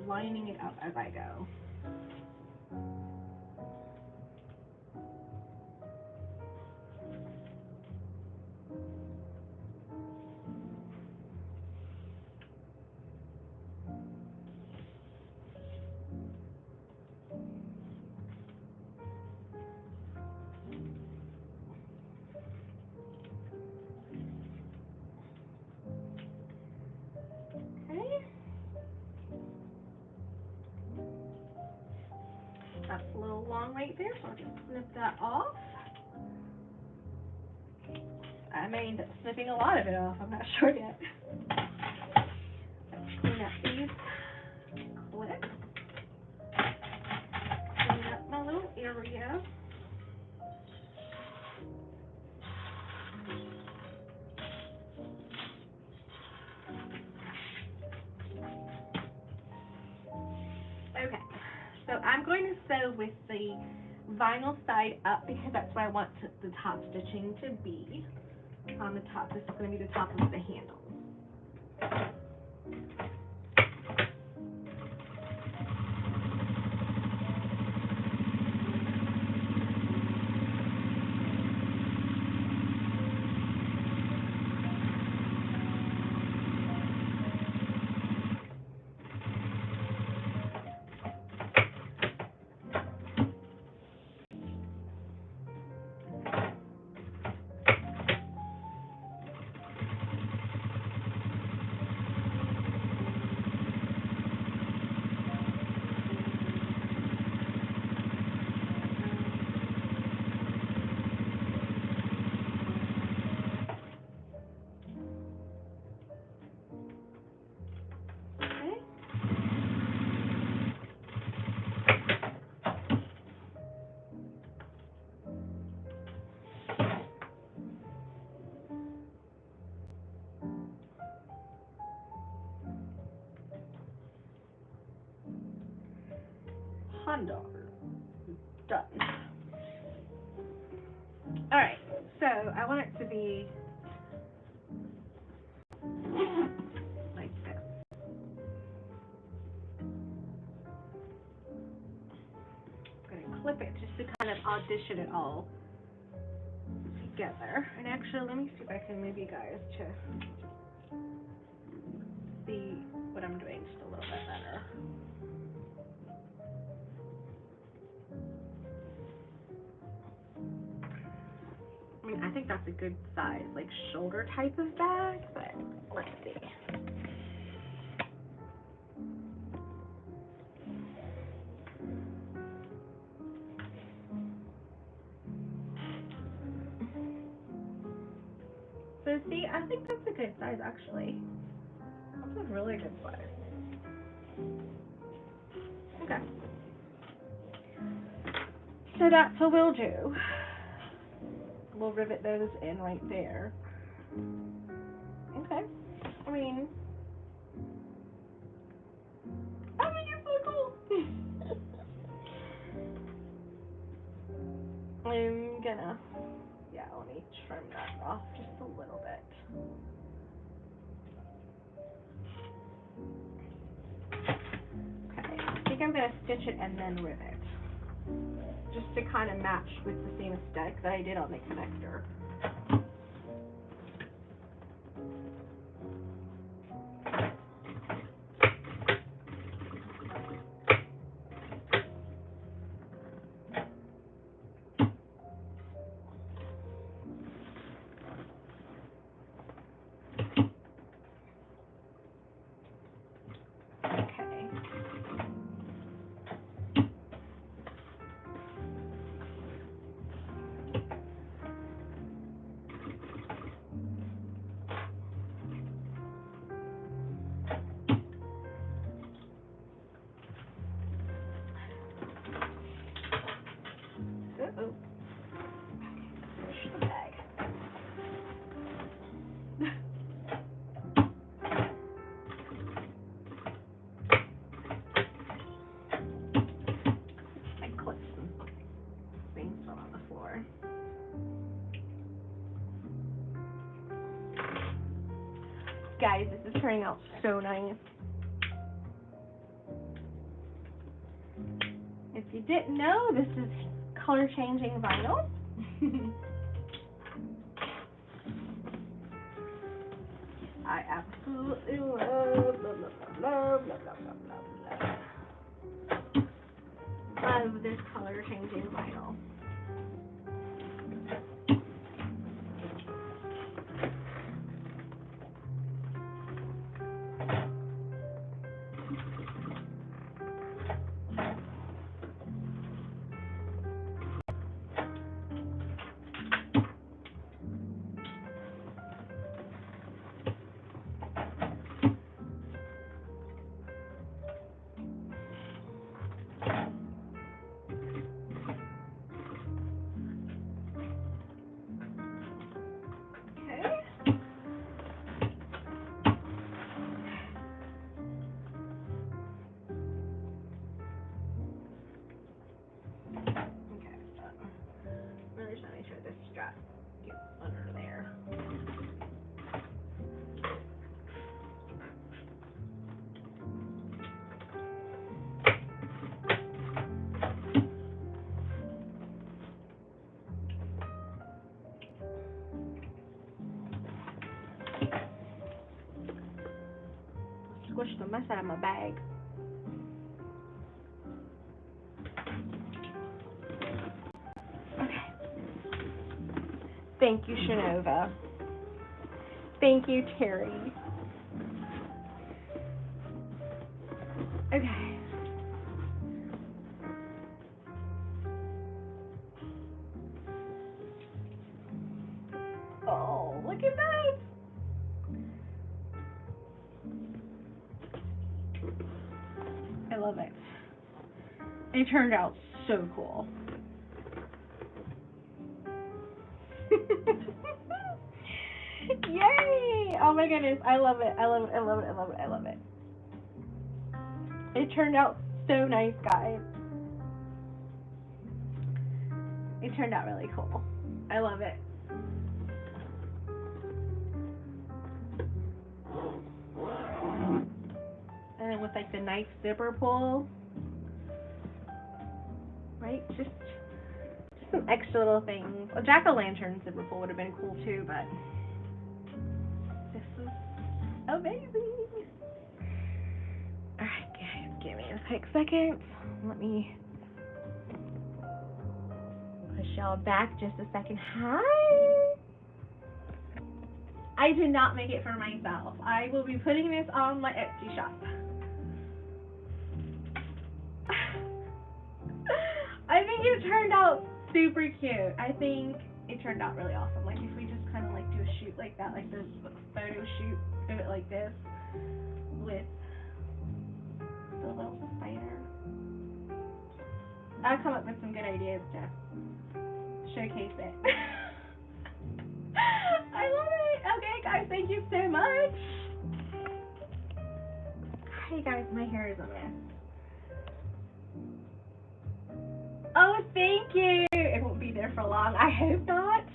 lining it up as I go. That's a little long right there, so I'll just snip that off. I may end up snipping a lot of it off, I'm not sure yet. Let's clean up these clips. Clean up my little area. Okay, so I'm going to sew with the vinyl side up because that's where I want the top stitching to be. On the top, this is going to be the top of the handle. Condor. Done. Alright, so I want it to be like this. I'm going to clip it just to kind of audition it all together. And actually, let me see if I can move you guys to see what I'm doing just a little bit better. I mean, I think that's a good size, like shoulder type of bag, but let's see. So see, I think that's a good size actually. That's a really good size. Okay. So that's what we'll do. We'll rivet those in right there. Okay. I mean, you're so cool. I'm gonna, yeah, let me trim that off just a little bit. Okay, I think I'm gonna stitch it and then rivet, just to kind of match with the same aesthetic that I did on the connector. Guys, this is turning out so nice. If you didn't know, this is color changing vinyl. I absolutely love this color changing vinyl. Strap gets under there. Squish the mess out of my bag. Thank you, Shanova. Thank you, Terry. Okay. Oh, look at that. I love it. It turned out so cool. Yay! Oh my goodness, I love it. I love it. I love it. I love it. I love it. It turned out so nice, guys. It turned out really cool. I love it. And with like the nice zipper pull, right? Just some extra little things. A jack-o'-lantern zipper pull would have been cool too, but this is amazing. Alright guys, give me a quick second. Let me push y'all back just a second. Hi! I did not make it for myself. I will be putting this on my Etsy shop. I think it turned out super cute. I think it turned out really awesome. Like if we just kind of like do a shoot like that, like this photo shoot, do it like this with the little spider. I'll come up with some good ideas to showcase it. I love it. Okay guys, thank you so much. Hey guys, my hair is a mess. Oh, thank you. It won't be there for long. I hope not.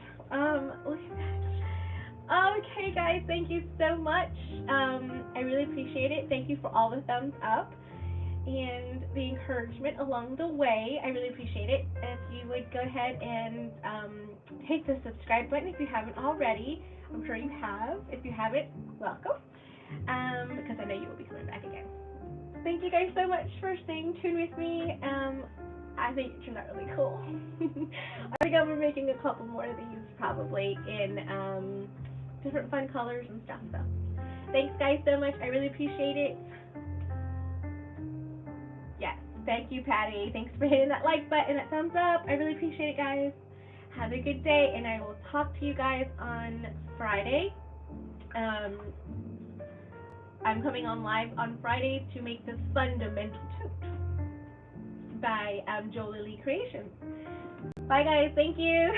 Look at that. Okay, guys, thank you so much. I really appreciate it. Thank you for all the thumbs up and the encouragement along the way. I really appreciate it. If you would go ahead and hit the subscribe button if you haven't already. I'm sure you have. If you haven't, welcome. Because I know you will be coming back again. Thank you guys so much for staying tuned with me. I think it turned out really cool. I think I'll be making a couple more of these probably in different fun colors and stuff. So thanks guys so much. I really appreciate it. Yes, thank you, Patty. Thanks for hitting that like button, that thumbs up. I really appreciate it, guys. Have a good day, and I will talk to you guys on Friday. I'm coming on live on Friday to make this fundamental tote by Jolie Lee Creations. Bye guys, thank you.